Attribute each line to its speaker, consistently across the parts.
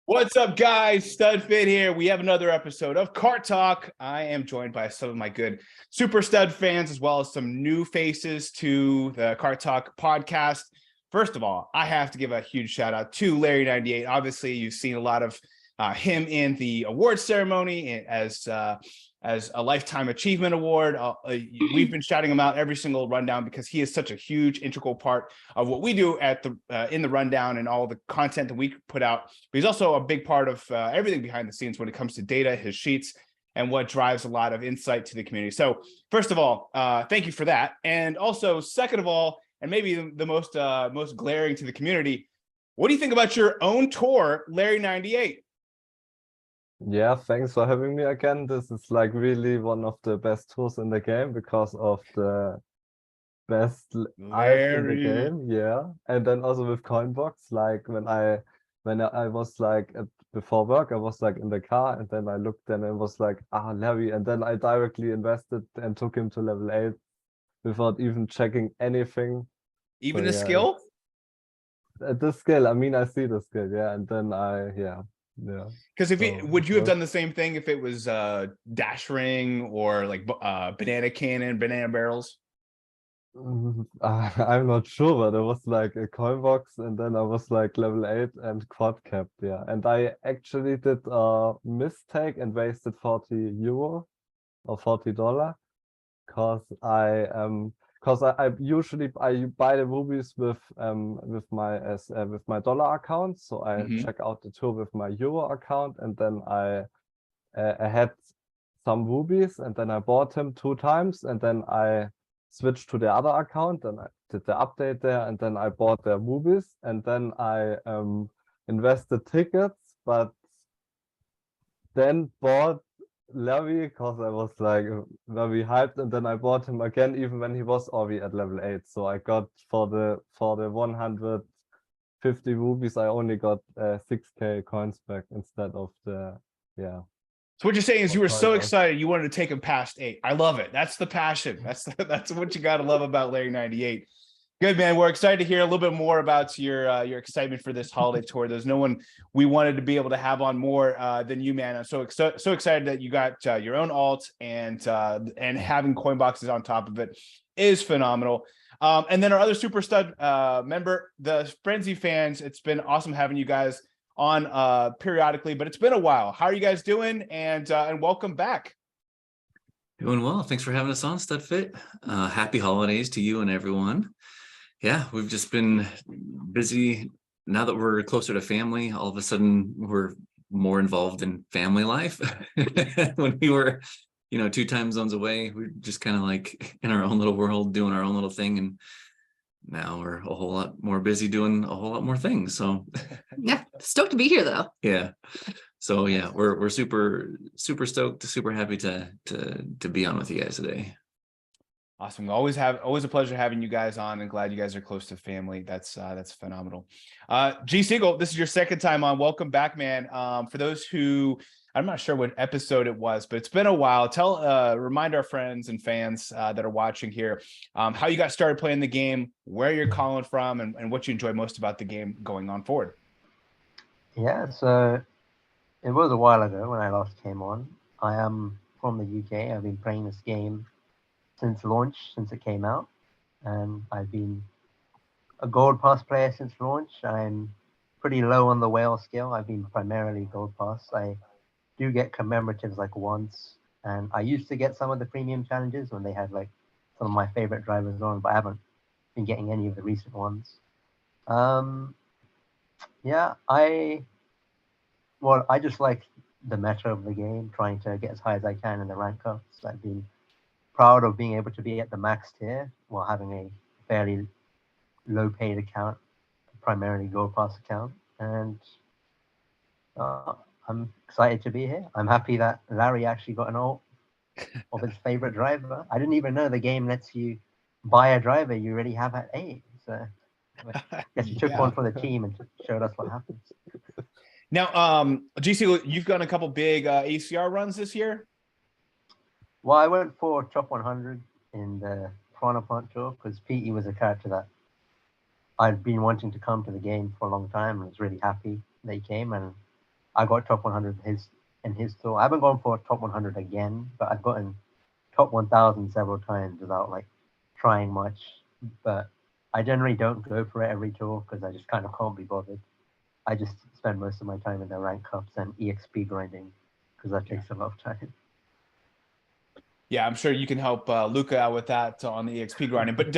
Speaker 1: What's up, guys? StudFit here. We have another episode of Kart Talk. I am joined by some of my good Super Stud fans, as well as some new faces to the Kart Talk podcast. First of all, I have to give a huge shout out to Larry98. Obviously, you've seen a lot of him in the award ceremony as a lifetime achievement award. We've been shouting him out every single rundown because he is such a huge integral part of what we do at the in the rundown and all the content that we put out. But he's also a big part of everything behind the scenes when it comes to data, his sheets, and what drives a lot of insight to the community. So first of all, thank you for that. And also, second of all, and maybe the most glaring to the community, what do you think about your own tour, Larry98?
Speaker 2: Yeah, thanks for having me again. This is like really one of the best tours in the game because of the best eyes in the game. Yeah, and then also with coinbox, like when I was like before work, I was like in the car, and then I looked and it was like, Larry, and then I directly invested and took him to level 8 without even checking anything.
Speaker 1: Even the skill?
Speaker 2: The skill, I mean, I see the skill, yeah, and then yeah.
Speaker 1: Because would you have done the same thing if it was dash ring or like banana cannon, banana barrels?
Speaker 2: I'm not sure, but it was like a coin box, and then I was like level 8 and quad capped, yeah. And I actually did a mistake and wasted €40 or $40 because I usually buy the rubies with my dollar account, so I check out the tour with my euro account, and then I had some rubies, and then I bought him 2 times, and then I switched to the other account, and I did the update there, and then I bought the rubies, and then I invested tickets, but then bought Larry because I was like very hyped, and then I bought him again even when he was already at level 8. So I got for the 150 rubies, I only got 6k coins back instead of the
Speaker 1: So what you're saying is you were so excited you wanted to take him past 8. I love it. That's the passion. That's what you got to love about Larry98. Good, man. We're excited to hear a little bit more about your excitement for this holiday tour. There's no one we wanted to be able to have on more than you, man. I'm so excited that you got your own alt, and having coin boxes on top of it is phenomenal. And then our other Super Stud member, the Frenzy fans. It's been awesome having you guys on periodically, but it's been a while. How are you guys doing? And welcome back.
Speaker 3: Doing well. Thanks for having us on, StudFit. Happy holidays to you and everyone. Yeah, we've just been busy. Now that we're closer to family, all of a sudden we're more involved in family life. When we were, 2 time zones away, we were just kind of like in our own little world, doing our own little thing. And now we're a whole lot more busy doing a whole lot more things. So
Speaker 4: yeah, stoked to be here though.
Speaker 3: Yeah. So yeah, we're super stoked, super happy to be on with you guys today.
Speaker 1: Awesome. Always a pleasure having you guys on, and glad you guys are close to family. That's phenomenal. TheGSeagle, this is your second time on. Welcome back, man. For those who, I'm not sure what episode it was, but it's been a while. Remind our friends and fans that are watching here how you got started playing the game, where you're calling from, and what you enjoy most about the game going on forward.
Speaker 5: Yeah, so it was a while ago when I last came on. I am from the UK. I've been playing this game since launch, since it came out, and I've been a gold pass player since launch. I'm pretty low on the whale scale. I've been primarily gold pass. I do get commemoratives like once, and I used to get some of the premium challenges when they had like some of my favorite drivers on, but I haven't been getting any of the recent ones. Yeah, I just like the meta of the game, trying to get as high as I can in the rank ups. I've been proud of being able to be at the max tier while having a fairly low paid account, primarily gold pass account, and I'm excited to be here. I'm happy that Larry actually got an alt of his favorite driver. I didn't even know the game lets you buy a driver you already have at 8. So I guess you took one for the team and showed us what happens.
Speaker 1: Now, TheGSeagle, you've done a couple big ACR runs this year.
Speaker 5: Well, I went for top 100 in the Piranha Plant Tour because Petey was a character that I'd been wanting to come to the game for a long time, and was really happy they came. And I got top 100 in his tour. I haven't gone for top 100 again, but I've gotten top 1000 several times without like trying much. But I generally don't go for it every tour because I just kind of can't be bothered. I just spend most of my time in the rank cups and EXP grinding because that takes a lot of time.
Speaker 1: Yeah, I'm sure you can help Luca out with that on the EXP grinding. But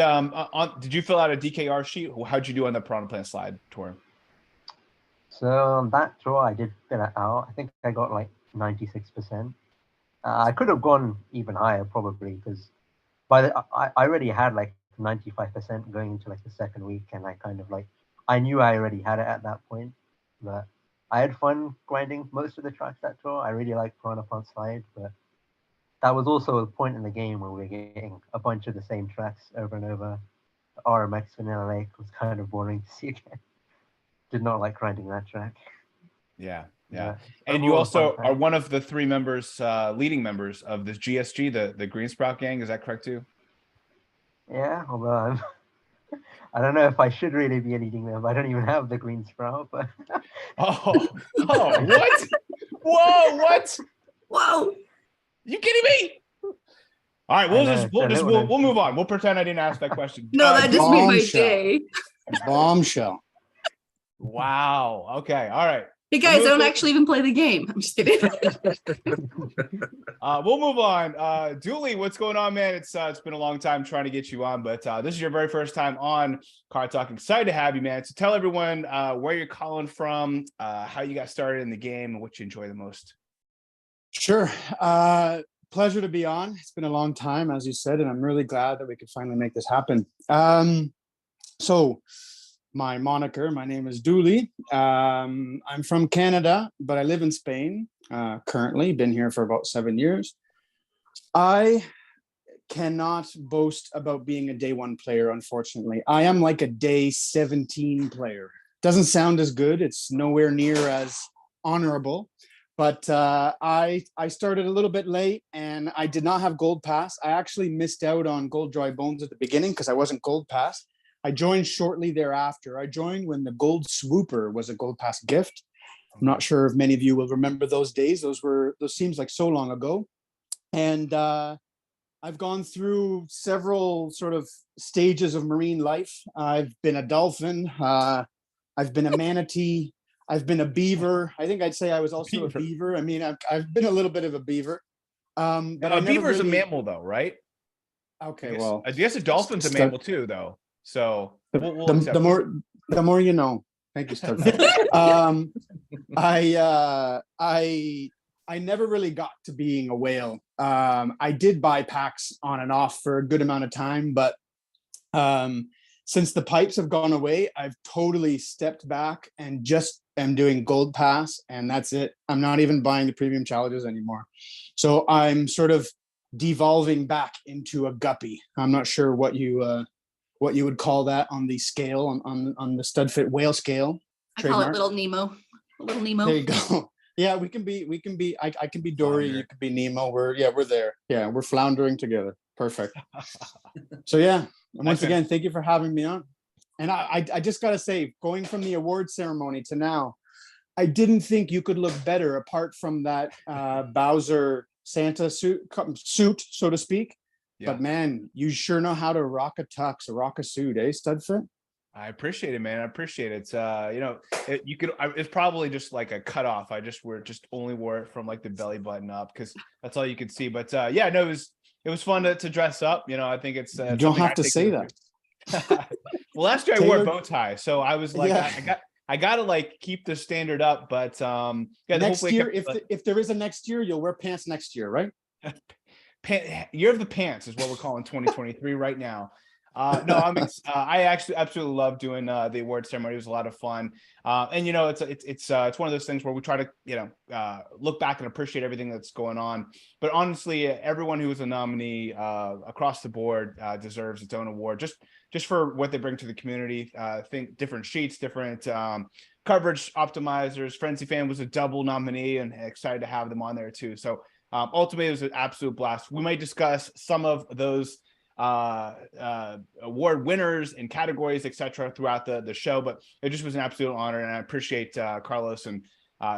Speaker 1: did you fill out a DKR sheet? How'd you do on the Piranha Plant Slide tour?
Speaker 5: So on that tour, I did fill it out. I think I got like 96%. I could have gone even higher probably because I already had like 95% going into like the second week, and I kind of like I knew I already had it at that point. But I had fun grinding most of the tracks that tour. I really liked Piranha Plant Slide, but that was also a point in the game where we were getting a bunch of the same tracks over and over. The RMX Vanilla Lake was kind of boring to see again. Did not like grinding that track.
Speaker 1: Yeah.
Speaker 5: Yeah.
Speaker 1: And you
Speaker 5: Overall,
Speaker 1: also
Speaker 5: fun
Speaker 1: are
Speaker 5: time.
Speaker 1: one of the 3 members, leading members of the GSG, the Green Sprout gang. Is that correct too?
Speaker 5: Yeah, although I don't know if I should really be leading them. I don't even have the green sprout, but
Speaker 1: Oh, what? Whoa, what?
Speaker 4: Whoa.
Speaker 1: You kidding me? All right,
Speaker 5: I know, it's a little
Speaker 1: we'll move on. We'll pretend I didn't ask that question.
Speaker 4: No, that just made my
Speaker 6: bombshell.
Speaker 4: day.
Speaker 6: Bombshell.
Speaker 1: Wow. Okay. All right.
Speaker 4: Hey guys, I
Speaker 1: move
Speaker 4: don't
Speaker 1: to-
Speaker 4: actually even play the game. I'm just kidding.
Speaker 1: We'll move on. Duly, what's going on, man? It's been a long time trying to get you on, but this is your very first time on Kart Talk. Excited to have you, man. So tell everyone where you're calling from, how you got started in the game, and what you enjoy the most.
Speaker 6: Sure. Pleasure to be on. It's been a long time, as you said, and I'm really glad that we could finally make this happen. So my moniker, my name is Duly. I'm from Canada, but I live in Spain currently, been here for about 7 years. I cannot boast about being a day 1 player, unfortunately. I am like a day 17 player. Doesn't sound as good. It's nowhere near as honorable. But I started a little bit late and I did not have Gold Pass. I actually missed out on Gold Dry Bones at the beginning because I wasn't Gold Pass. I joined shortly thereafter. I joined when the Gold Swooper was a Gold Pass gift. I'm not sure if many of you will remember those days. Those seems like so long ago. And I've gone through several sort of stages of marine life. I've been a dolphin. I've been a manatee. I've been a beaver. I think I'd say I was also a beaver. I mean, I've been a little bit of a beaver. But
Speaker 1: a beaver's a mammal, though, right?
Speaker 6: Okay, well,
Speaker 1: I guess a dolphin's a mammal too, though. So we'll
Speaker 6: the more you know. Thank you, StudFAM. I never really got to being a whale. I did buy packs on and off for a good amount of time, but since the pipes have gone away, I've totally stepped back and just am doing Gold Pass, and that's it. I'm not even buying the premium challenges anymore. So I'm sort of devolving back into a guppy. I'm not sure what you would call that on the scale, on the StudFit whale scale.
Speaker 4: I call it Little Nemo. Little Nemo.
Speaker 6: There you go. Yeah, we can be. I can be Dory. You can be Nemo. We're there. Yeah, we're floundering together. Perfect. So yeah, once again, thank you for having me on. And I just gotta say, going from the award ceremony to now, I didn't think you could look better apart from that Bowser Santa suit, so to speak. Yeah. But man, you sure know how to rock a tux, rock a suit, eh, StudFit?
Speaker 1: I appreciate it, man. I appreciate it. It's probably just like a cutoff. I just only wore it from like the belly button up because that's all you could see. But yeah, no, it was fun to dress up. You know, I think it's
Speaker 6: you don't have to say that.
Speaker 1: Well, last year I wore a bow tie, so I was like, yeah. I gotta like keep the standard up. But yeah,
Speaker 6: next year, if there is a next year, you'll wear pants next year, right?
Speaker 1: Year of the pants is what we're calling 2023 right now. No, I actually absolutely love doing the award ceremony. It was a lot of fun, and you know, it's one of those things where we try to look back and appreciate everything that's going on. But honestly, everyone who was a nominee across the board deserves its own award just for what they bring to the community. Think different sheets, different coverage optimizers. Frenzy Fan was a double nominee, and excited to have them on there too. So ultimately, it was an absolute blast. We might discuss some of those award winners and categories, etc., throughout the show, but it just was an absolute honor, and I appreciate Carlos and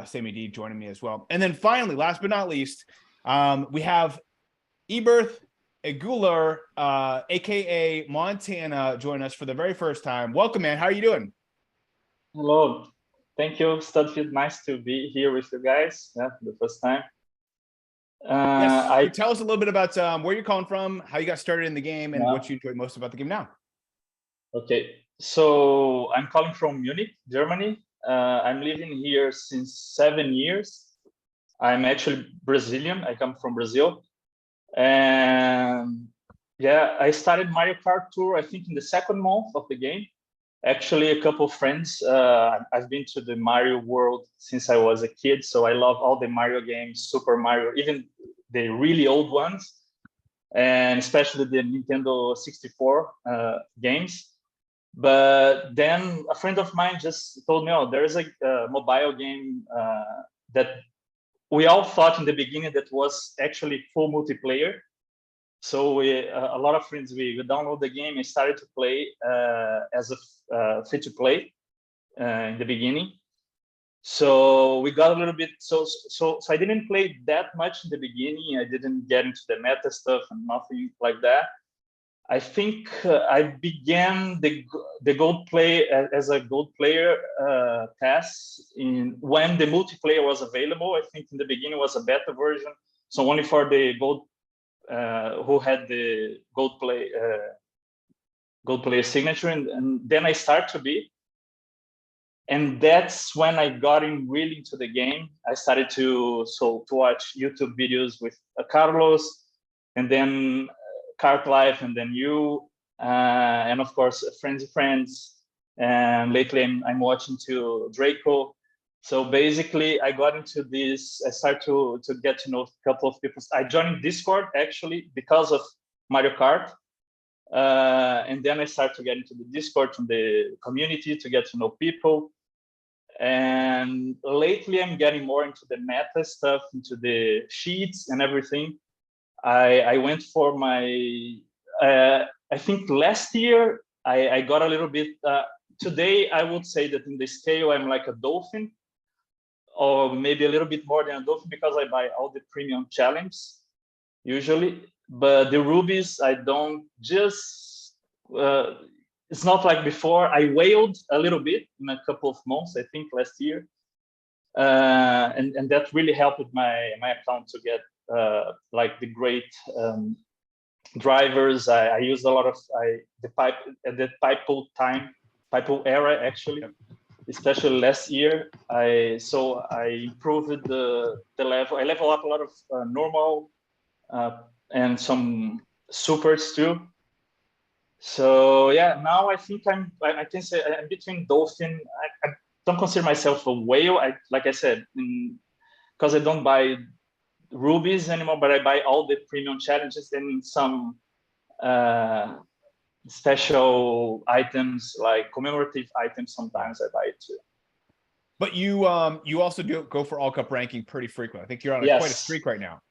Speaker 1: Sammy D joining me as well. And then finally, last but not least, we have Eberth Aguiar, aka Montana, join us for the very first time. Welcome, man. How are you doing?
Speaker 7: Hello. Thank you, StudFit. Nice to be here with you guys. Yeah, for the first time.
Speaker 1: Tell us a little bit about where you're calling from, how you got started in the game, and what you enjoy most about the game now.
Speaker 7: Okay, so I'm calling from Munich, Germany. I'm living here since 7 years. I'm actually Brazilian. I come from Brazil. And yeah, I started Mario Kart Tour, I think, in the 2nd month of the game. Actually, a couple of friends, I've been to the Mario world since I was a kid, so I love all the Mario games, Super Mario, even the really old ones, and especially the Nintendo 64 games. But then a friend of mine just told me, oh, there is a mobile game that we all thought in the beginning that was actually full multiplayer. So a lot of friends, we downloaded the game and started to play as a free-to-play in the beginning. So we got a little bit, so I didn't play that much in the beginning. I didn't get into the meta stuff and nothing like that. I think I began the gold play as a gold player pass when the multiplayer was available. I think in the beginning was a beta version, so only for the gold who had the gold player signature, and then I start to be, and that's when I got in really into the game. I started to watch YouTube videos with Carlos, and then Kart Life, and then you, and of course friends, and lately I'm watching to Draco. So basically, I got into this. I started to get to know a couple of people. I joined Discord actually because of Mario Kart, and then I started to get into the Discord from the community to get to know people. And lately, I'm getting more into the meta stuff, into the sheets and everything. I went for my. I think last year I got a little bit. Today, I would say that in the scale, I'm like a dolphin, or maybe a little bit more than a dolphin, because I buy all the premium challenges usually. But the rubies, I don't just, it's not like before. I whaled a little bit in a couple of months, I think last year. And that really helped my account to get like the great drivers. I used a lot of the pipe pull era actually. Especially last year, I improved the level. I level up a lot of normal and some supers too. So yeah, now I think I can say I'm between dolphin. I don't consider myself a whale. Like I said, because I don't buy rubies anymore, but I buy all the premium challenges and some special items, like commemorative items. Sometimes I buy it too.
Speaker 1: But you also do go for all cup ranking pretty frequently. I think you're on quite a streak right now.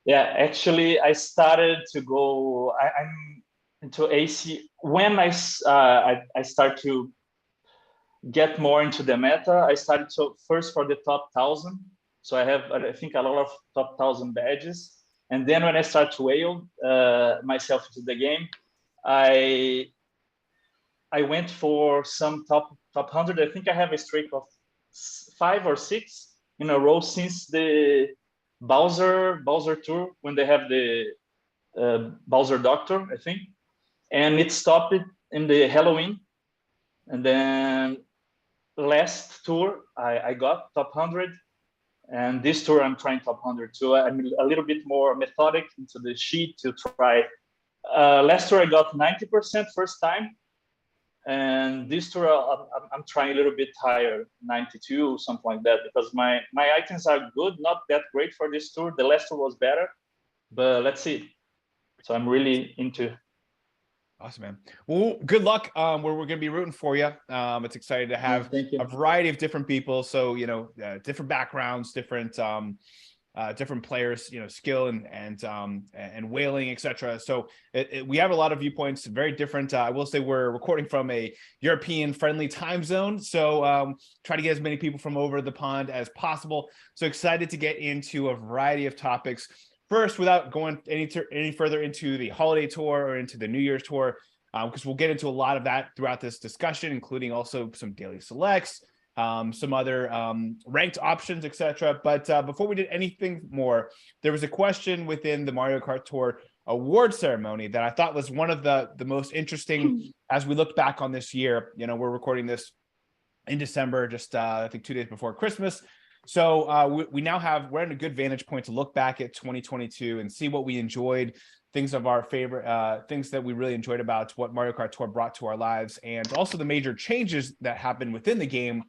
Speaker 1: Yeah,
Speaker 7: actually, I started to go. I'm into AC when I start to get more into the meta. I started first for the top 1,000. So I have, I think, a lot of top 1,000 badges. And then when I start to whale myself into the game, I went for some top 100. I think I have a streak of 5 or 6 in a row since the Bowser Tour, when they have the Bowser Doctor, I think. And it stopped in the Halloween. And then last tour, I got top 100. And this tour, I'm trying top 100 too. I'm a little bit more methodic into the sheet to try. Last tour, I got 90% first time. And this tour, I'm trying a little bit higher, 92, something like that, because my items are good, not that great for this tour. The last tour was better, but let's see. So I'm really into.
Speaker 1: Awesome, man. Well, good luck. We're going to be rooting for you. It's exciting to have a variety of different people. So, different backgrounds, different different players, skill and whaling, etc. So we have a lot of viewpoints, very different. I will say we're recording from a European friendly time zone, so try to get as many people from over the pond as possible. So excited to get into a variety of topics. First, without going any further into the holiday tour or into the New Year's tour, because we'll get into a lot of that throughout this discussion, including also some daily selects, some other ranked options, etc. But before we did anything more, there was a question within the Mario Kart Tour Award Ceremony that I thought was one of the most interesting as we look back on this year. We're recording this in December, just I think 2 days before Christmas. So we're in a good vantage point to look back at 2022 and see what we enjoyed, things of our favorite, things that we really enjoyed about what Mario Kart Tour brought to our lives, and also the major changes that happened within the game.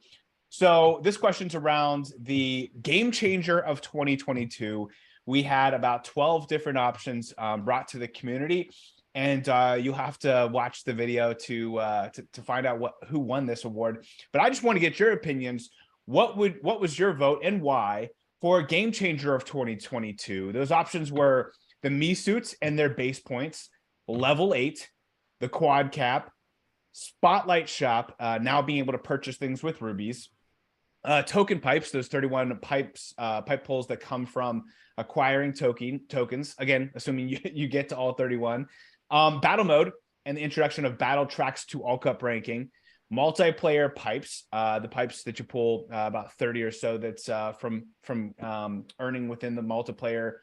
Speaker 1: So this question's around the game changer of 2022. We had about 12 different options brought to the community, and you'll have to watch the video to find out who won this award. But I just want to get your opinions. What was your vote and why for game changer of 2022? Those options were the Mii suits and their base points, level 8, the quad cap, spotlight shop, now being able to purchase things with rubies, token pipes, those 31 pipe pulls that come from acquiring tokens, again assuming you get to all 31, battle mode and the introduction of battle tracks to all cup ranking, multiplayer pipes, the pipes that you pull, about 30 or so, that's from earning within the multiplayer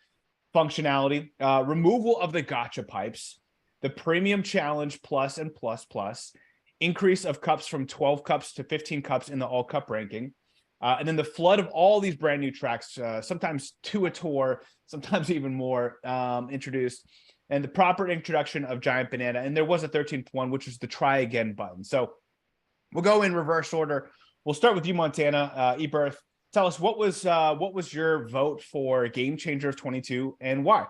Speaker 1: functionality, removal of the gacha pipes, the premium challenge plus and plus, increase of cups from 12 cups to 15 cups in the all cup ranking, and then the flood of all these brand new tracks, sometimes 2 a tour, sometimes even more, introduced, and the proper introduction of Giant Banana. And there was a 13th one, which was the try again button. So we'll go in reverse order. We'll start with you, Montana. Eberth, tell us what was your vote for Game Changer of 22 and why?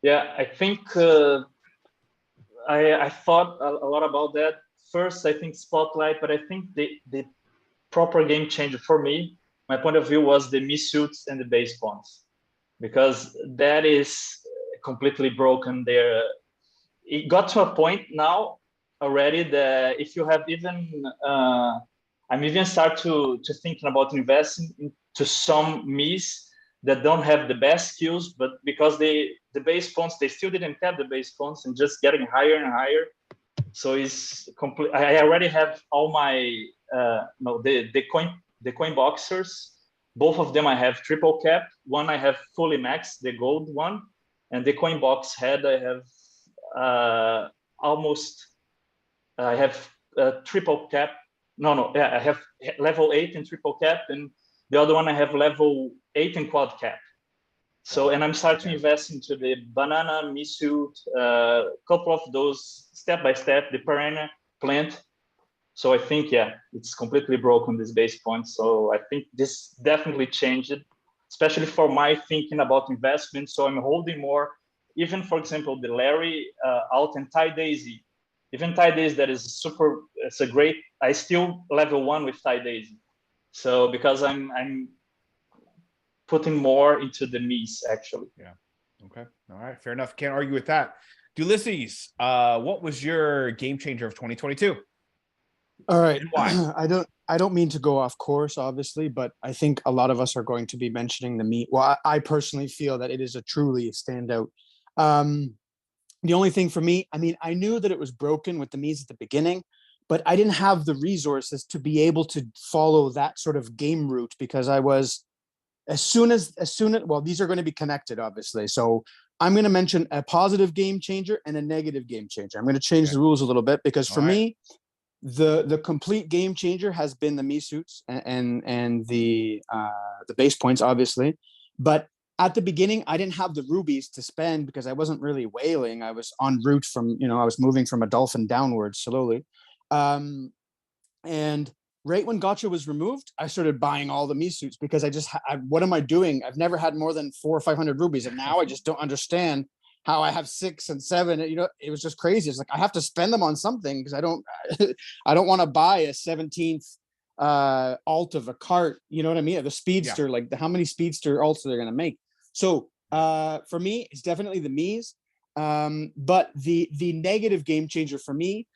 Speaker 7: Yeah, I think I thought a lot about that. First, I think Spotlight, but I think the proper game changer for me, my point of view, was the Mii suits and the base points, because that is completely broken there. It got to a point now already that if you have even I'm even start to thinking about investing into some Miis that don't have the best skills, but because the base points, they still didn't have the base points and just getting higher and higher. So it's complete. I already have all my the coin boxers. Both of them I have triple cap. One I have fully maxed, the gold one, and the coin box head I have almost. I have triple cap. I have level 8 and triple cap, and the other one I have level 8 and quad cap. So, and I'm starting to invest into the banana, Mii suit, a couple of those step by step, the perennial plant. So I think, yeah, it's completely broken, this base point. So I think this definitely changed it, especially for my thinking about investment. So I'm holding more, even for example, the Larry out and Ty Daisy. Even Ty Daisy, that is super, it's a great, I still level 1 with Ty Daisy. So because I'm putting more into the Miis actually.
Speaker 1: Yeah. Okay. All right. Fair enough. Can't argue with that. Ulysses, what was your game changer of 2022?
Speaker 6: All right.
Speaker 1: And why?
Speaker 6: I don't mean to go off course, obviously, but I think a lot of us are going to be mentioning the Mii. Well, I personally feel that it is a truly standout. The only thing for me, I mean, I knew that it was broken with the Miis at the beginning, but I didn't have the resources to be able to follow that sort of game route, because I was, as soon as, well, these are going to be connected, obviously. So I'm going to mention a positive game changer and a negative game changer. I'm going to change the rules a little bit, because for me, the complete game changer has been the Mii suits and the base points, obviously. But at the beginning, I didn't have the rubies to spend because I wasn't really whaling. I was en route from, I was moving from a dolphin downwards slowly. And right when gacha was removed, I started buying all the Mii suits, because what am I doing? I've never had more than 400 or 500 rubies. And now I just don't understand how I have 6 and 7. It was just crazy. It's like, I have to spend them on something, because I don't want to buy a 17th alt of a cart, you know what I mean? The speedster, like how many speedster alts are they going to make? So for me, it's definitely the Mii's. But the negative game changer for me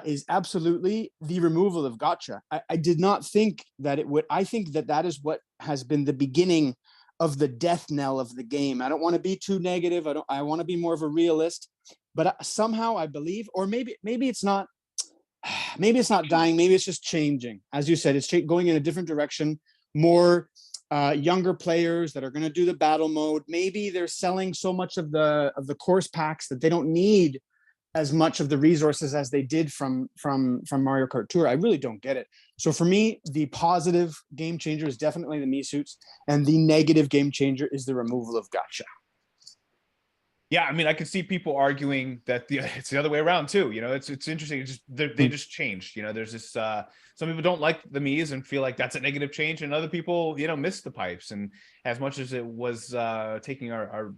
Speaker 6: is absolutely the removal of gacha. I did not think that it would. I think that is what has been the beginning of the death knell of the game. I don't want to be too negative. I want to be more of a realist, but somehow I believe, or maybe it's not. Maybe it's not dying. Maybe it's just changing. As you said, it's going in a different direction. More younger players that are going to do the battle mode. Maybe they're selling so much of the course packs that they don't need as much of the resources as they did from Mario Kart Tour. I really don't get it. So for me, the positive game changer is definitely the Mii suits, and the negative game changer is the removal of gacha.
Speaker 1: Yeah, I mean, I could see people arguing that it's the other way around too. You know, it's interesting. It's just they just changed. You know, there's this. Some people don't like the Mii's and feel like that's a negative change, and other people, you know, miss the pipes. And as much as it was taking our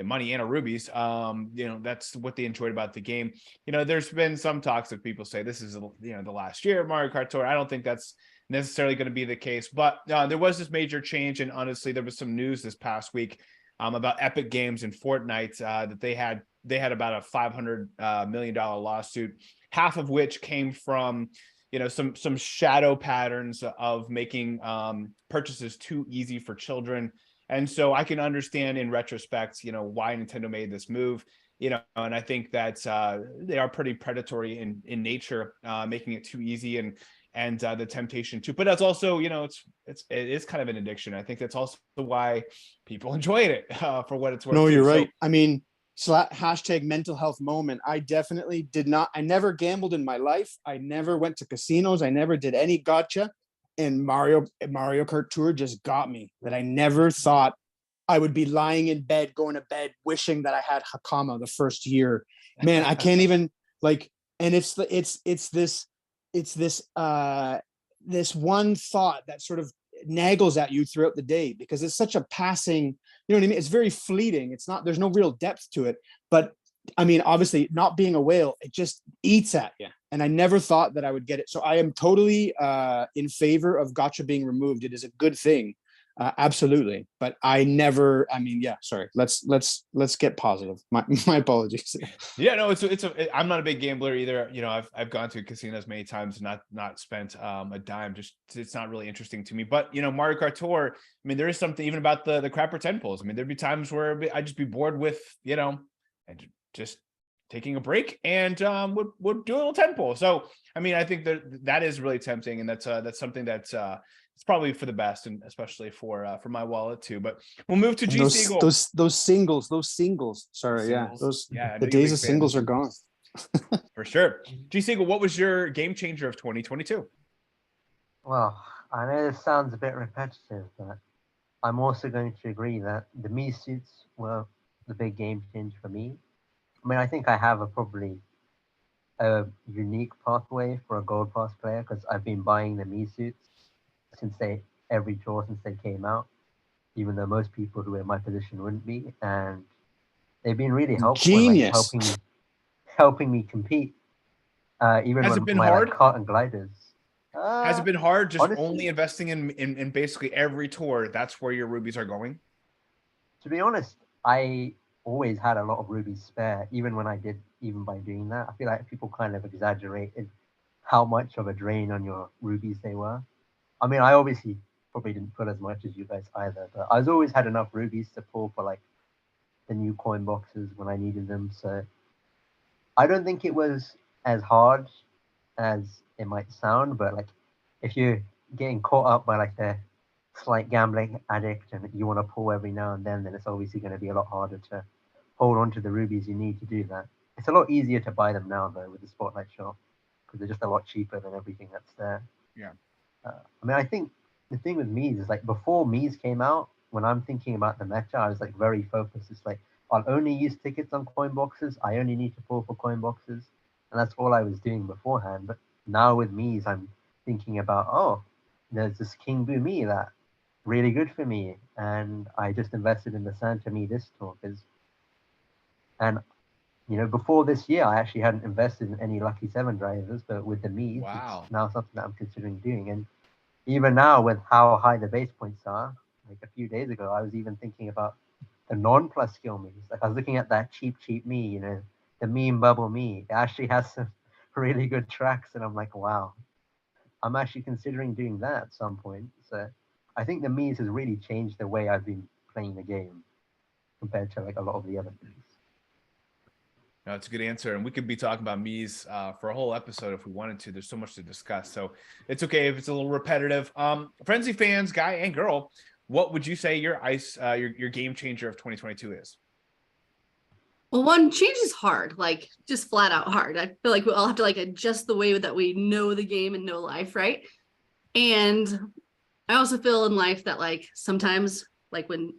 Speaker 1: money and our rubies, you know, that's what they enjoyed about the game. You know, there's been some talks of people say this is, you know, the last year of Mario Kart Tour. I don't think that's necessarily going to be the case, but there was this major change, and honestly, there was some news this past week about Epic Games and Fortnite that they had about a $500 million lawsuit, half of which came from, you know, some shadow patterns of making purchases too easy for children. And so I can understand in retrospect, you know, why Nintendo made this move, you know, and I think that they are pretty predatory in nature, making it too easy and the temptation to, but that's also, you know, it is kind of an addiction. I think that's also why people enjoy it for what it's worth.
Speaker 6: No, you're
Speaker 1: too.
Speaker 6: right. I mean, hashtag mental health moment. I definitely did not. I never gambled in my life. I never went to casinos. I never did any gacha. And Mario Kart Tour just got me that I never thought I would be lying in bed, going to bed, wishing that I had Hakama the first year. Man, I can't even like. And it's this one thought that sort of naggles at you throughout the day, because it's such a passing, you know what I mean? It's very fleeting. It's not, there's no real depth to it, but I mean, obviously not being a whale, it just eats at you. And I never thought that I would get it. So I am totally in favor of gacha being removed. It is a good thing. Absolutely. But I never, I mean, yeah, sorry. Let's get positive. My apologies.
Speaker 1: Yeah, no, I'm not a big gambler either. You know, I've gone to casinos many times, not spent a dime. Just, it's not really interesting to me. But you know, Mario Kart Tour, I mean, there is something even about the crapper 10 pulls. I mean, there'd be times where I'd just be bored with, you know, and just taking a break and would do a little 10 pull. So I mean, I think that is really tempting, and that's something that's it's probably for the best, and especially for my wallet too. But we'll move to GSeagle.
Speaker 6: Those singles. Sorry,
Speaker 1: singles.
Speaker 6: The days of singles are gone.
Speaker 1: For sure. GSeagle, what was your game changer of 2022?
Speaker 5: Well, I know this sounds a bit repetitive, but I'm also going to agree that the Mii suits were the big game changer for me. I mean, I think I have probably a unique pathway for a gold pass player, because I've been buying the Mii suits since every tour since they came out, even though most people who are in my position wouldn't be, and they've been really helpful.
Speaker 6: Genius.
Speaker 5: In, like, helping me compete. Even
Speaker 1: Has
Speaker 5: with
Speaker 1: it been
Speaker 5: my
Speaker 1: hard?
Speaker 5: Like, kart and gliders.
Speaker 1: Has it been hard just
Speaker 5: honestly,
Speaker 1: only investing in basically every tour? That's where your rubies are going?
Speaker 5: To be honest, I always had a lot of rubies spare, even when I did, even by doing that. I feel like people kind of exaggerated how much of a drain on your rubies they were. I mean, I obviously probably didn't put as much as you guys either, but I always had enough rubies to pull for like the new coin boxes when I needed them. So I don't think it was as hard as it might sound, but like if you're getting caught up by like the slight gambling addict and you want to pull every now and then it's obviously going to be a lot harder to hold on to the rubies you need to do that. It's a lot easier to buy them now though with the Spotlight shop, because they're just a lot cheaper than everything that's there.
Speaker 1: Yeah.
Speaker 5: I mean, I think the thing with Mii's is like before Mii's came out, when I'm thinking about the meta, I was like very focused. It's like, I'll only use tickets on coin boxes. I only need to pull for coin boxes. And that's all I was doing beforehand. But now with Mii's, I'm thinking about, oh, there's this King Boo Mii that really good for me. And I just invested in the Santa Mii this tour. And, you know, before this year, I actually hadn't invested in any Lucky 7 drivers, but with the Mii's,
Speaker 1: Wow.
Speaker 5: it's now something that I'm considering doing. And even now with how high the base points are, like a few days ago, I was even thinking about the non-plus skill Miis. Like I was looking at that cheap Mii, you know, the meme bubble Mii. It actually has some really good tracks, and I'm like, wow, I'm actually considering doing that at some point. So I think the Miis has really changed the way I've been playing the game compared to like a lot of the other things.
Speaker 1: No, that's a good answer. And we could be talking about Miis for a whole episode if we wanted to. There's so much to discuss. So it's okay if it's a little repetitive. Frenzy fans, guy and girl, what would you say your your game changer of 2022 is?
Speaker 4: Well, one, change is hard, like just flat out hard. I feel like we all have to like adjust the way that we know the game and know life, right? And I also feel in life that like sometimes like when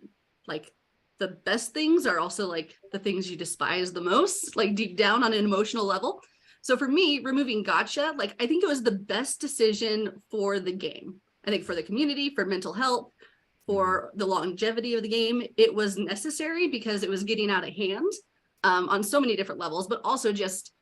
Speaker 4: like the best things are also like the things you despise the most, like deep down on an emotional level. So for me, removing gacha, like I think it was the best decision for the game. I think for the community, for mental health, for the longevity of the game, it was necessary because it was getting out of hand on so many different levels, but also just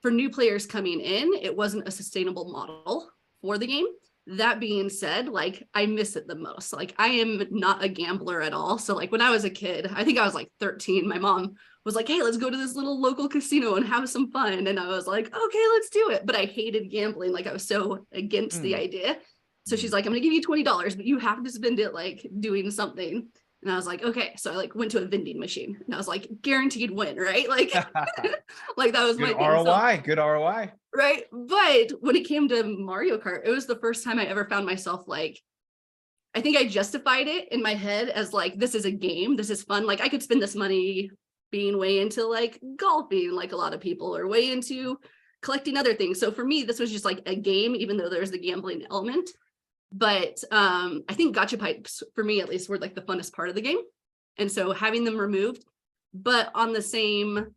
Speaker 4: for new players coming in, it wasn't a sustainable model for the game. That being said, like I miss it the most. Like I am not a gambler at all. So like when I was a kid, I think I was like 13, my mom was like, hey, let's go to this little local casino and have some fun. And I was like, okay, let's do it. But I hated gambling. Like I was so against the idea. So she's like, I'm gonna give you $20, but you have to spend it like doing something. And I was like, okay. So I like went to a vending machine and I was like, guaranteed win, right? Like, like that was
Speaker 1: Good
Speaker 4: my
Speaker 1: ROI,
Speaker 4: thing.
Speaker 1: good ROI.
Speaker 4: Right. But when it came to Mario Kart, it was the first time I ever found myself like, I think I justified it in my head as like, this is a game. This is fun. Like I could spend this money being way into like golfing, like a lot of people, or way into collecting other things. So for me, this was just like a game, even though there's the gambling element. But I think gacha pipes, for me at least, were like the funnest part of the game. And so having them removed, but on the same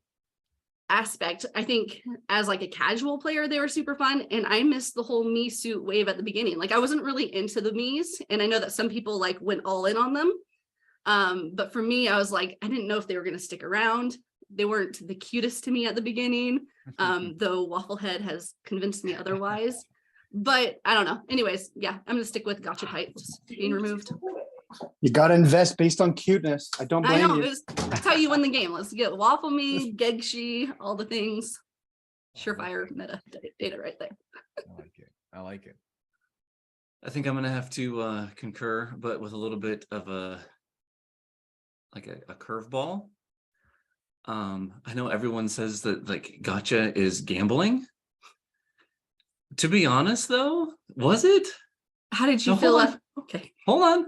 Speaker 4: aspect, I think as like a casual player, they were super fun. And I missed the whole Mii suit wave at the beginning. Like I wasn't really into the Miis. And I know that some people like went all in on them. But for me, I was like, I didn't know if they were going to stick around. They weren't the cutest to me at the beginning, though Wafflehead has convinced me otherwise. But I don't know. Anyways, yeah, I'm gonna stick with gacha pipes being removed.
Speaker 6: You gotta invest based on cuteness. I don't blame you.
Speaker 4: That's how you win the game. Let's get Waffle Me, Gegshi, all the things. Surefire meta data right there.
Speaker 1: I like it. I like it.
Speaker 3: I think I'm gonna have to concur, but with a little bit of a curveball. I know everyone says that like gacha is gambling. To be honest, though, was it?
Speaker 4: How did you feel? Okay,
Speaker 3: hold on.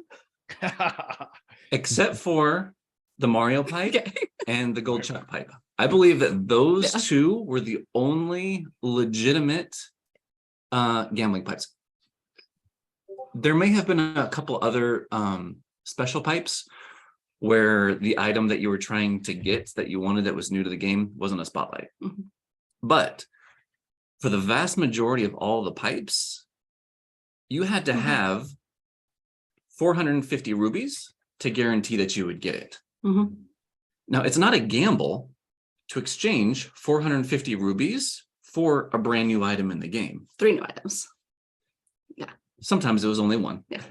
Speaker 3: Except for the Mario pipe and the gold chuck pipe, I believe that those two were the only legitimate gambling pipes. There may have been a couple other special pipes where the item that you were trying to get that you wanted that was new to the game wasn't a spotlight. But for the vast majority of all the pipes, you had to have 450 rubies to guarantee that you would get it. Now, it's not a gamble to exchange 450 rubies for a brand new item in the game.
Speaker 4: 3 new items. Yeah.
Speaker 3: Sometimes it was only 1.
Speaker 4: Yeah.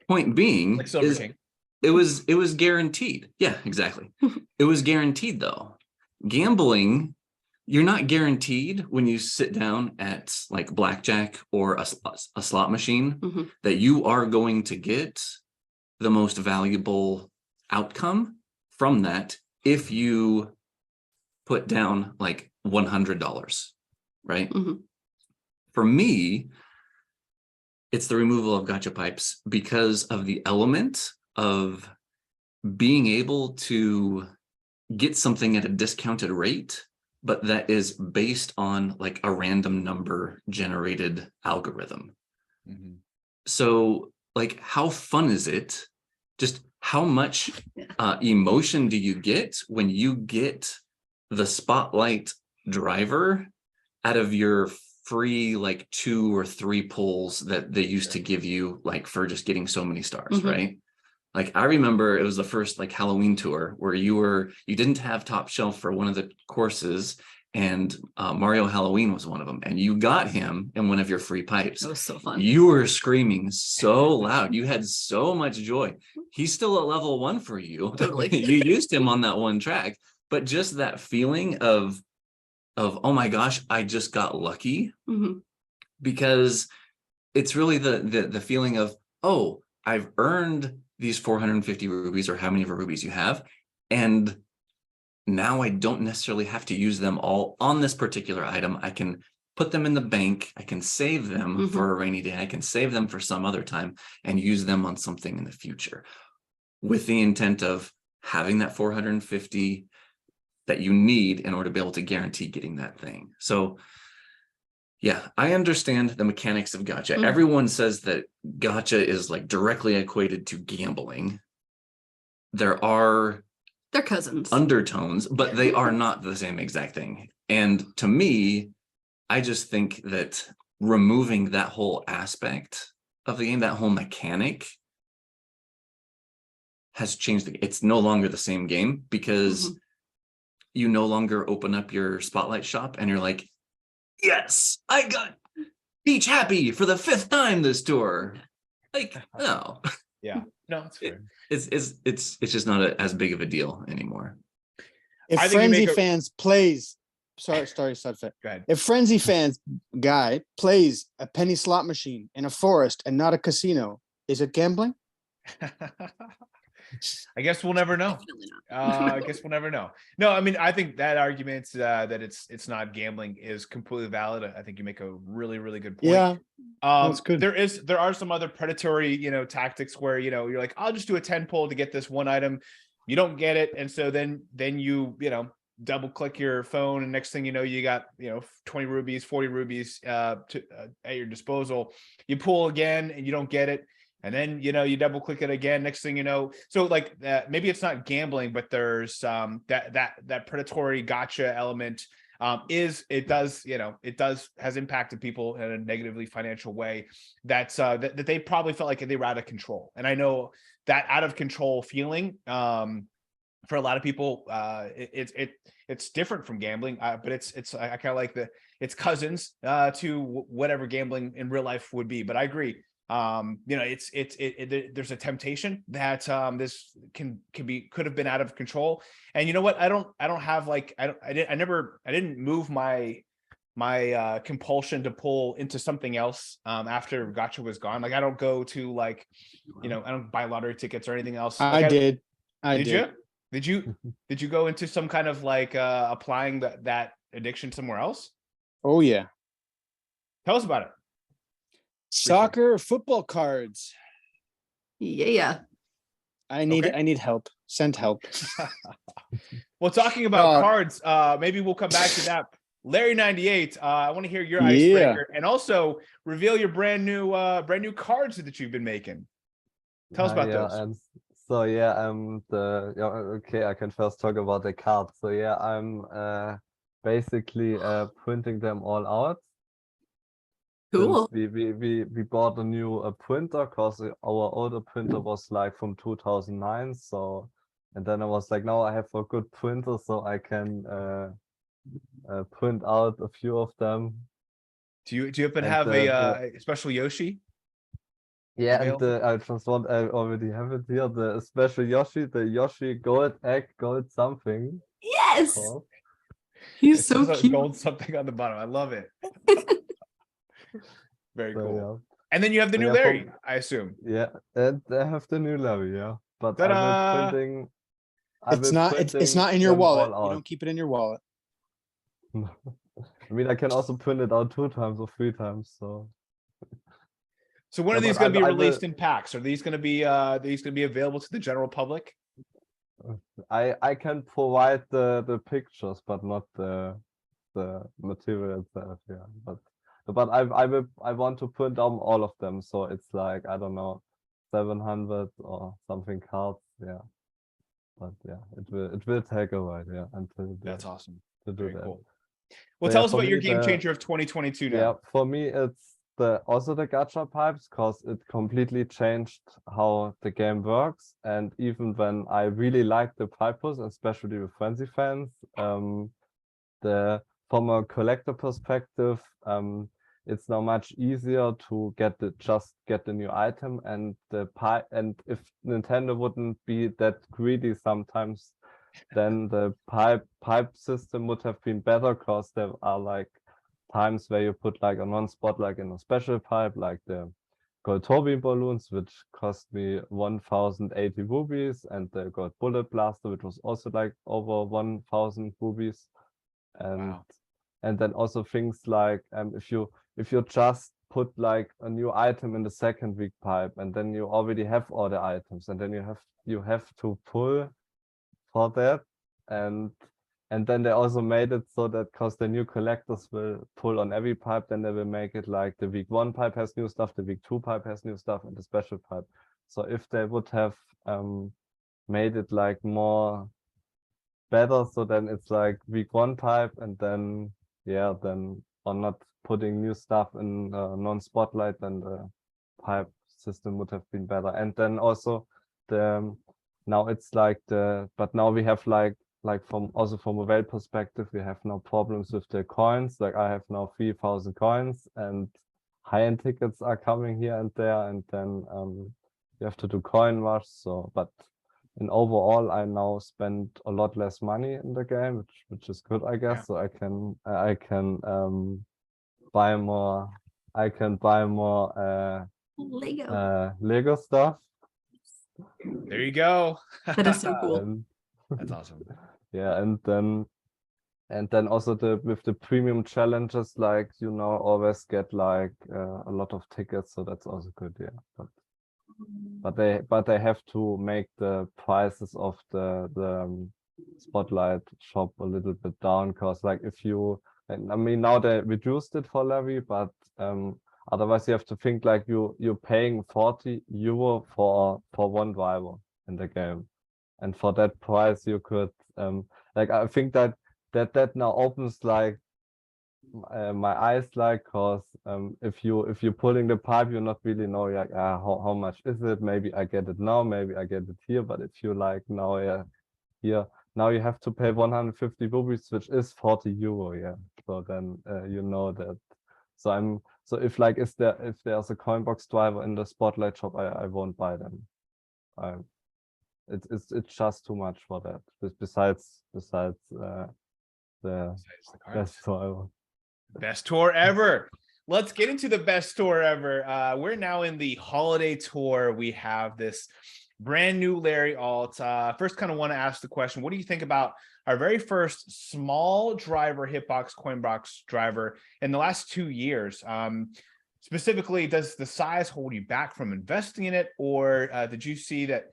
Speaker 3: Point being,
Speaker 1: Like Silver King.
Speaker 3: It was guaranteed. Yeah, exactly. It was guaranteed though. Gambling, you're not guaranteed when you sit down at like blackjack or a slot machine that you are going to get the most valuable outcome from that if you put down like $100, right? For me, it's the removal of gacha pipes because of the element of being able to get something at a discounted rate, but that is based on like a random number generated algorithm. So like, how fun is it? Just how much emotion do you get when you get the spotlight driver out of your free like 2 or 3 pulls that they used to give you like for just getting so many stars, right? Like I remember it was the first like Halloween tour where you didn't have top shelf for one of the courses and Mario Halloween was one of them, and you got him in one of your free pipes.
Speaker 4: That was so fun.
Speaker 3: You were screaming so loud. You had so much joy. He's still at level 1 for you.
Speaker 4: Totally.
Speaker 3: You used him on that one track, but just that feeling of oh my gosh, I just got lucky. Because it's really the feeling of, oh, I've earned these 450 rubies, or how many rubies you have, and now I don't necessarily have to use them all on this particular item. I can put them in the bank. I can save them for a rainy day. I can save them for some other time and use them on something in the future, with the intent of having that 450 that you need in order to be able to guarantee getting that thing. So yeah, I understand the mechanics of gacha. Everyone says that gacha is like directly equated to gambling. They're
Speaker 4: cousins.
Speaker 3: Undertones, but they are not the same exact thing. And to me, I just think that removing that whole aspect of the game, that whole mechanic, has changed. It's no longer the same game, because you no longer open up your Spotlight shop and you're like, yes, I got Peach happy for the 5th time this tour. Like, no.
Speaker 1: Yeah, no, it's fair.
Speaker 3: It's just not as big of a deal anymore.
Speaker 6: If Frenzy Fans plays, sorry, Studfit.
Speaker 1: Go ahead.
Speaker 6: If Frenzy Fans guy plays a penny slot machine in a forest and not a casino, is it gambling?
Speaker 1: I guess we'll never know. I guess we'll never know. No, I mean, I think that argument that it's not gambling is completely valid. I think you make a really, really good point.
Speaker 6: Yeah, that's good.
Speaker 1: There are some other predatory, tactics where, you're like, I'll just do a 10 pull to get this one item. You don't get it. And so then you double click your phone, and next thing you know, you got, 20 rubies, 40 rubies at your disposal. You pull again and you don't get it. And then, you double click it again. Next thing you know, so like maybe it's not gambling, but there's that predatory gacha element has impacted people in a negatively financial way. That they probably felt like they were out of control. And I know that out of control feeling for a lot of people, it's different from gambling, but it's I kind of like it's cousins to whatever gambling in real life would be. But I agree. There's a temptation that this could have been out of control. And you know what? I don't have like I didn't move my compulsion to pull into something else after gacha was gone. Like I don't go to like I don't buy lottery tickets or anything else. Like,
Speaker 6: did.
Speaker 1: Did you go into some kind of like applying that addiction somewhere else?
Speaker 6: Oh yeah.
Speaker 1: Tell us about it.
Speaker 6: Soccer, football cards.
Speaker 4: Yeah.
Speaker 6: I need help. Send help.
Speaker 1: Well, talking about cards, maybe we'll come back to that. Larry 98, I want to hear your icebreaker, and also reveal your brand new cards that you've been making. Tell us about those.
Speaker 2: And so okay, I can first talk about the cards. So yeah, I'm basically printing them all out.
Speaker 4: Cool.
Speaker 2: We bought a new printer because our older printer was like from 2009. So, and then I was like, now I have a good printer, so I can print out a few of them.
Speaker 1: Do you happen to have a special Yoshi?
Speaker 2: Yeah, and I already have it here. The special Yoshi, the Yoshi gold egg, gold something.
Speaker 4: Yes.
Speaker 2: Oh.
Speaker 4: He's so cute.
Speaker 1: Gold something on the bottom. I love it. Very cool.
Speaker 2: Yeah.
Speaker 1: And then you have the new Larry, I assume.
Speaker 2: Yeah, and I have the new Larry, yeah. But
Speaker 1: Ta-da!
Speaker 6: It's not in your wallet. You don't keep it in your wallet.
Speaker 2: I mean, I can also print it out 2 times or 3 times. So
Speaker 1: when are these going to be released in packs? Are these going to be available to the general public?
Speaker 2: I can provide the pictures, but not the material itself. Yeah, but I want to print down all of them, so it's like, I don't know, 700 or something cards. Yeah, but yeah, it will take a while. Yeah, until
Speaker 1: that's awesome.
Speaker 2: To do
Speaker 1: Very
Speaker 2: that.
Speaker 1: Cool. Well, tell us about your game changer of 2022 now.
Speaker 2: Yeah, for me it's also the gacha pipes, because it completely changed how the game works. And even when I really like the pipes, especially with Frenzy Fans, the from a collector perspective, it's now much easier to just get the new item, and the pipe. And if Nintendo wouldn't be that greedy sometimes, then the pipe system would have been better, because there are like times where you put like a non-spot like in a special pipe, like the gold Toby balloons, which cost me 1080 rupees, and the gold bullet blaster, which was also like over 1000 rupees. And
Speaker 1: Wow.
Speaker 2: and then also things like if you just put like a new item in the second week pipe, and then you already have all the items, and then you have to pull for that, and then they also made it so that because the new collectors will pull on every pipe, then they will make it like the week 1 pipe has new stuff, the week 2 pipe has new stuff, and the special pipe. So if they would have made it like more better, so then it's like week 1 pipe, and then or not putting new stuff in non-spotlight, then the pipe system would have been better. And then also now it's like but now we have like from a well perspective, we have no problems with the coins. Like I have now 3000 coins, and high-end tickets are coming here and there, and then you have to do coin rush. So but in overall, I now spend a lot less money in the game, which is good, I guess. So I can buy more. I can buy more Lego stuff.
Speaker 1: There you go.
Speaker 4: That is so cool.
Speaker 2: And,
Speaker 1: That's awesome.
Speaker 2: yeah, and then also with the premium challenges, like always get like a lot of tickets. So that's also good. Yeah, but they have to make the prices of the spotlight shop a little bit down, because like I mean now they reduced it for Levy, but otherwise you have to think like you're paying 40 euro for one driver in the game, and for that price you could like I think that now opens like my eyes, like, because if you're pulling the pipe, you not really know like how much is it. Maybe I get it now, maybe I get it here. But if you like now here now you have to pay 150 rupees, which is 40 euro. Yeah, so then you know that. So if there's a coinbox driver in the spotlight shop, I won't buy them. It's just too much for that. Besides the best driver.
Speaker 1: Best tour ever. Let's get into the best tour ever. We're now in the holiday tour. We have this brand new Larry Alt. First, kind of want to ask the question, what do you think about our very first small driver hitbox coinbox driver in the last 2 years? Specifically, does the size hold you back from investing in it, or did you see that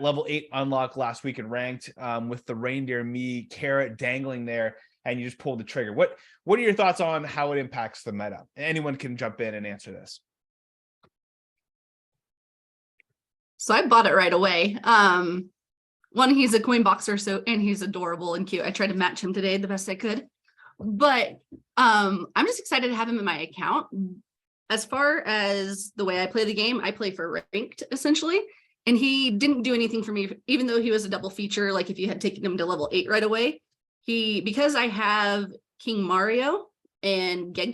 Speaker 1: level 8 unlock last week in ranked with the reindeer me carrot dangling there, and you just pulled the trigger? What are your thoughts on how it impacts the meta? Anyone can jump in and answer this.
Speaker 4: So I bought it right away. One, he's a coin boxer, and he's adorable and cute. I tried to match him today the best I could, but I'm just excited to have him in my account. As far as the way I play the game, I play for ranked essentially, and he didn't do anything for me, even though he was a double feature. Like if you had taken him to level 8 right away, because I have King Mario and Gold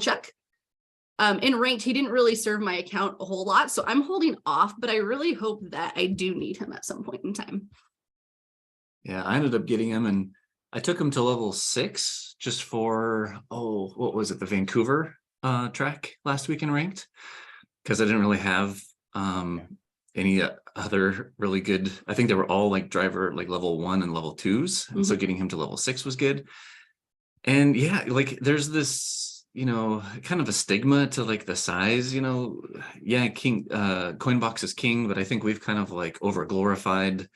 Speaker 4: Chuck. In ranked, he didn't really serve my account a whole lot, so I'm holding off, but I really hope that I do need him at some point in time.
Speaker 3: Yeah, I ended up getting him, and I took him to level 6 just for, what was it, the Vancouver track last week in ranked, because I didn't really have any other really good. I think they were all like driver like level 1 and level 2s, and so getting him to level 6 was good. And yeah, like there's this kind of a stigma to like the size, king coinbox is king, but I think we've kind of like over glorified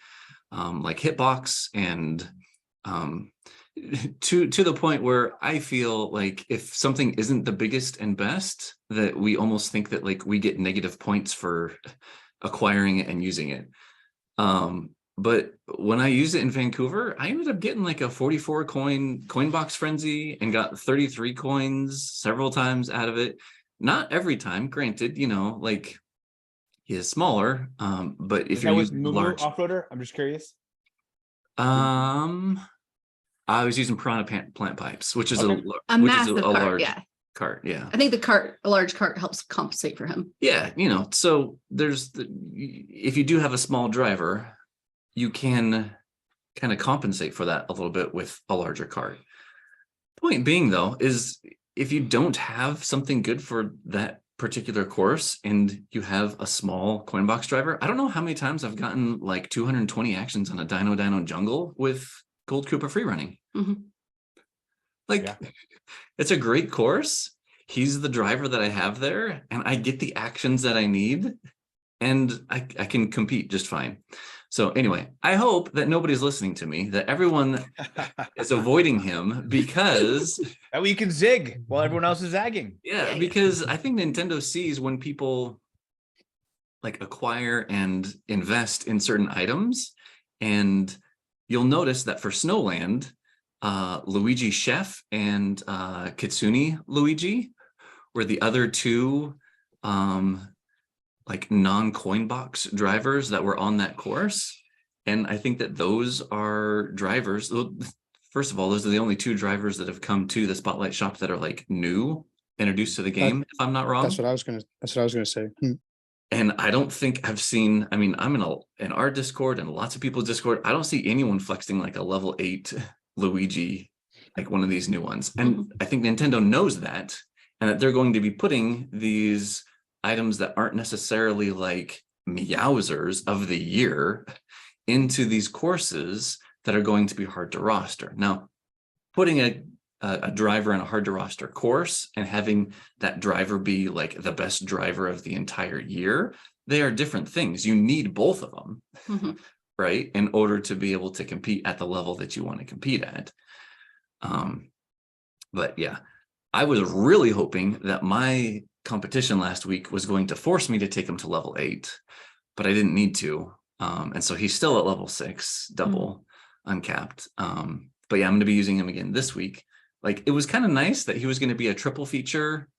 Speaker 3: like hitbox, and to the point where I feel like if something isn't the biggest and best, that we almost think that like we get negative points for acquiring it and using it. But when I use it in Vancouver, I ended up getting like a 44 coinbox frenzy and got 33 coins several times out of it. Not every time, granted, like he is smaller. But if you're using large
Speaker 1: off-roader, I'm just curious.
Speaker 3: I I was using Piranha Plant Pipes, which is
Speaker 1: Okay.
Speaker 4: A massive cart,
Speaker 3: large
Speaker 4: yeah.
Speaker 3: cart. Yeah.
Speaker 4: I think a large cart helps compensate for him.
Speaker 3: Yeah. So if you do have a small driver, you can kind of compensate for that a little bit with a larger cart. Point being, though, is if you don't have something good for that particular course and you have a small coinbox driver, I don't know how many times I've gotten like 220 actions on a Dino Jungle with Gold Koopa free running. It's a great course. He's the driver that I have there, and I get the actions that I need, and I can compete just fine. So anyway, I hope that nobody's listening to me, that everyone is avoiding him, because
Speaker 1: that way you can zig while everyone else is zagging.
Speaker 3: Yeah, because I think Nintendo sees when people like acquire and invest in certain items, and you'll notice that for Snowland, Luigi Chef and Kitsune Luigi were the other two like non-coin box drivers that were on that course. And I think that those are drivers. First of all, those are the only two drivers that have come to the Spotlight Shop that are like new, introduced to the game, if I'm not wrong.
Speaker 6: That's what I was gonna say.
Speaker 3: And I don't think I've seen, I mean, I'm in our Discord and lots of people's Discord, I don't see anyone flexing like a level 8 Luigi, like one of these new ones. And I think Nintendo knows that, and that they're going to be putting these items that aren't necessarily like Meowsers of the year into these courses that are going to be hard to roster. Now, putting a driver in a hard to roster course and having that driver be like the best driver of the entire year, they are different things. You need both of them, right, in order to be able to compete at the level that you want to compete at. But yeah, I was really hoping that my competition last week was going to force me to take him to level 8, but I didn't need to. And so he's still at level 6, double uncapped. But yeah, I'm going to be using him again this week. Like, it was kind of nice that he was going to be a triple feature.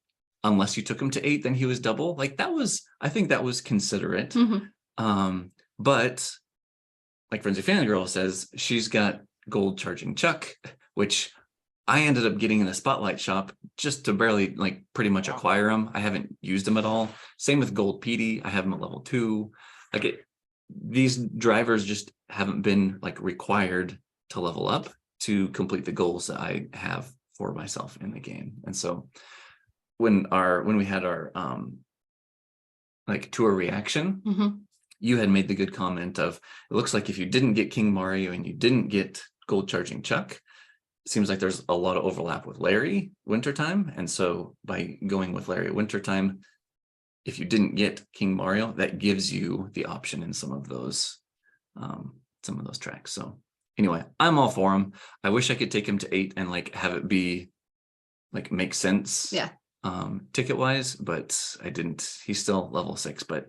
Speaker 3: Unless you took him to 8, then he was double. Like, I think that was considerate. But like Frenzy Fangirl says, she's got gold charging Chuck, which I ended up getting in the Spotlight Shop just to barely, like, pretty much acquire him. I haven't used him at all. Same with Gold PD. I have him at level 2. Like, these drivers just haven't been like required to level up to complete the goals that I have for myself in the game. And so when we had our like tour reaction, you had made the good comment of, it looks like if you didn't get King Mario and you didn't get gold charging Chuck, it seems like there's a lot of overlap with Larry Wintertime. And so by going with Larry Wintertime, if you didn't get King Mario, that gives you the option in some of those tracks. So anyway, I'm all for him. I wish I could take him to 8 and like have it be like make sense, ticket wise, but I didn't. He's still level 6, but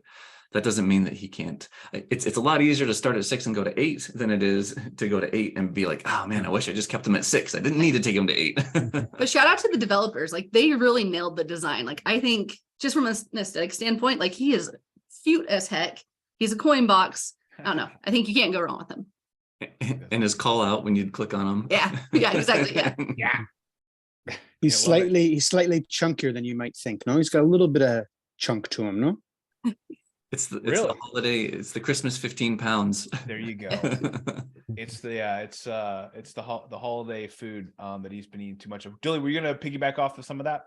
Speaker 3: that doesn't mean that he can't. It's a lot easier to start at 6 and go to 8 than it is to go to 8 and be like, oh man, I wish I just kept him at 6. I didn't need to take him to 8.
Speaker 4: But shout out to the developers. Like, they really nailed the design. Like, I think just from an aesthetic standpoint, like, he is cute as heck. He's a coin box. I don't know. I think you can't go wrong with him.
Speaker 3: And his call out when you'd click on him.
Speaker 4: Yeah, exactly. Yeah.
Speaker 6: He's slightly chunkier than you might think. No, he's got a little bit of chunk to him. No.
Speaker 3: It's the holiday. It's the Christmas 15 pounds.
Speaker 1: There you go. It's the holiday food that he's been eating too much of. Duly, were you gonna piggyback off of some of that?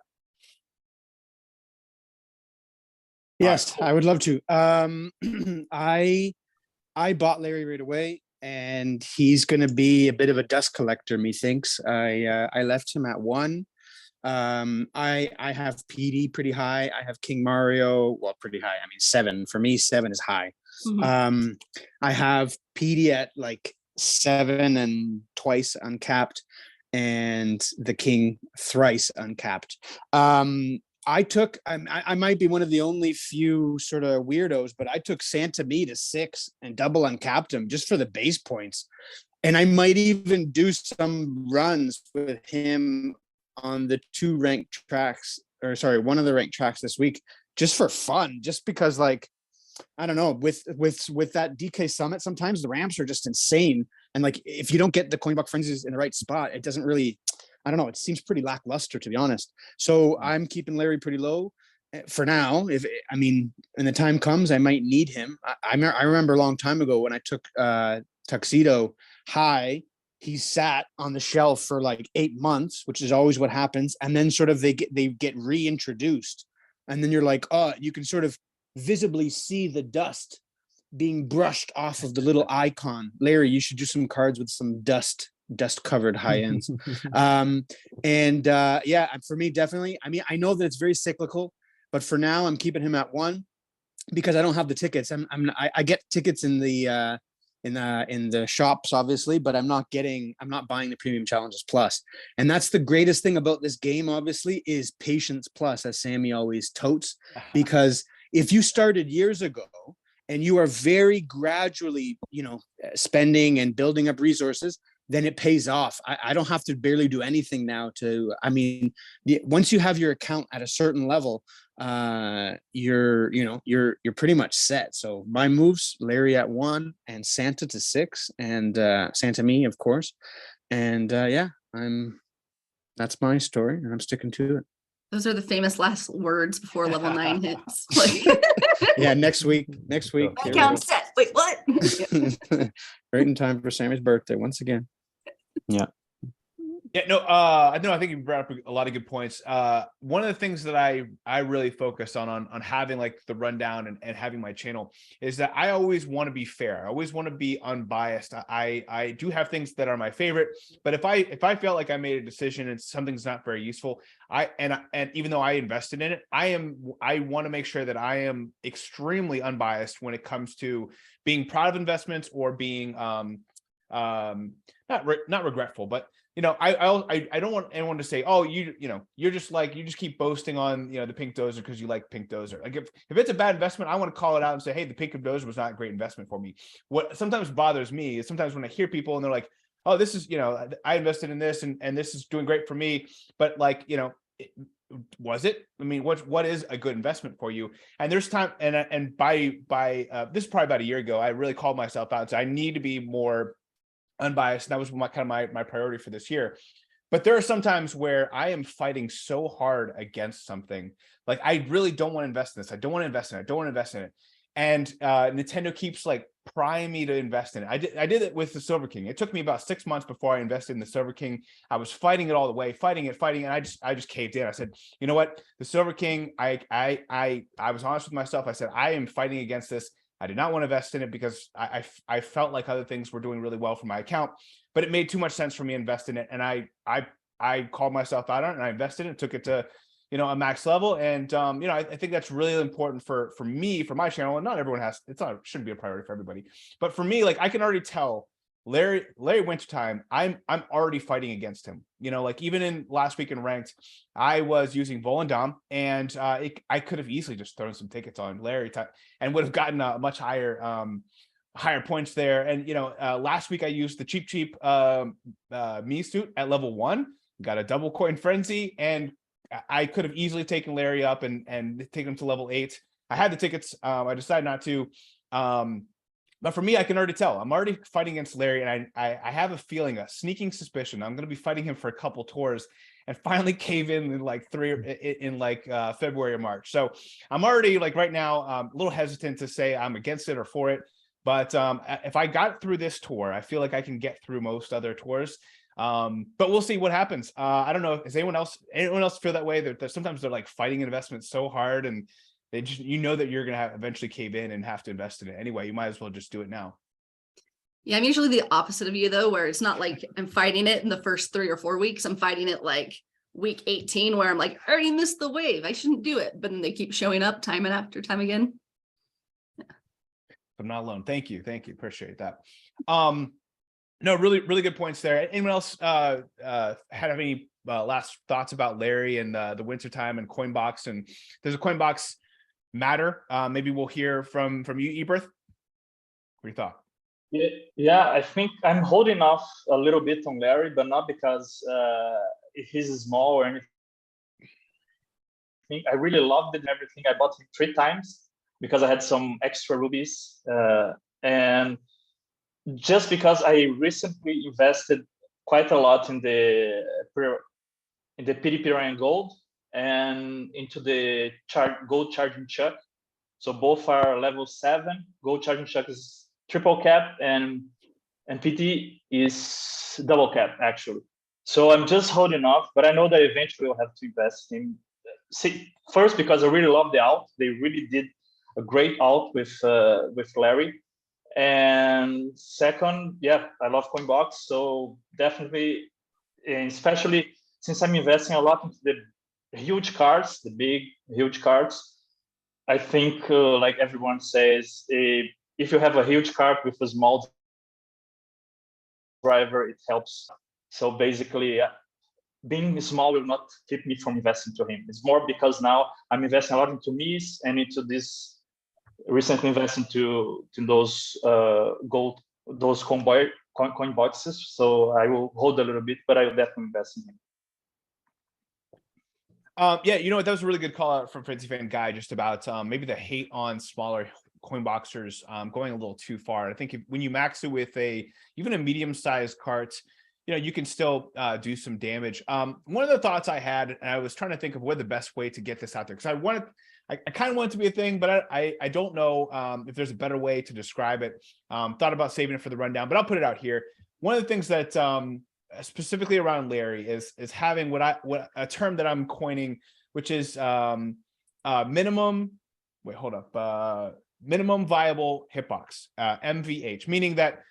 Speaker 6: Yes, I would love to. I bought Larry right away, and he's gonna be a bit of a dust collector, methinks. I left him at 1. I have PD pretty high. I have King Mario, well, pretty high. I mean, 7. For me, 7 is high. I have PD at like 7 and twice uncapped, and the King thrice uncapped. I might be one of the only few sort of weirdos, but I took Santa Me to 6 and double uncapped him just for the base points. And I might even do some runs with him on the 2 ranked tracks, or sorry, one of the ranked tracks this week, just for fun, just because, like, I don't know, with that DK Summit, sometimes the ramps are just insane. And like, if you don't get the coinbox frenzies in the right spot, it doesn't really, I don't know, it seems pretty lackluster, to be honest. So I'm keeping Larry pretty low for now. I mean, when the time comes, I might need him. I remember a long time ago when I took Tuxedo high, he sat on the shelf for like 8 months, which is always what happens. And then sort of they get reintroduced. And then you're like, oh, you can sort of visibly see the dust being brushed off of the little icon. Larry, you should do some cards with some dust covered high ends. Yeah, for me, definitely. I mean, I know that it's very cyclical, but for now I'm keeping him at 1 because I don't have the tickets. I get tickets in the shops, obviously, but I'm not buying the premium challenges plus. And that's the greatest thing about this game, obviously, is patience plus, as Sammy always totes, because if you started years ago and you are very gradually, spending and building up resources, then it pays off. I don't have to barely do anything now once you have your account at a certain level, you're pretty much set. So my moves, Larry at 1 and Santa to 6 and Santa me, of course. And that's my story and I'm sticking to it.
Speaker 4: Those are the famous last words before level 9 hits.
Speaker 6: Yeah, next week.
Speaker 4: Account set. Wait, what?
Speaker 6: Right in time for Sammy's birthday once again. Yeah.
Speaker 1: Yeah, no, I think you brought up a lot of good points. One of the things that I really focus on having like the rundown and having my channel is that I always want to be fair. I always want to be unbiased. I do have things that are my favorite, but if I felt like I made a decision and something's not very useful, and even though I invested in it, I want to make sure that I am extremely unbiased when it comes to being proud of investments or being not regretful, but I don't want anyone to say, oh, you just keep boasting on the pink dozer because you like pink dozer. Like if it's a bad investment, I want to call it out and say, hey, the pink dozer was not a great investment for me. What sometimes bothers me is sometimes when I hear people and they're like, oh, this is I invested in this and this is doing great for me, but like was it? I mean, what is a good investment for you? And there's time and by this is probably about a year ago, I really called myself out. So I need to be more unbiased. That was my priority for this year. But there are some times where I am fighting so hard against something. Like I really don't want to invest in this. I don't want to invest in it. I don't want to invest in it. And Nintendo keeps like prying me to invest in it. I did it with the Silver King. It took me about 6 months before I invested in the Silver King. I was fighting it all the way, fighting it, and I just caved in. I said, you know what? The Silver King, I was honest with myself. I said, I am fighting against this. I did not want to invest in it because I felt like other things were doing really well for my account, but it made too much sense for me to invest in it. And I called myself out on it and I invested in it, took it to, a max level. And, I think that's really important for me, for my channel. And not everyone shouldn't be a priority for everybody, but for me, like I can already tell Larry Wintertime, I'm already fighting against him. Like even in last week in ranked, I was using Volendam and I could have easily just thrown some tickets on Larry and would have gotten a much higher points there. And last week I used the cheap me suit at level 1, got a double coin frenzy, and I could have easily taken Larry up and taken him to level 8. I had the tickets. I decided not to. But for me, I can already tell I'm already fighting against Larry, and I have a feeling, a sneaking suspicion, I'm going to be fighting him for a couple tours and finally cave in like February or March. So I'm already like right now a little hesitant to say I'm against it or for it. But if I got through this tour, I feel like I can get through most other tours. But we'll see what happens. I don't know. Does anyone else feel that way? That sometimes they're like fighting investments so hard and they just, that you're going to eventually cave in and have to invest in it anyway. You might as well just do it now.
Speaker 4: Yeah, I'm usually the opposite of you though, where it's not like I'm fighting it in the first 3 or 4 weeks. I'm fighting it like week 18, where I'm like, I already missed the wave. I shouldn't do it. But then they keep showing up time and after time again. Yeah.
Speaker 1: I'm not alone. Thank you. Appreciate that. No, really, really good points there. Anyone else had any last thoughts about Larry and the wintertime and coinbox? And does a coinbox matter? Maybe we'll hear from you, Eberth. What do you thought?
Speaker 7: Yeah, I think I'm holding off a little bit on Larry, but not because he's small or anything. I really loved it and everything. I bought him 3 times. because I had some extra rubies, and just because I recently invested quite a lot in the PDP Gold and into the Gold Charging Chuck. So both are level 7. Gold Charging Chuck is triple cap, and PT is double cap, actually. So I'm just holding off, but I know that eventually I'll have to invest in. First, because I really love the alt. They really did a great alt with Larry. And second, yeah, I love Coinbox. So definitely, and especially since I'm investing a lot into the huge cards, the big, huge cards, I think, like everyone says, if you have a huge card with a small driver, it helps. So basically, being small will not keep me from investing to him. It's more because now I'm investing a lot into Mies and into this recently investing to those gold, those coin boxes. So I will hold a little bit, but I will definitely invest in him.
Speaker 1: Yeah, you know what? That was a really good call out from Frenzy Fan Guy, just about maybe the hate on smaller coin boxers going a little too far. I think when you max it with even a medium-sized cart, you know, you can still do some damage. One of the thoughts I had, and I was trying to think of what the best way to get this out there, because I kind of want it to be a thing, but I don't know if there's a better way to describe it. Thought about saving it for the rundown, but I'll put it out here. One of the things that specifically around Larry is having what a term that I'm coining, which is minimum viable hitbox, MVH, meaning that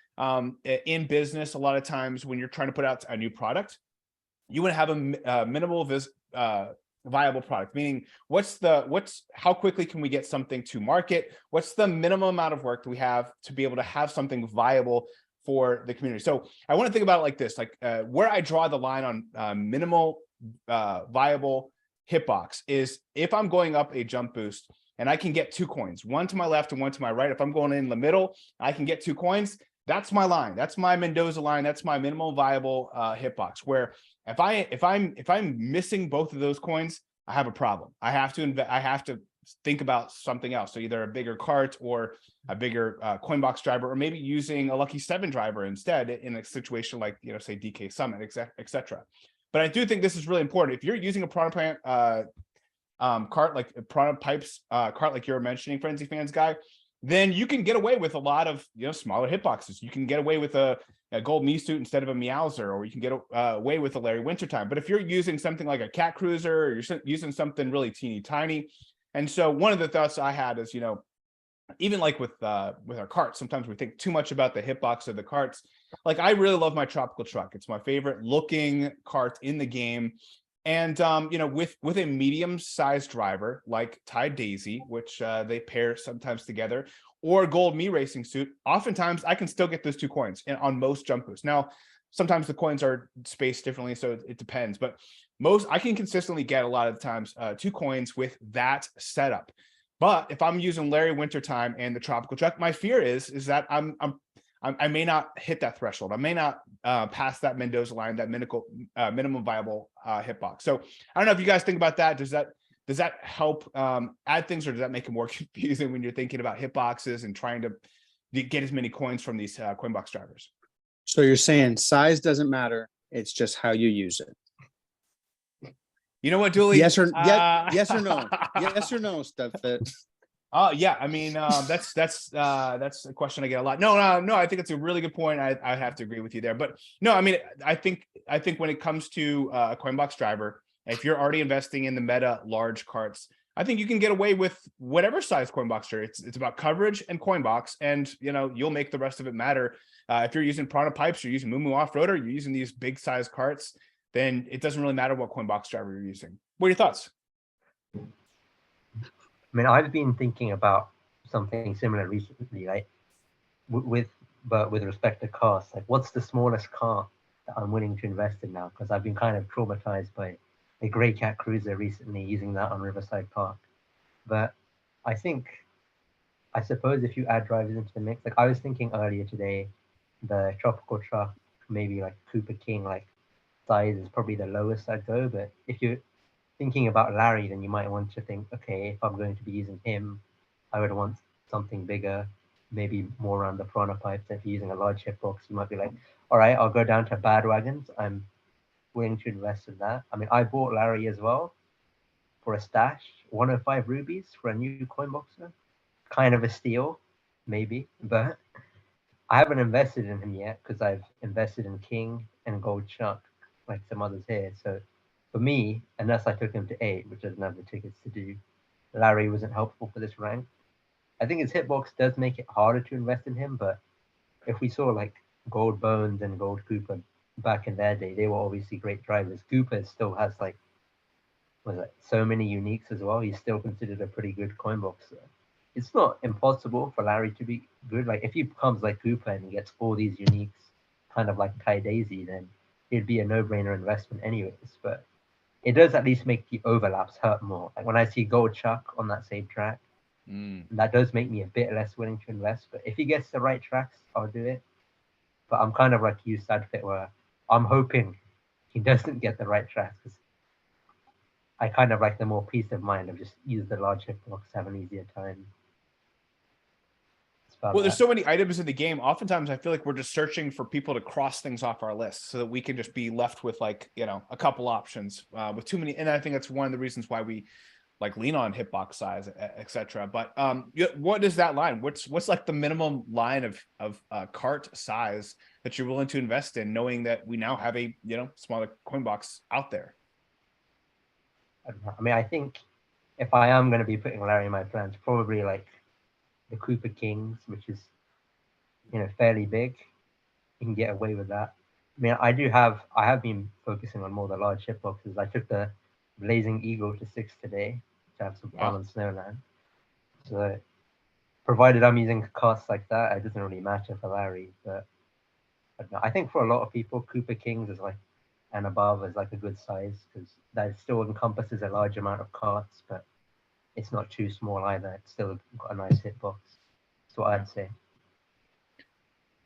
Speaker 1: in business, a lot of times when you're trying to put out a new product, you want to have a minimal viable product, meaning how quickly can we get something to market? What's the minimum amount of work that we have to be able to have something viable for the community? So I want to think about it like this, like where I draw the line on minimal viable hitbox is if I'm going up a jump boost and I can get 2 coins, one to my left and one to my right. If I'm going in the middle, I can get 2 coins. That's my line. That's my Mendoza line. That's my minimal viable hitbox. Where if I'm missing both of those coins, I have a problem. I have to think about something else. So either a bigger cart or a bigger coinbox driver, or maybe using a lucky 7 driver instead in a situation like, you know, say DK Summit, etc. But I do think this is really important. If you're using a product cart, like product pipes cart, like you're mentioning, Frenzy Fans Guy, then you can get away with a lot of, you know, smaller hitboxes. You can get away with a gold Mii suit instead of a Meowser, or you can get away with a Larry Wintertime. But if you're using something like a Cat Cruiser, or you're using something really teeny tiny, and so one of the thoughts I had is, you know, even like with our carts, sometimes we think too much about the hitbox of the carts. Like I really love my Tropical Truck. It's my favorite looking cart in the game. And you know, with a medium-sized driver like Tide Daisy, which they pair sometimes together, or Gold Mii Racing Suit, oftentimes I can still get those 2 coins on most jump boosts. Now, sometimes the coins are spaced differently, so it depends. But I can consistently get a lot of times 2 coins with that setup. But if I'm using Larry Wintertime and the Tropical Truck, my fear is that I may not hit that threshold. I may not pass that Mendoza line, that minimum viable hitbox. So I don't know if you guys think about that. Does that help add things, or does that make it more confusing when you're thinking about hitboxes and trying to get as many coins from these coinbox drivers?
Speaker 6: So you're saying size doesn't matter. It's just how you use it.
Speaker 1: You know what, Duly?
Speaker 6: Yes or yes or no? Yes or no, StudFit?
Speaker 1: Yeah. I mean, that's a question I get a lot. No. I think it's a really good point. I have to agree with you there. But no, I mean, I think when it comes to a coinbox driver, if you're already investing in the meta large carts, I think you can get away with whatever size coinbox driver. It's about coverage and coinbox, and you know, you'll make the rest of it matter. If you're using Prana pipes, you're using Moo off-roader, you're using these big size carts, then it doesn't really matter what coinbox driver you're using. What are your thoughts?
Speaker 5: I mean, I've been thinking about something similar recently, like with respect to cost. Like, what's the smallest car that I'm willing to invest in now? Because I've been kind of traumatized by a Grey Cat Cruiser recently, using that on Riverside Park. But I suppose if you add drivers into the mix, like I was thinking earlier today, the Tropical Truck, maybe like Cooper King, like size is probably the lowest I'd go. But if you're thinking about Larry, then you might want to think, okay, if I'm going to be using him, I would want something bigger, maybe more around the prototypes. If you're using a large hitbox, you might be like, all right, I'll go down to Badwagons. I'm willing to invest in that. I mean, I bought Larry as well for a stash, 105 rubies for a new coin boxer. Kind of a steal, maybe, but I haven't invested in him yet because I've invested in King and Gold Chuck, like some others here. So for me, unless I took him to 8, which doesn't have the tickets to do, Larry wasn't helpful for this rank. I think his hitbox does make it harder to invest in him, but if we saw like Gold Bones and Gold Cooper back in their day, they were obviously great drivers. Cooper still has like, was it so many uniques as well? He's still considered a pretty good coin boxer. It's not impossible for Larry to be good. Like if he becomes like Cooper and he gets all these uniques, kind of like Kai Daisy, then it'd be a no-brainer investment anyways. But it does at least make the overlaps hurt more. Like when I see Gold Chuck on that same track, that does make me a bit less willing to invest. But if he gets the right tracks, I'll do it. But I'm kind of like you, StudFit, where I'm hoping he doesn't get the right tracks, because I kind of like the more peace of mind of just use the large hitbox, have an easier time.
Speaker 1: Well, there's so many items in the game. Oftentimes I feel like we're just searching for people to cross things off our list so that we can just be left with like, you know, a couple options with too many. And I think that's one of the reasons why we like lean on hitbox size, etc. But what is that line? What's like the minimum line of cart size that you're willing to invest in, knowing that we now have a, you know, smaller coin box out there?
Speaker 5: I mean, I think if I am going to be putting Larry in my plans, probably like the Cooper Kings, which is, you know, fairly big. You can get away with that. I mean, I have been focusing on more the large hitboxes. I took the Blazing Eagle to 6 today to have some fun on Snowland. So provided I'm using costs like that, it doesn't really matter for Larry. But I think for a lot of people, Cooper Kings is like, and above is like a good size, because that still encompasses a large amount of carts, but it's not too small either. It's still got a nice hitbox. That's what I'd say.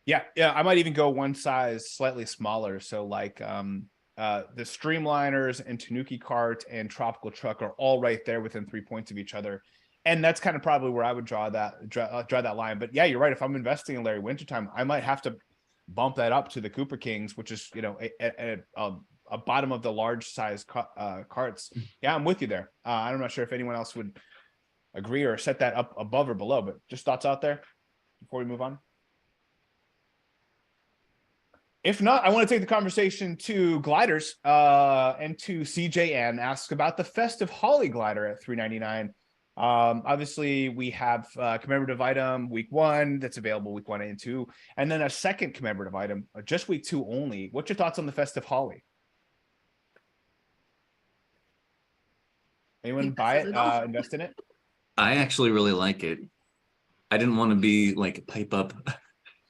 Speaker 1: Yeah, I might even go one size slightly smaller. So like the Streamliners and Tanuki Cart and Tropical Truck are all right there within 3 points of each other. And that's kind of probably where I would draw that line. But yeah, you're right. If I'm investing in Larry Wintertime, I might have to bump that up to the Cooper Kings, which is, you know, a bottom of the large size carts. Yeah, I'm with you there. I'm not sure if anyone else would agree or set that up above or below, but just thoughts out there before we move on. If not, I want to take the conversation to gliders and to CJN. Ask about the Festive Holly glider at $3.99. Obviously, we have commemorative item week 1 that's available week 1 and 2, and then a second commemorative item just week 2 only. What's your thoughts on the Festive Holly? Anyone buy it, invest in it?
Speaker 3: I actually really like it. I didn't want to be like pipe up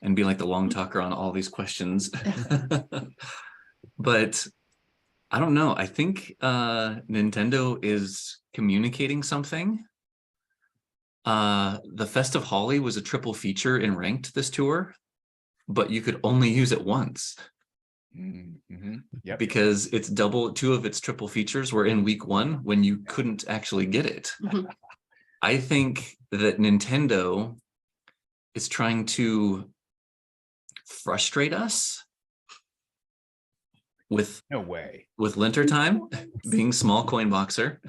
Speaker 3: and be like the long talker on all these questions. But I don't know. I think Nintendo is communicating something. The Festive Holly was a triple feature in ranked this tour, but you could only use it once.
Speaker 1: Yep.
Speaker 3: Because it's double, 2 of its triple features were in week 1 when you couldn't actually get it. I think that Nintendo is trying to frustrate us with with Linter Time being small coin boxer,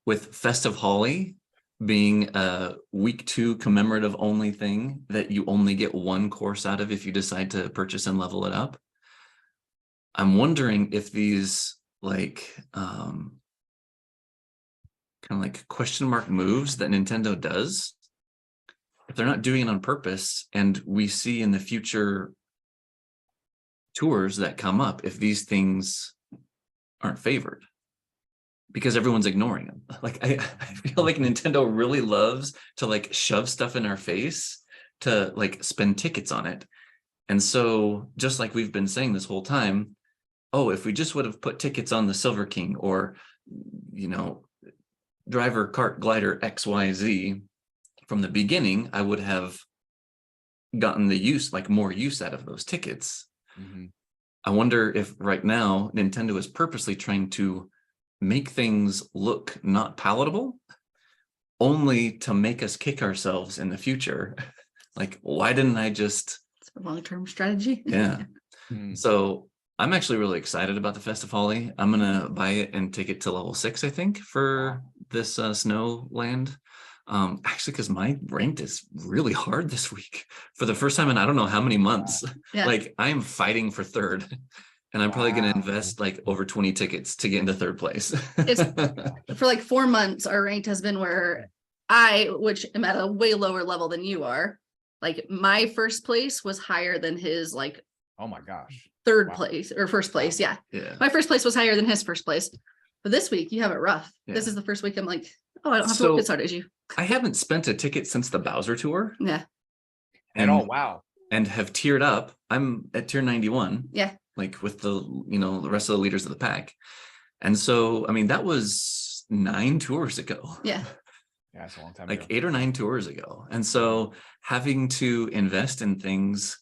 Speaker 3: with Festive Holly being a week 2 commemorative only thing that you only get 1 course out of if you decide to purchase and level it up. I'm wondering if these like kind of like question mark moves that Nintendo does, if they're not doing it on purpose, and we see in the future tours that come up, if these things aren't favored because everyone's ignoring them. Like I feel like Nintendo really loves to like shove stuff in our face to like spend tickets on it. And so just like we've been saying this whole time, oh, if we just would have put tickets on the Silver King or, you know, driver cart glider XYZ from the beginning, I would have gotten the use, like more use out of those tickets. I wonder if right now Nintendo is purposely trying to make things look not palatable, only to make us kick ourselves in the future. Like, why didn't I just...
Speaker 4: It's a long-term strategy.
Speaker 3: Yeah. So I'm actually really excited about the Festivali. I'm gonna buy it and take it to level 6, I think, for this snow land. Actually, because my ranked is really hard this week for the first time in I don't know how many months.
Speaker 4: Yeah.
Speaker 3: Like, I am fighting for third, and I'm probably gonna invest like over 20 tickets to get into third place.
Speaker 4: It's for like 4 months, our ranked has been where which am at a way lower level than you are, like my first place was higher than his like,
Speaker 1: Oh my gosh.
Speaker 4: third place or first place. Yeah.
Speaker 3: Yeah.
Speaker 4: My first place was higher than his first place. But this week you have it rough.
Speaker 3: Yeah.
Speaker 4: This is the first week I'm like, oh, I don't have to work as hard as you.
Speaker 3: I haven't spent a ticket since the Bowser Tour.
Speaker 4: Yeah.
Speaker 1: And oh wow.
Speaker 3: And have tiered up. I'm at tier 91.
Speaker 4: Yeah.
Speaker 3: Like with the, the rest of the leaders of the pack. And so, I mean, that was 9 tours ago.
Speaker 4: Yeah.
Speaker 1: Yeah, it's a long time
Speaker 3: Like
Speaker 1: ago.
Speaker 3: 8 or 9 tours ago. And so having to invest in things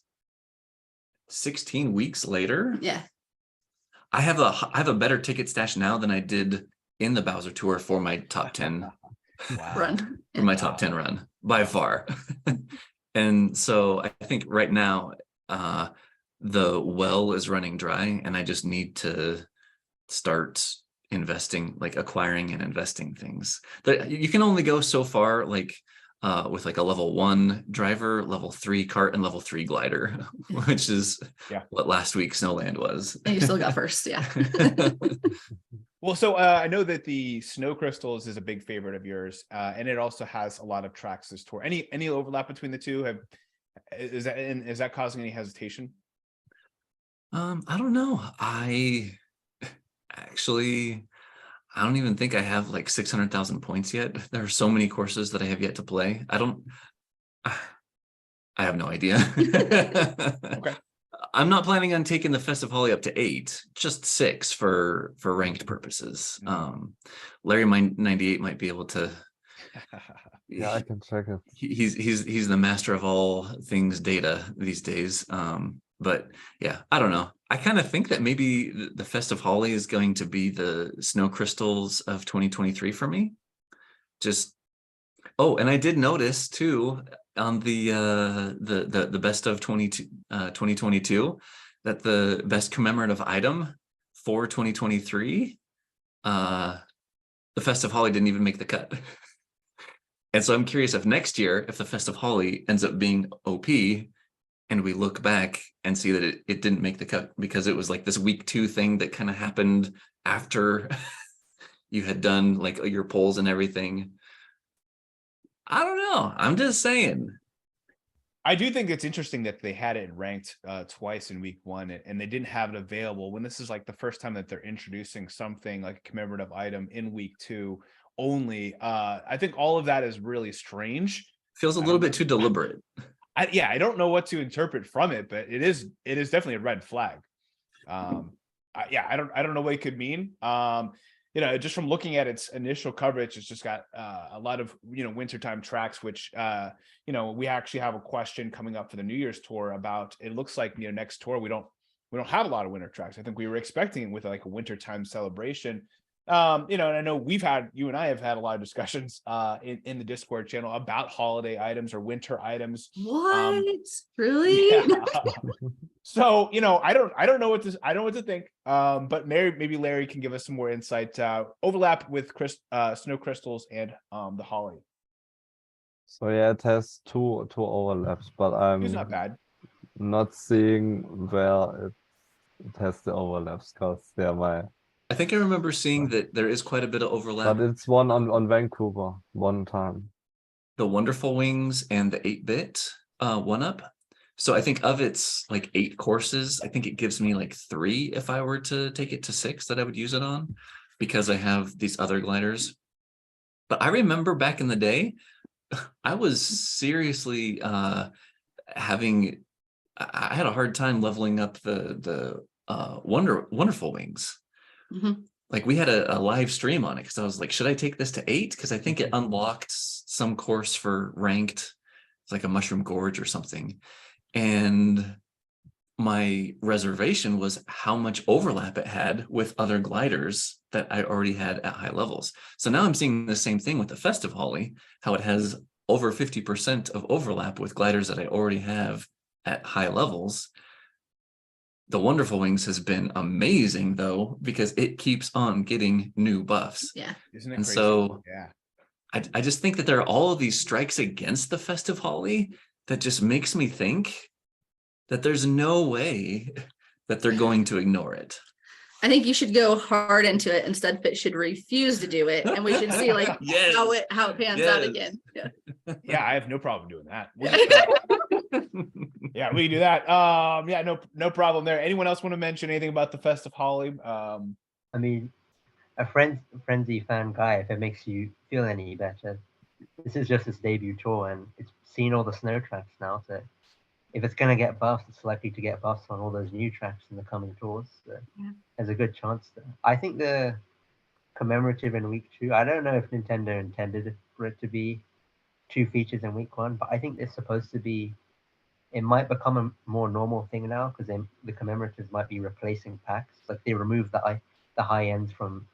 Speaker 3: 16 weeks later.
Speaker 4: Yeah.
Speaker 3: I have a better ticket stash now than I did in the Bowser Tour for my top 10
Speaker 4: Run.
Speaker 3: for my top 10 run by far. And so I think right now the well is running dry, and I just need to start investing, like acquiring and investing things. That you can only go so far, like with like a level 1 driver, level 3 cart, and level 3 glider, which is what last week's Snowland was.
Speaker 4: And you still got first. Yeah.
Speaker 1: Well, so I know that the Snow Crystals is a big favorite of yours, and it also has a lot of tracks this tour. Any overlap between the two? Is that causing any hesitation?
Speaker 3: I don't know. I don't even think I have like 600,000 points yet. There are so many courses that I have yet to play. I have no idea.
Speaker 1: Okay.
Speaker 3: I'm not planning on taking the Festivali up to 8, just 6 for ranked purposes. Larry, my 98 might be able to.
Speaker 2: Yeah, I can check it.
Speaker 3: He's the master of all things data these days. But yeah, I don't know. I kind of think that maybe the Festivali is going to be the Snow Crystals of 2023 for me. And I did notice too on the best of 2022 that the best commemorative item for 2023, the Festivali didn't even make the cut. And so I'm curious if next year, if the Festivali ends up being OP, and we look back and see that it didn't make the cut because it was like this week 2 thing that kind of happened after you had done like your polls and everything. I don't know. I'm just saying.
Speaker 1: I do think it's interesting that they had it ranked twice in week 1, and they didn't have it available when this is like the first time that they're introducing something like a commemorative item in week 2 only. I think all of that is really strange.
Speaker 3: Feels a little bit too deliberate.
Speaker 1: I don't know what to interpret from it, but it is definitely a red flag. I don't know what it could mean. Just from looking at its initial coverage, it's just got a lot of wintertime tracks, which we actually have a question coming up for the New Year's tour about. It looks like next tour we don't have a lot of winter tracks. I think we were expecting with like a wintertime celebration. And I know you and I have had a lot of discussions in the Discord channel about holiday items or winter items.
Speaker 4: What? Really?
Speaker 1: Yeah. So, I don't know what to think. But maybe Larry can give us some more insight, overlap with Snow Crystals and the Holly.
Speaker 2: So yeah, it has two overlaps, but
Speaker 1: It's not bad.
Speaker 2: not seeing where it has the overlaps because they're
Speaker 3: I think I remember seeing that there is quite a bit of overlap.
Speaker 2: But it's one on Vancouver one time.
Speaker 3: The Wonderful Wings and the 8-bit 1-up. So I think of its like 8 courses, I think it gives me like 3 if I were to take it to 6 that I would use it on, because I have these other gliders. But I remember back in the day, I was seriously I had a hard time leveling up the Wonderful Wings.
Speaker 4: Mm-hmm.
Speaker 3: Like we had a live stream on it because I was like, should I take this to 8? Because I think it unlocked some course for ranked. It's like a Mushroom Gorge or something. And my reservation was how much overlap it had with other gliders that I already had at high levels. So now I'm seeing the same thing with the Festive Holly, how it has over 50% of overlap with gliders that I already have at high levels. The Wonderful Wings has been amazing though, because it keeps on getting new buffs.
Speaker 4: Yeah.
Speaker 1: Isn't it
Speaker 3: And
Speaker 1: crazy?
Speaker 3: so
Speaker 1: Yeah.
Speaker 3: I just think that there are all of these strikes against the Festive Holly that just makes me think that there's no way that they're going to ignore it.
Speaker 4: I think you should go hard into it and StudFit should refuse to do it. And we should see like
Speaker 3: Yes.
Speaker 4: how it pans out again. Yeah.
Speaker 1: Yeah, I have no problem doing that. Yeah, we can do that. Yeah, no problem there. Anyone else want to mention anything about the Festive Holly?
Speaker 5: I mean, a frenzy fan guy, if it makes you feel any better, this is just its debut tour and it's seen all the snow tracks now. So if it's going to get buffs, it's likely to get buffs on all those new tracks in the coming tours. So there's a good chance there. I think the commemorative in week 2, I don't know if Nintendo intended for it to be 2 features in week 1, but I think it's supposed to be, it might become a more normal thing now because the commemoratives might be replacing packs. Like they removed the high ends from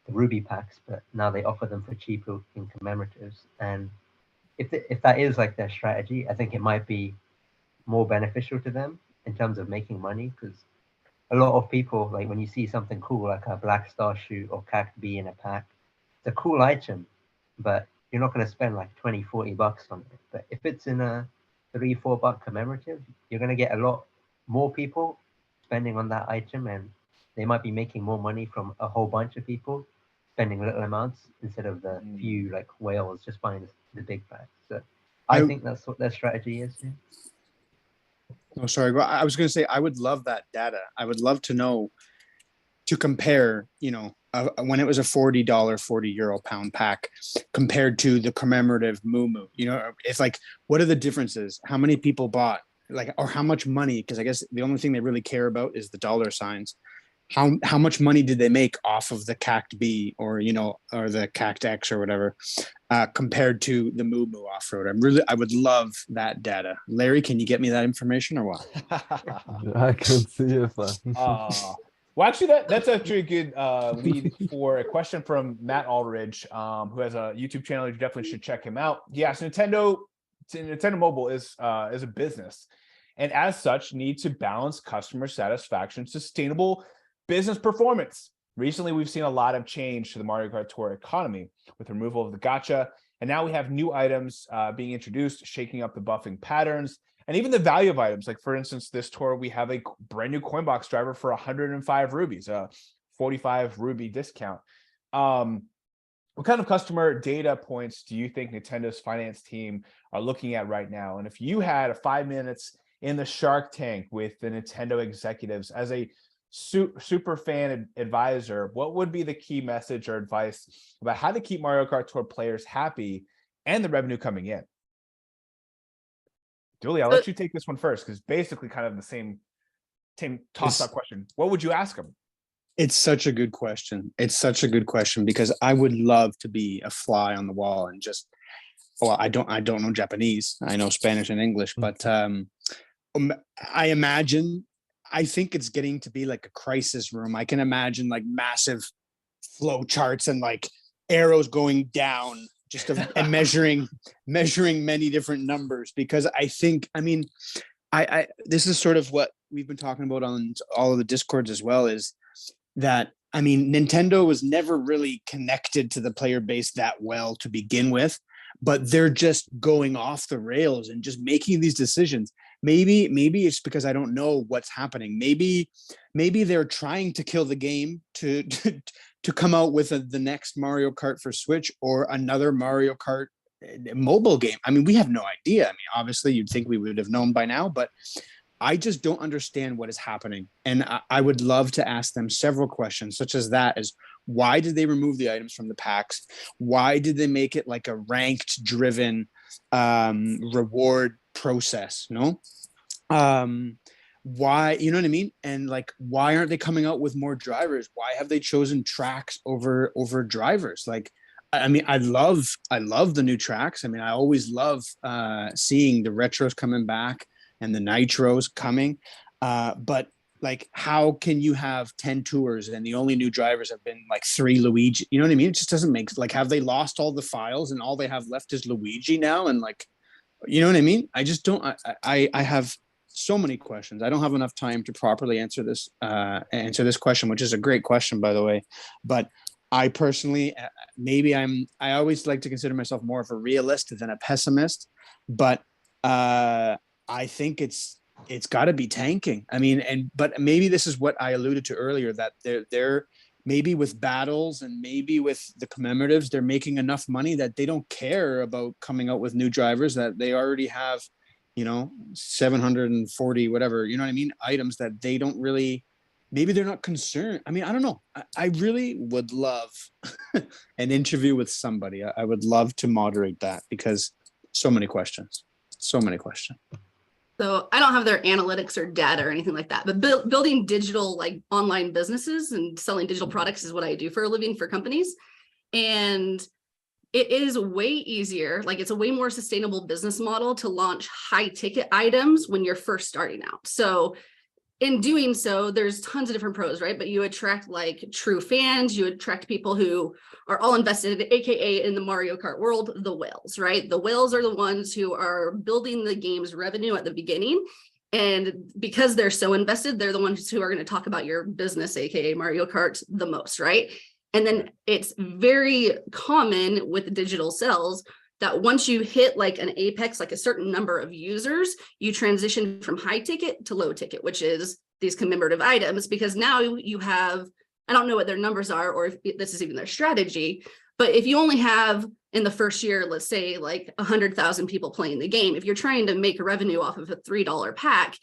Speaker 5: the Ruby packs, but now they offer them for cheaper in commemoratives. And if that is like their strategy, I think it might be more beneficial to them in terms of making money, because a lot of people, like when you see something cool like a Black Star shoot or Cact B in a pack, it's a cool item, but you're not going to spend like 20-40 bucks on it. But if it's in a $3-4 buck commemorative, you're going to get a lot more people spending on that item, and they might be making more money from a whole bunch of people spending little amounts instead of the few like whales just buying the big packs. So I think that's what their strategy is. Yeah.
Speaker 6: Oh, sorry. I was going to say, I would love that data. I would love to know, to compare, when it was a $40, 40 euro pound pack compared to the commemorative Moo Moo. It's like, what are the differences? How many people bought, or how much money? Because I guess the only thing they really care about is the dollar signs. How much money did they make off of the Cact B or the Cact X or whatever, compared to the Moo Moo off-road? I would love that data. Larry, can you get me that information or what?
Speaker 2: I can see if
Speaker 1: Well, actually, that's actually a good lead for a question from Matt Aldridge, who has a YouTube channel. You definitely should check him out. Yes, Nintendo Mobile is a business, and as such, need to balance customer satisfaction, sustainable business performance. Recently, we've seen a lot of change to the Mario Kart Tour economy with removal of the gacha, and now we have new items being introduced, shaking up the buffing patterns, and even the value of items. Like, for instance, this tour, we have a brand new coinbox driver for 105 rubies, a 45 ruby discount. What kind of customer data points do you think Nintendo's finance team are looking at right now? And if you had 5 minutes in the Shark Tank with the Nintendo executives as a super fan advisor, what would be the key message or advice about how to keep Mario Kart Tour players happy and the revenue coming in? Duly, I'll let you take this one first, because basically kind of the same toss-up question. What would you ask them?
Speaker 6: It's such a good question. Because I would love to be a fly on the wall and just, well, I don't know Japanese. I know Spanish and English, but I think it's getting to be like a crisis room. I can imagine like massive flow charts and like arrows going down and measuring many different numbers, because I this is sort of what we've been talking about on all of the Discords as well, is that, Nintendo was never really connected to the player base that well to begin with, but they're just going off the rails and just making these decisions. Maybe it's because I don't know what's happening. Maybe they're trying to kill the game to come out with the next Mario Kart for Switch or another Mario Kart mobile game. We have no idea. Obviously you'd think we would have known by now, but I just don't understand what is happening. And I would love to ask them several questions, such as that, is why did they remove the items from the packs? Why did they make it like a ranked driven reward process? Why, you know what I mean? And like, why aren't they coming out with more drivers? Why have they chosen tracks over drivers? Like, I love the new tracks. I always love seeing the retros coming back and the nitros coming. But like, how can you have 10 tours and the only new drivers have been like 3 Luigi? You know what I mean? It just doesn't make, like, have they lost all the files and all they have left is Luigi now? And like, you know what I mean? I just don't, I have so many questions. I don't have enough time to properly answer this question, which is a great question, by the way. But I personally, I always like to consider myself more of a realist than a pessimist, but I think it's got to be tanking. I mean, but maybe this is what I alluded to earlier, that they're maybe with battles and maybe with the commemoratives, they're making enough money that they don't care about coming out with new drivers, that they already have, 740, whatever, you know what I mean, items that they don't really, maybe they're not concerned. I mean, I don't know. I really would love an interview with somebody. I would love to moderate that, because so many questions. So I don't have their analytics or data or anything like that, but building digital, like, online businesses and selling digital products is what I do for a living for companies. And it is way easier. Like, it's a way more sustainable business model to launch high ticket items when you're first starting out. So in doing so, there's tons of different pros, right? But you attract like true fans, you attract people who are all invested, AKA in the Mario Kart world, the whales, right? The whales are the ones who are building the game's revenue at the beginning. And because they're so invested, they're the ones who are going to talk about your business, AKA Mario Kart, the most, right? And then it's very common with digital sales that once you hit like an apex, like a certain number of users, you transition from high ticket to low ticket, which is these commemorative items, because now you have, I don't know what their numbers are or if this is even their strategy, but if you only have in the first year, let's say like 100,000 people playing the game, if you're trying to make a revenue off of a $3 pack,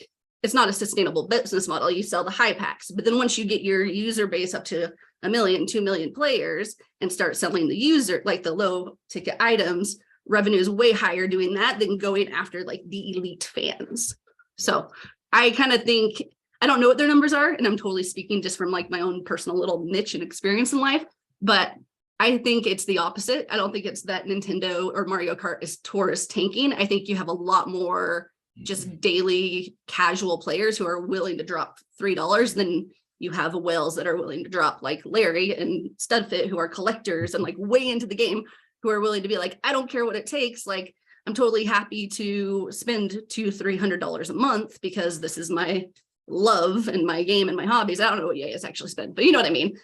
Speaker 6: it's not a sustainable business model. You sell the high packs, but then once you get your user base up to 1 million, 2 million players and start selling the user, like the low ticket items, revenue is way higher doing that than going after like the elite fans. So I kind of think, I don't know what their numbers are, and I'm totally speaking just from like my own personal little niche and experience in life, but I think it's the opposite. I don't think it's that Nintendo or Mario Kart Tour is tanking. I think you have a lot more just daily casual players who are willing to drop $3 than you have whales that are willing to drop, like Larry and StudFit, who are collectors and like way into the game, who are willing to be like, I don't care what it takes. Like, I'm totally happy to spend $200-300 a month because this is my love and my game and my hobbies. I don't know what you guys actually spend, but you know what I mean?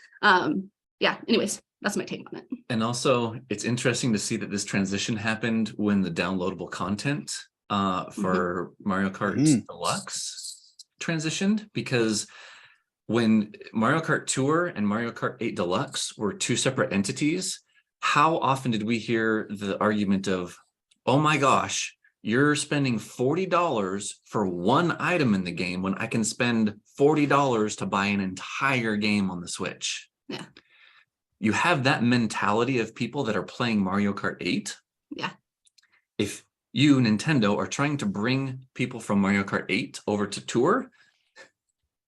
Speaker 6: Yeah, anyways, that's my take on it.
Speaker 3: And also, it's interesting to see that this transition happened when the downloadable content for Mario Kart Deluxe transitioned, because when Mario Kart Tour and Mario Kart 8 Deluxe were two separate entities, how often did we hear the argument of, oh my gosh, you're spending $40 for one item in the game when I can spend $40 to buy an entire game on the Switch?
Speaker 4: Yeah.
Speaker 3: You have that mentality of people that are playing Mario Kart 8.
Speaker 4: Yeah.
Speaker 3: If you, Nintendo, are trying to bring people from Mario Kart 8 over to Tour,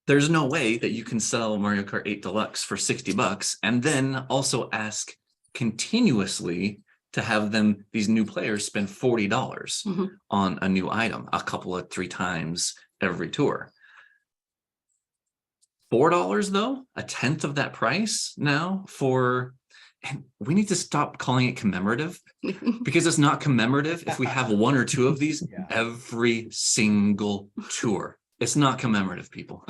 Speaker 3: there's no way that you can sell Mario Kart 8 Deluxe for $60 and then also ask continuously to have these new players spend $40 on a new item a couple of 3 times every tour. $4 though, a tenth of that price now and we need to stop calling it commemorative, because it's not commemorative if we have 1 or 2 of these every single tour. It's not commemorative, people.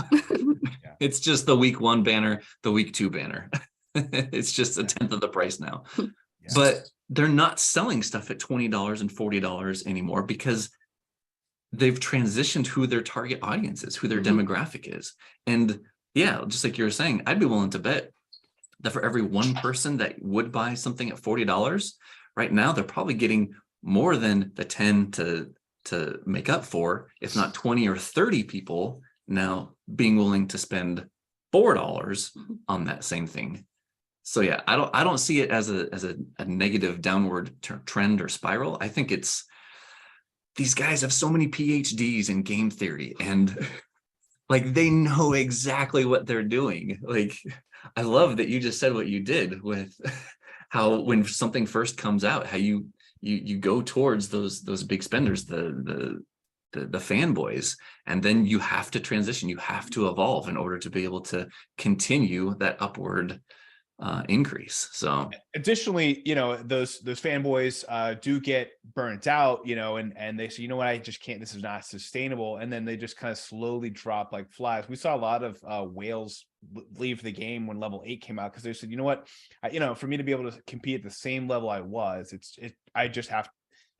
Speaker 3: It's just the week 1 banner, the week 2 banner. It's just a tenth of the price now. But they're not selling stuff at $20 and $40 anymore, because they've transitioned who their target audience is, who their demographic is. And yeah, just like you were saying, I'd be willing to bet that for every one person that would buy something at $40, right now they're probably getting more than the 10 to make up for, if not 20 or 30 people now being willing to spend $4 on that same thing. So yeah, I don't see it as a negative downward trend or spiral. I think it's, these guys have so many PhDs in game theory, and like they know exactly what they're doing. Like, I love that you just said what you did with how when something first comes out, how you go towards those big spenders, the the fanboys, and then you have to transition, you have to evolve in order to be able to continue that upward increase. So
Speaker 1: additionally, those fanboys do get burnt out, and they say, what, I just can't, this is not sustainable, and then they just kind of slowly drop like flies. We saw a lot of whales leave the game when level 8 came out, because they said, what, for me to be able to compete at the same level I was, I just have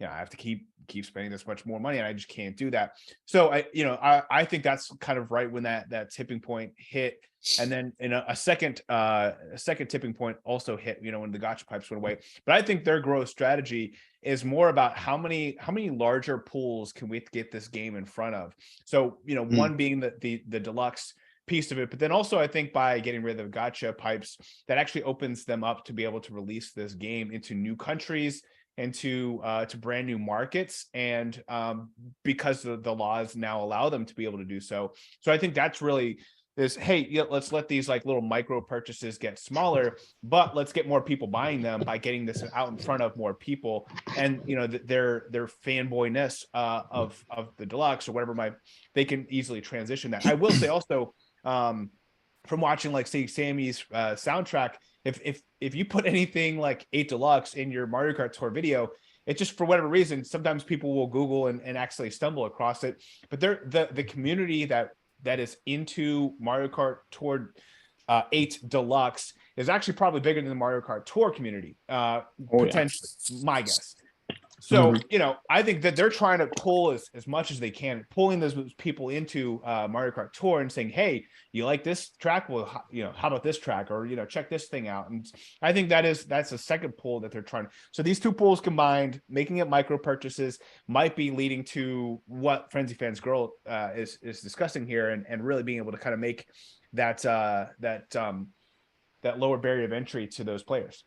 Speaker 1: I have to keep spending this much more money, and I just can't do that. So I think that's kind of right when that tipping point hit. And then a second tipping point also hit, when the gacha pipes went away. But I think their growth strategy is more about how many larger pools can we get this game in front of. So, one being the deluxe piece of it, but then also I think by getting rid of gacha pipes, that actually opens them up to be able to release this game into new countries and to brand new markets, and because the laws now allow them to be able to do so. So I think that's really is, hey, let's let these like little micro purchases get smaller, but let's get more people buying them by getting this out in front of more people. And their fanboyness of the deluxe or whatever, they can easily transition that. I will say also, from watching like say Sammy's soundtrack, if you put anything like 8 Deluxe in your Mario Kart Tour video, it just, for whatever reason, sometimes people will Google and actually stumble across it. But the community that is into Mario Kart Tour 8 Deluxe is actually probably bigger than the Mario Kart Tour community, potentially, my guess. So, I think that they're trying to pull as much as they can, pulling those people into Mario Kart Tour and saying, hey, you like this track? Well, how about this track? Or, check this thing out. And I think that's a second pull that they're trying. So these two pulls combined, making it micro purchases, might be leading to what Frenzy Fans Girl is discussing here, and really being able to kind of make that lower barrier of entry to those players.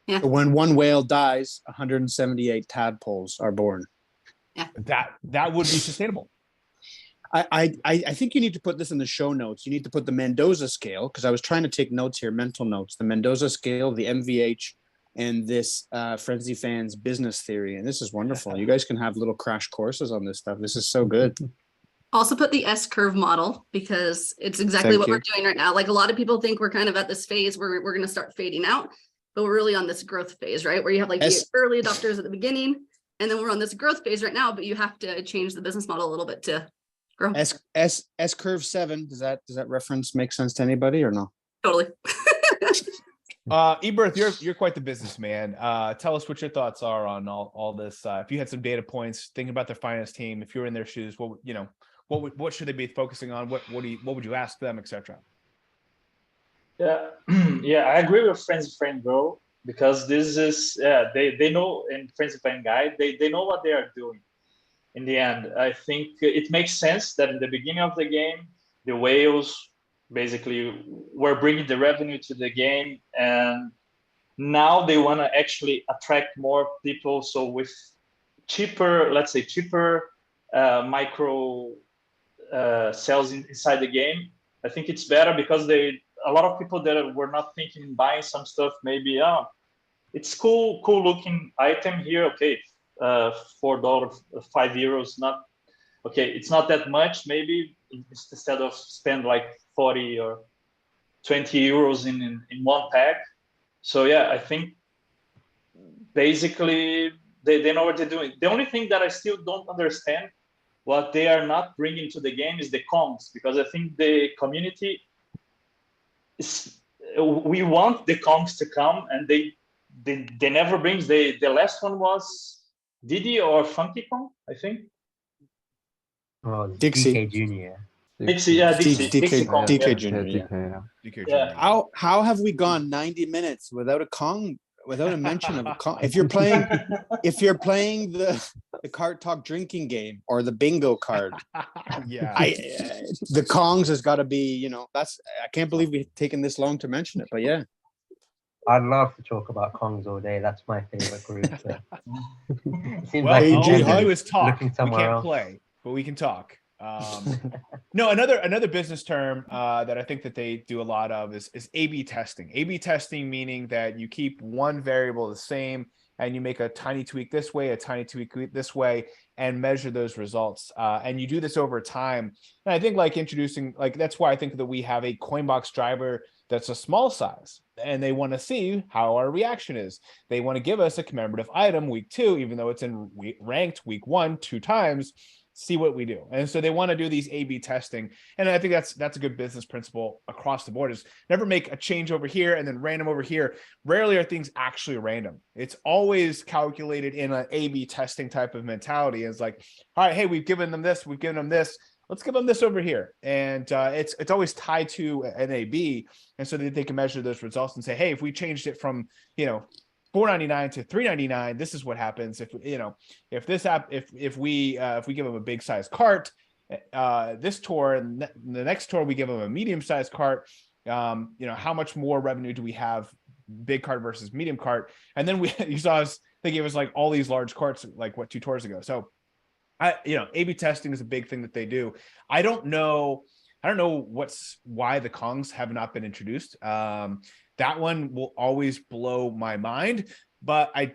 Speaker 4: Yeah.
Speaker 6: When one whale dies, 178 tadpoles are born.
Speaker 4: Yeah.
Speaker 1: That would be sustainable.
Speaker 6: I think you need to put this in the show notes. You need to put the Mendoza scale, because I was trying to take notes here, mental notes. The Mendoza scale, the MVH, and this Frenzy Fans business theory. And this is wonderful. You guys can have little crash courses on this stuff. This is so good.
Speaker 4: Also put the S-curve model, because it's exactly what we're doing right now. Like, a lot of people think we're kind of at this phase where we're going to start fading out, but we're really on this growth phase, right? Where you have like the early adopters at the beginning, and then we're on this growth phase right now, but you have to change the business model a little bit to grow.
Speaker 6: S-curve 7, does that reference make sense to anybody or no?
Speaker 4: Totally.
Speaker 1: Eberth, you're quite the businessman. Tell us what your thoughts are on all this. If you had some data points, thinking about their finance team, if you were in their shoes, what should they be focusing on? What would you ask them, etc.?
Speaker 7: Yeah, I agree with Frenzy Fan Girl, because this is they know, and Frenzy Fan Guy, they know what they are doing. In the end, I think it makes sense that in the beginning of the game, the whales basically were bringing the revenue to the game, and now they want to actually attract more people. So with cheaper micro cells inside the game, I think it's better, because a lot of people that were not thinking in buying some stuff, maybe it's cool looking item here, okay, $4, €5, not okay, it's not that much. Maybe instead of spend like 40 or 20 euros in one pack. So yeah, I think basically they know what they're doing. The only thing that I still don't understand, what they are not bringing to the game, is the comms, because I think the community we want the Kongs to come, and they never brings. The last one was Diddy or Funky Kong, I think.
Speaker 5: Oh,
Speaker 6: Dixie.
Speaker 5: DK Junior.
Speaker 7: Dixie, yeah, Dixie Kong,
Speaker 6: DK
Speaker 7: yeah.
Speaker 6: Junior.
Speaker 7: Yeah.
Speaker 6: How have we gone 90 minutes without a Kong, without a mention of a Kong? If you're playing the Kart Talk drinking game or the bingo card,
Speaker 1: yeah,
Speaker 6: the Kongs has got to be, I can't believe we've taken this long to mention it, but yeah.
Speaker 5: I'd love to talk about Kongs all day. That's my favorite group. Seems
Speaker 1: well,
Speaker 5: like
Speaker 1: all we can do is talk.
Speaker 5: We
Speaker 1: can't play, but we can talk. No, another business term that I think that they do a lot of is A/B testing. A/B testing meaning that you keep one variable the same and you make a tiny tweak this way, a tiny tweak this way, and measure those results. And you do this over time. And I think like introducing, like, that's why I think that we have a coinbox driver that's a small size, and they want to see how our reaction is. They want to give us a commemorative item week 2, even though it's in ranked week 1 2 times, see what we do. And so they want to do these A/B testing. And I think that's a good business principle across the board, is never make a change over here and then random over here. Rarely are things actually random. It's always calculated in an A/B testing type of mentality. It's like, all right, hey, we've given them this, we've given them this, let's give them this over here. And it's always tied to an A/B. And so that they can measure those results and say, hey, if we changed it from, $4.99 to $3.99, this is what happens. If if we give them a big size cart, this tour, and the next tour we give them a medium sized cart, how much more revenue do we have, big cart versus medium cart? And then they gave us like all these large carts like 2 tours ago. So A/B testing is a big thing that they do. I don't know why the Kongs have not been introduced. That one will always blow my mind, but I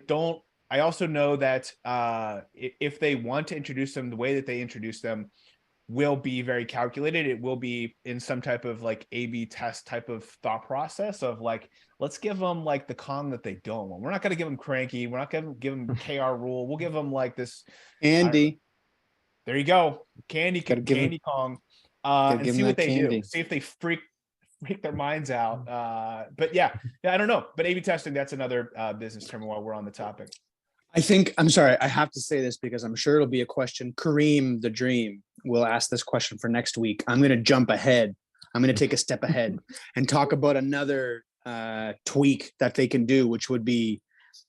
Speaker 1: also know that if they want to introduce them, the way that they introduce them will be very calculated. It will be in some type of like A/B test type of thought process of like, let's give them like the Kong that they don't want. We're not going to give them Cranky. We're not going to give them KR Rule. We'll give them like this.
Speaker 6: Andy.
Speaker 1: There you go. Candy Kong. And see what they do. See if they freak their minds out. But yeah, I don't know. But A/B testing, that's another business term while we're on the topic.
Speaker 6: I'm sorry, I have to say this because I'm sure it'll be a question. Kareem the Dream will ask this question for next week. I'm going to jump ahead. I'm going to take a step ahead and talk about another tweak that they can do, which would be,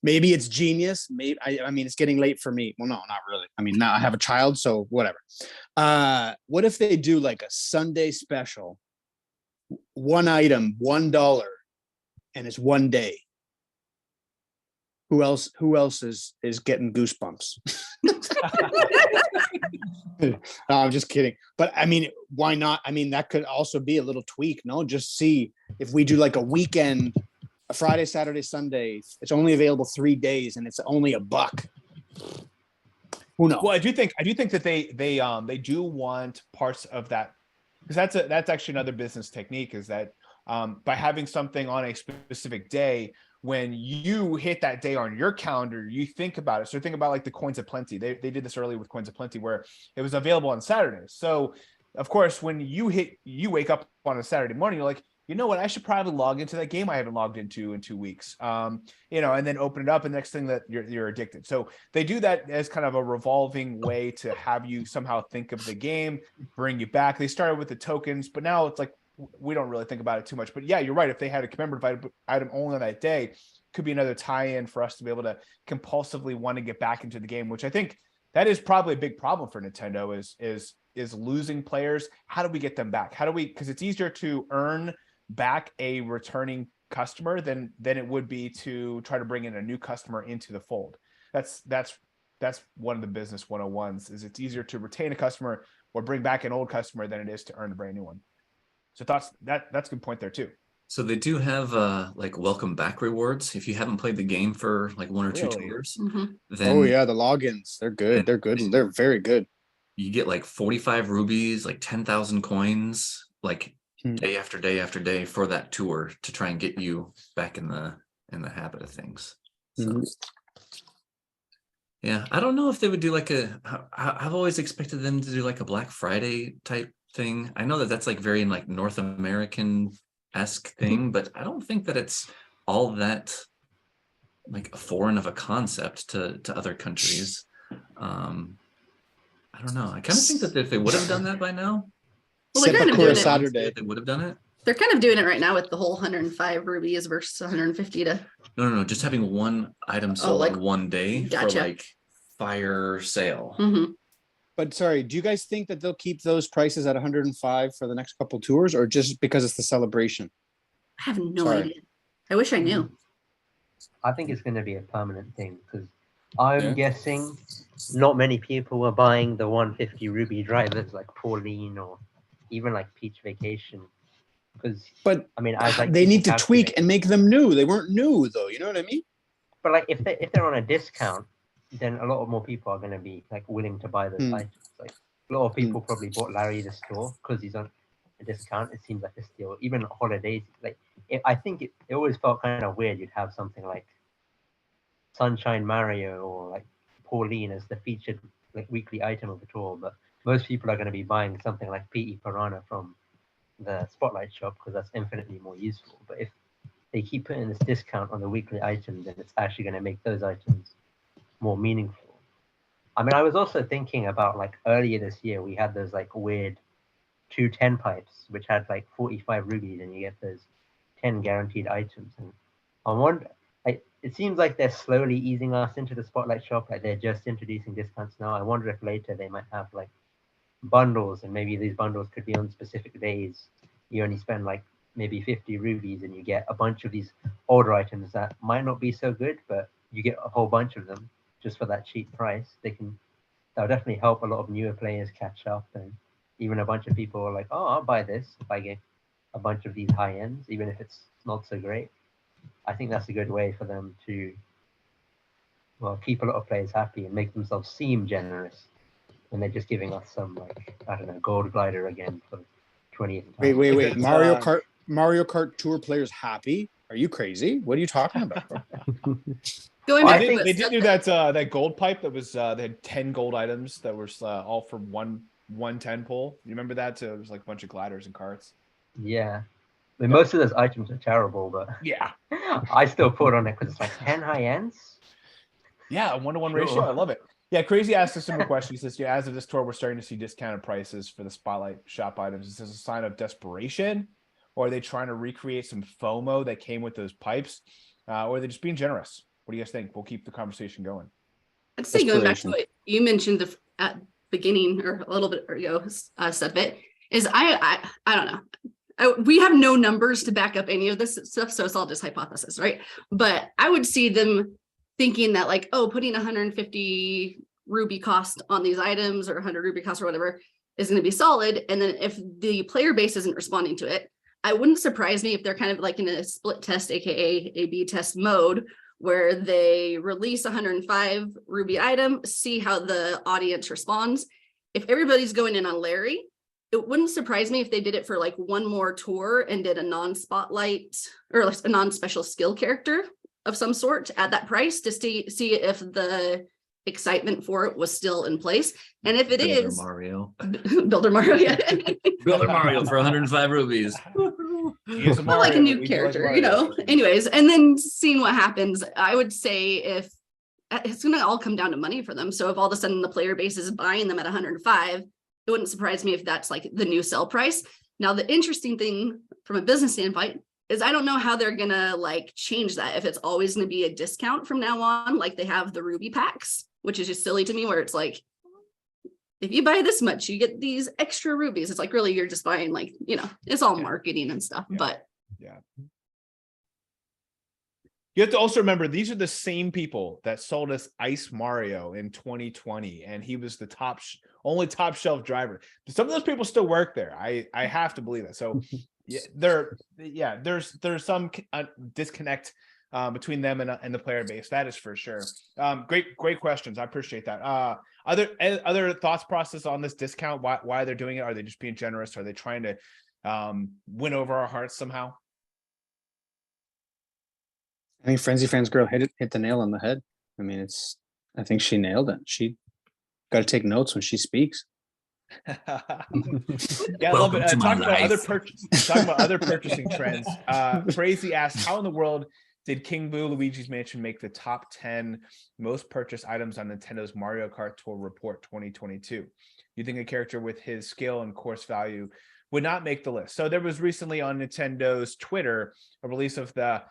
Speaker 6: maybe it's genius. Maybe I mean, it's getting late for me. Well, no, not really. I mean, now I have a child, so whatever. What if they do like a Sunday special, one item, $1, and it's 1 day? Who else is getting goosebumps? No, I'm just kidding. But I mean, why not? I mean, that could also be a little tweak. No, just see if we do like a weekend, a Friday, Saturday, Sunday. It's only available 3 days, and it's only $1. Who knows?
Speaker 1: Well, I do think that they do want parts of that, because that's actually another business technique, is that by having something on a specific day, when you hit that day on your calendar, you think about it. So think about like the Coins of Plenty. They did this early with Coins of Plenty, where it was available on Saturdays. So of course, when you wake up on a Saturday morning, you're like, you know what, I should probably log into that game I haven't logged into in 2 weeks, and then open it up, and next thing that you're addicted. So they do that as kind of a revolving way to have you somehow think of the game, bring you back. They started with the tokens, but now it's like, we don't really think about it too much. But yeah, you're right. If they had a commemorative item only on that day, could be another tie-in for us to be able to compulsively want to get back into the game, which I think that is probably a big problem for Nintendo is losing players. How do we get them back? Because it's easier to earn back a returning customer than it would be to try to bring in a new customer into the fold. That's one of the business 101s, is it's easier to retain a customer or bring back an old customer than it is to earn a brand new one. So that's a good point there too.
Speaker 3: So they do have like welcome back rewards if you haven't played the game for like 1 or 2 tours.
Speaker 4: Mm-hmm.
Speaker 3: Then
Speaker 6: oh yeah, the logins, they're good. They're good. They're very good.
Speaker 3: You get like 45 rubies, like 10,000 coins, like day after day after day for that tour to try and get you back in the habit of things. So yeah, I don't know if they would do like I've always expected them to do like a Black Friday type thing. I know that that's like very like North American-esque thing, but I don't think that it's all that like foreign of a concept to other countries. I don't know. I kind of think that if they would have done that by now,
Speaker 4: well, they're kind of doing it.
Speaker 6: Saturday.
Speaker 3: They would have done it.
Speaker 4: They're kind of doing it right now with the whole 105 rubies versus 150 to.
Speaker 3: No. Just having one item sold
Speaker 4: like,
Speaker 3: on 1 day
Speaker 4: gotcha.
Speaker 3: for like fire sale.
Speaker 4: Mm-hmm.
Speaker 6: But sorry, do you guys think that they'll keep those prices at 105 for the next couple tours, or just because it's the celebration?
Speaker 4: I have no idea. I wish I knew.
Speaker 5: I think it's going to be a permanent thing, because I'm guessing not many people were buying the 150 ruby drivers like Pauline or even like Peach Vacation. But I mean,
Speaker 6: they need to tweak and make them new. They weren't new though. You know what I mean?
Speaker 5: but like if they're on a discount, then a lot of more people are going to be like willing to buy those items. Like a lot of people probably bought Larry the Store because he's on a discount. It seems like a steal. Even holidays, like I think it always felt kind of weird. You'd have something like Sunshine Mario or like Pauline as the featured like weekly item of the tour, but most people are going to be buying something like PE Piranha from the Spotlight shop because that's infinitely more useful. But if they keep putting this discount on the weekly items, then it's actually going to make those items more meaningful. I mean, I was also thinking about like earlier this year, we had those like weird 210 pipes, which had like 45 rubies and you get those 10 guaranteed items. And I wonder, it seems like they're slowly easing us into the Spotlight shop. Like they're just introducing discounts now. I wonder if later they might have like bundles, and maybe these bundles could be on specific days. You only spend like maybe 50 rubies and you get a bunch of these older items that might not be so good, but you get a whole bunch of them just for that cheap price. That'll definitely help a lot of newer players catch up, and even a bunch of people are like, oh, I'll buy this if I get a bunch of these high ends, even if it's not so great. I think that's a good way for them to, well, keep a lot of players happy and make themselves seem generous when they're just giving us some, like, I don't know, gold glider again for 20th time.
Speaker 6: Wait. Mario Kart Tour players happy? Are you crazy? What are you talking about?
Speaker 4: Going back,
Speaker 1: they did do that that gold pipe that was they had 10 gold items that were all for 110 pull. You remember that? So it was like a bunch of gliders and carts.
Speaker 5: Yeah. I mean, most of those items are terrible, but
Speaker 1: yeah,
Speaker 5: I still put on it because it's like 10 high ends.
Speaker 1: Yeah, a 1-to-1 ratio. I love it. Yeah, Crazy asked a similar question. He says, as of this tour, we're starting to see discounted prices for the Spotlight shop items. Is this a sign of desperation? Or are they trying to recreate some FOMO that came with those pipes? Or are they just being generous? What do you guys think? We'll keep the conversation going.
Speaker 4: I'd say going back to what you mentioned at beginning or a little bit ago, StudFit, is I don't know. We have no numbers to back up any of this stuff, so it's all just hypothesis, right? But I would see them thinking that like, oh, putting 150 ruby cost on these items or 100 ruby cost or whatever is going to be solid. And then if the player base isn't responding to it, I wouldn't surprise me if they're kind of like in a split test, aka A/B test mode, where they release 105 ruby item, see how the audience responds. If everybody's going in on Larry, it wouldn't surprise me if they did it for like one more tour and did a non-spotlight or like a non-special skill character of some sort at that price to see if the excitement for it was still in place. And if it
Speaker 3: Builder
Speaker 4: is
Speaker 3: Mario.
Speaker 4: Builder Mario, yeah.
Speaker 3: Builder Mario for 105 rubies.
Speaker 1: He's a
Speaker 4: Or like a new
Speaker 1: We do
Speaker 4: character,
Speaker 1: like
Speaker 4: you
Speaker 1: Mario.
Speaker 4: know. Anyways, and then seeing what happens, I would say if it's going to all come down to money for them. So if all of a sudden the player base is buying them at 105, it wouldn't surprise me if that's like the new sell price. Now, the interesting thing from a business standpoint is I don't know how they're going to like change that. If it's always going to be a discount from now on, like they have the ruby packs, which is just silly to me, where it's like, if you buy this much, you get these extra rubies. It's like, really, you're just buying like, you know, it's all marketing and stuff, but
Speaker 1: yeah. You have to also remember, these are the same people that sold us Ice Mario in 2020, and he was the only top shelf driver. Some of those people still work there. I have to believe that. So yeah, there's some disconnect between them and the player base. That is for sure. Great questions. I appreciate that. Other thoughts process on this discount? Why they're doing it? Are they just being generous? Are they trying to win over our hearts somehow?
Speaker 6: I think Frenzy Fans girl hit the nail on the head. I mean, I think she nailed it. She got to take notes when she speaks.
Speaker 1: Yeah, I love it. Talking about other purchasing trends. Crazy asked, how in the world did King Boo Luigi's Mansion make the top 10 most purchased items on Nintendo's Mario Kart Tour Report 2022? You think a character with his skill and course value would not make the list? So there was recently on Nintendo's Twitter a release of the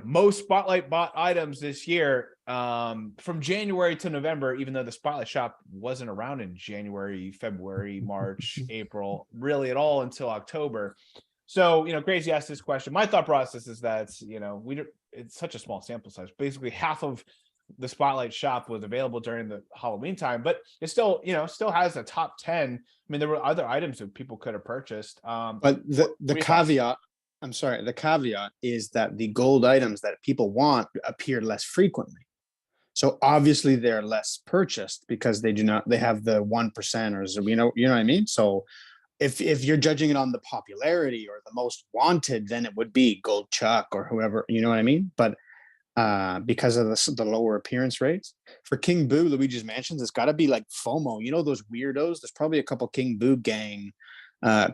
Speaker 1: most Spotlight bought items this year from January to November, even though the Spotlight shop wasn't around in January, February, March, April, really at all until October. So, Crazy asked this question. My thought process is that, it's such a small sample size. Basically, half of the Spotlight shop was available during the Halloween time, but it still has a top 10. I mean, there were other items that people could have purchased.
Speaker 6: But the caveat I'm sorry, the caveat is that the gold items that people want appear less frequently. So obviously they're less purchased because they have the 1% or so, you know what I mean? So if you're judging it on the popularity or the most wanted, then it would be Gold Chuck or whoever, you know what I mean? But because of the lower appearance rates for King Boo, Luigi's Mansions, it's got to be like FOMO. You know those weirdos. There's probably a couple King Boo gang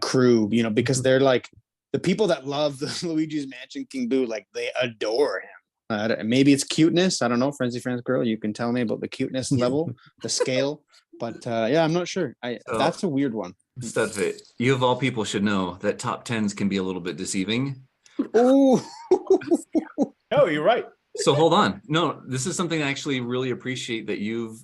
Speaker 6: crew. You know, because they're like the people that love the Luigi's Mansion King Boo. Like they adore him. Maybe it's cuteness. I don't know, Frenzy France girl. You can tell me about the cuteness level, the scale. But yeah, I'm not sure. That's a weird one.
Speaker 3: StudFit, you of all people should know that top 10s can be a little bit deceiving.
Speaker 6: Oh,
Speaker 1: no, you're right.
Speaker 3: So hold on. No, this is something I actually really appreciate that you've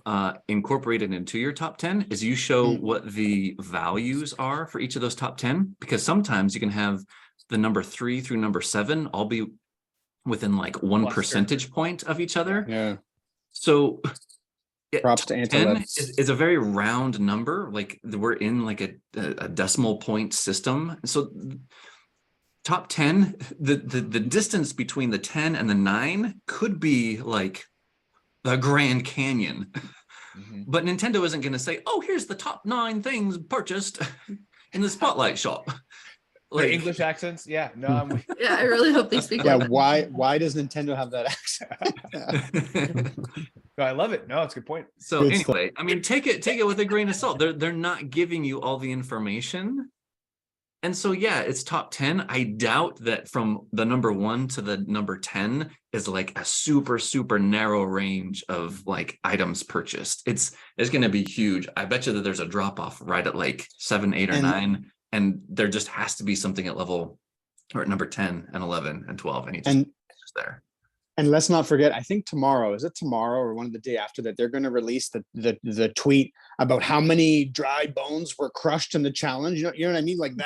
Speaker 3: incorporated into your top 10 is you show what the values are for each of those top 10, because sometimes you can have the number 3 through number 7 all be within like 1 percentage point of each other.
Speaker 6: Yeah.
Speaker 3: So
Speaker 6: props to
Speaker 3: 10 is a very round number. Like we're in like a decimal point system. So top 10, the distance between the 10 and the 9 could be like the Grand Canyon. But Nintendo isn't going to say, oh, here's the top 9 things purchased in the Spotlight shop.
Speaker 1: Like English accents. Yeah, no,
Speaker 4: yeah, I really hope they speak.
Speaker 6: Yeah,
Speaker 4: like
Speaker 6: why does Nintendo have that accent?
Speaker 1: No, I love it. No, it's a good point.
Speaker 3: So anyway, I mean, take it with a grain of salt. They're not giving you all the information. And so, yeah, it's top 10. I doubt that from the number 1 to the number 10 is like a super, super narrow range of like items purchased. It's going to be huge. I bet you that there's a drop off right at like 7, 8, or 9. And there just has to be something at level or at number 10 and 11 and 12. And it's just there.
Speaker 6: And let's not forget, I think tomorrow, is it tomorrow or one of the day after that, they're going to release the tweet about how many dry bones were crushed in the challenge. You know what I mean? Like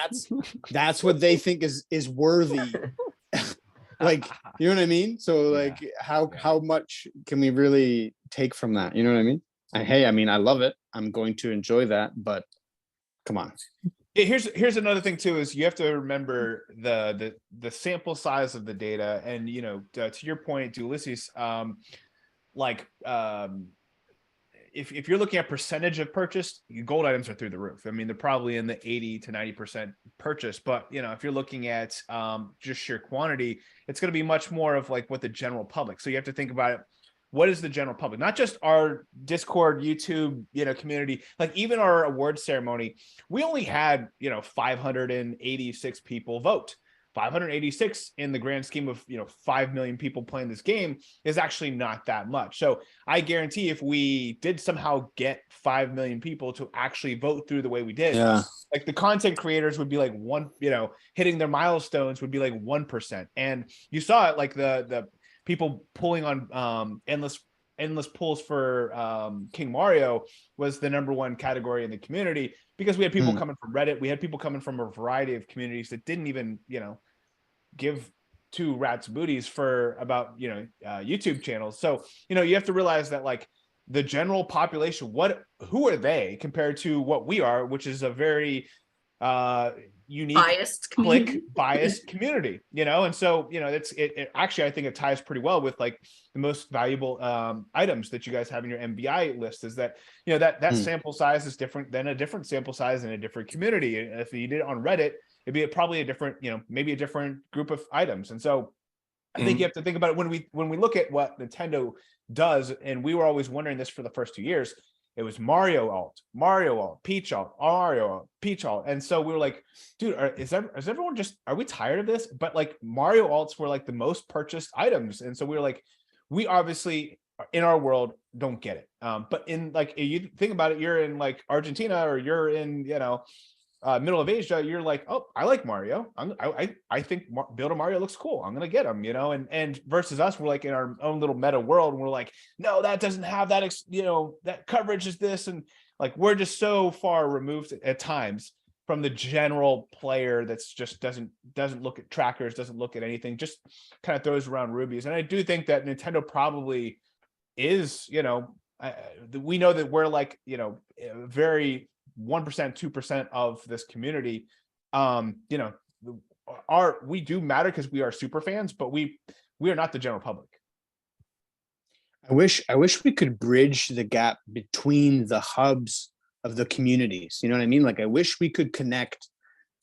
Speaker 6: that's what they think is worthy. Like, you know what I mean? So like how much can we really take from that? You know what I mean? And hey, I mean, I love it. I'm going to enjoy that, but come on.
Speaker 1: Here's another thing too, is you have to remember the sample size of the data, and you know, to your point, Ulysses, if you're looking at percentage of purchase, gold items are through the roof. I mean, they're probably in the 80 to 90% purchase, but you know, if you're looking at just sheer quantity, it's going to be much more of like what the general public. So you have to think about it. What is the general public? Not just our Discord, YouTube, you know, community. Like even our award ceremony, we only had 586 people vote. 586 in the grand scheme of 5 million people playing this game is actually not that much. So I guarantee if we did somehow get 5 million people to actually vote through the way we did, like the content creators would be like hitting their milestones would be like 1%. And you saw it, like the people pulling on endless pulls for King Mario was the #1 category in the community, because we had people coming from Reddit. We had people coming from a variety of communities that didn't even, give 2 rats booties for about, YouTube channels. So, you have to realize that like the general population, who are they compared to what we are, which is a very unique biased community, and so it actually, I think it ties pretty well with like the most valuable items that you guys have in your MBI list, is that that sample size is different than a different sample size in a different community. And if you did it on Reddit, it'd be probably a different, maybe a different group of items. And so I think you have to think about it when we look at what Nintendo does, and we were always wondering this for the first 2 years. It was Mario alt, Peach alt, Mario alt, Peach alt. And so we were like, dude, is everyone are we tired of this? But like Mario alts were like the most purchased items. And so we were like, we obviously in our world don't get it. But in like, you think about it, you're in like Argentina, or you're in, middle of Asia, you're like, oh, I like Mario. I think Build a Mario looks cool. I'm gonna get him, and versus us, we're like in our own little meta world, and we're like, no, that doesn't have that, that coverage is this, and like we're just so far removed at times from the general player that's just doesn't look at trackers, doesn't look at anything, just kind of throws around rubies. And I do think that Nintendo probably is, we know that we're like, very 1%, 2% of this community. we do matter because we are super fans, but we are not the general public.
Speaker 6: I wish we could bridge the gap between the hubs of the communities. You know what I mean? Like, I wish we could connect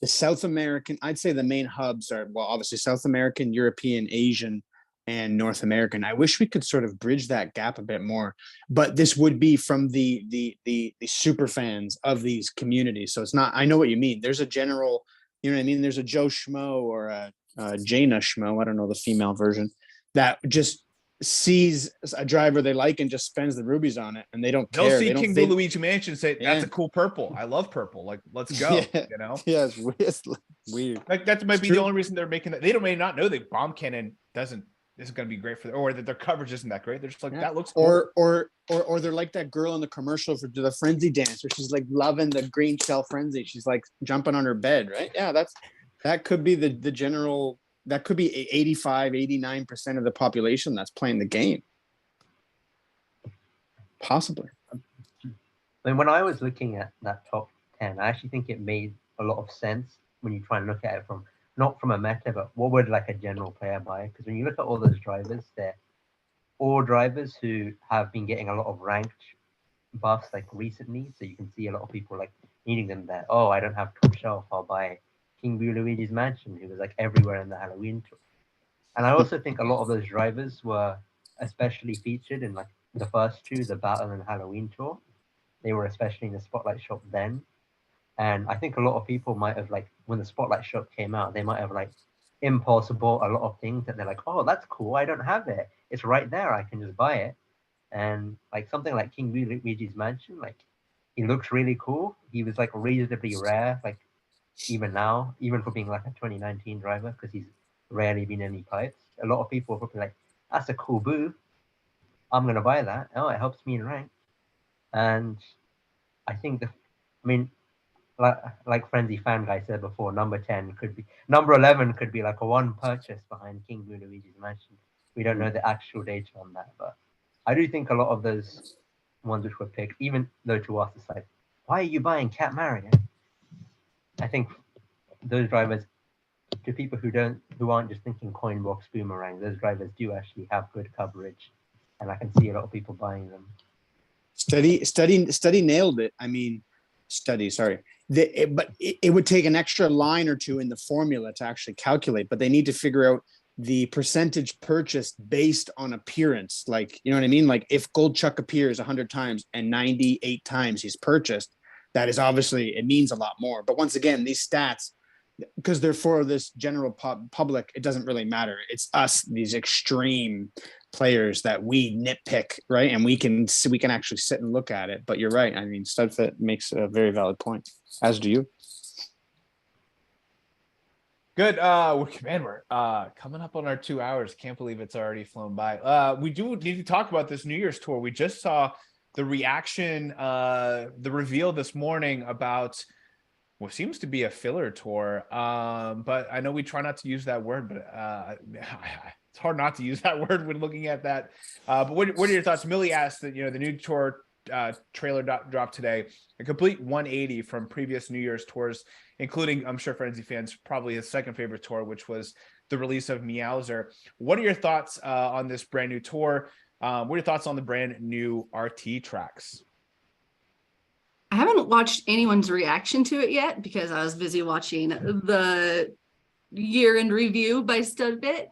Speaker 6: the South American. I'd say the main hubs are, well, obviously South American, European, Asian, and North American. I wish we could sort of bridge that gap a bit more, but this would be from the super fans of these communities. So it's not, I know what you mean. There's a general, you know what I mean? There's a Joe Schmo or a Jaina Schmo, I don't know the female version, that just sees a driver they like and just spends the rubies on it, and they don't care.
Speaker 1: They'll see
Speaker 6: They don't,
Speaker 1: King Luigi Mansion, say, that's
Speaker 6: Yeah.
Speaker 1: a cool purple. I love purple. Like, let's go.
Speaker 6: Yeah.
Speaker 1: You know?
Speaker 6: Yeah, it's weird.
Speaker 1: Like, that might be
Speaker 6: true.
Speaker 1: the only reason they're making that. They may not know that bomb cannon isn't going to be great for them, or that their coverage isn't that great. They're just like,
Speaker 6: Yeah.
Speaker 1: that looks cool.
Speaker 6: Or they're like that girl in the commercial for the frenzy dance, where she's like loving the green shell frenzy. She's like jumping on her bed, right? Yeah, that could be the general, that could be 85, 89% of the population that's playing the game. Possibly.
Speaker 5: I mean, when I was looking at that top 10, I actually think it made a lot of sense when you try and look at it from, not from a meta, but what would like a general player buy? Because when you look at all those drivers, they're all drivers who have been getting a lot of ranked buffs like recently. So you can see a lot of people like needing them there. Oh, I don't have top shelf, I'll buy King Luigi's Mansion, who was like everywhere in the Halloween tour. And I also think a lot of those drivers were especially featured in like the first two, the Battle and Halloween tour. They were especially in the Spotlight shop then. And I think a lot of people might have like, when the Spotlight shop came out, they might have like impulse bought a lot of things that they're like, oh, that's cool, I don't have it. It's right there, I can just buy it. And like something like King Luigi's Mansion, like he looks really cool. He was like reasonably rare, like even now, even for being like a 2019 driver, because he's rarely been any pipes. A lot of people are probably like, that's a cool boo, I'm gonna buy that. Oh, it helps me in rank. And I think like Frenzy Fan Guy said before, number 10 could be, number 11 could be like a one purchase behind King Luigi's Mansion. We don't know the actual data on that, but I do think a lot of those ones which were picked, even though to us it's like, why are you buying Cat Mario? I think those drivers, to people who aren't just thinking coinbox boomerang, those drivers do actually have good coverage, and I can see a lot of people buying them.
Speaker 6: Study nailed it. I mean, sorry. But it would take an extra line or two in the formula to actually calculate, but they need to figure out the percentage purchased based on appearance. Like, you know what I mean? Like if Gold Chuck appears 100 times and 98 times he's purchased, that is obviously, it means a lot more. But once again, these stats, because they're for this general public, it doesn't really matter. It's us, these extreme players that we nitpick, right? And we can actually sit and look at it. But you're right. I mean, StudFit makes a very valid point, as do you.
Speaker 1: Good. We're coming up on our 2 hours. Can't believe it's already flown by. We do need to talk about this New Year's tour. We just saw the reaction, the reveal this morning about what seems to be a filler tour. But I know we try not to use that word, but it's hard not to use that word when looking at that. But what are your thoughts? Millie asked that, the new tour trailer dropped today, a complete 180 from previous New Year's tours, including, I'm sure Frenzy fans, probably his second favorite tour, which was the release of Meowser. What are your thoughts on this brand new tour? What are your thoughts on the brand new RT tracks?
Speaker 4: I haven't watched anyone's reaction to it yet because I was busy watching the year-end review by StudFit.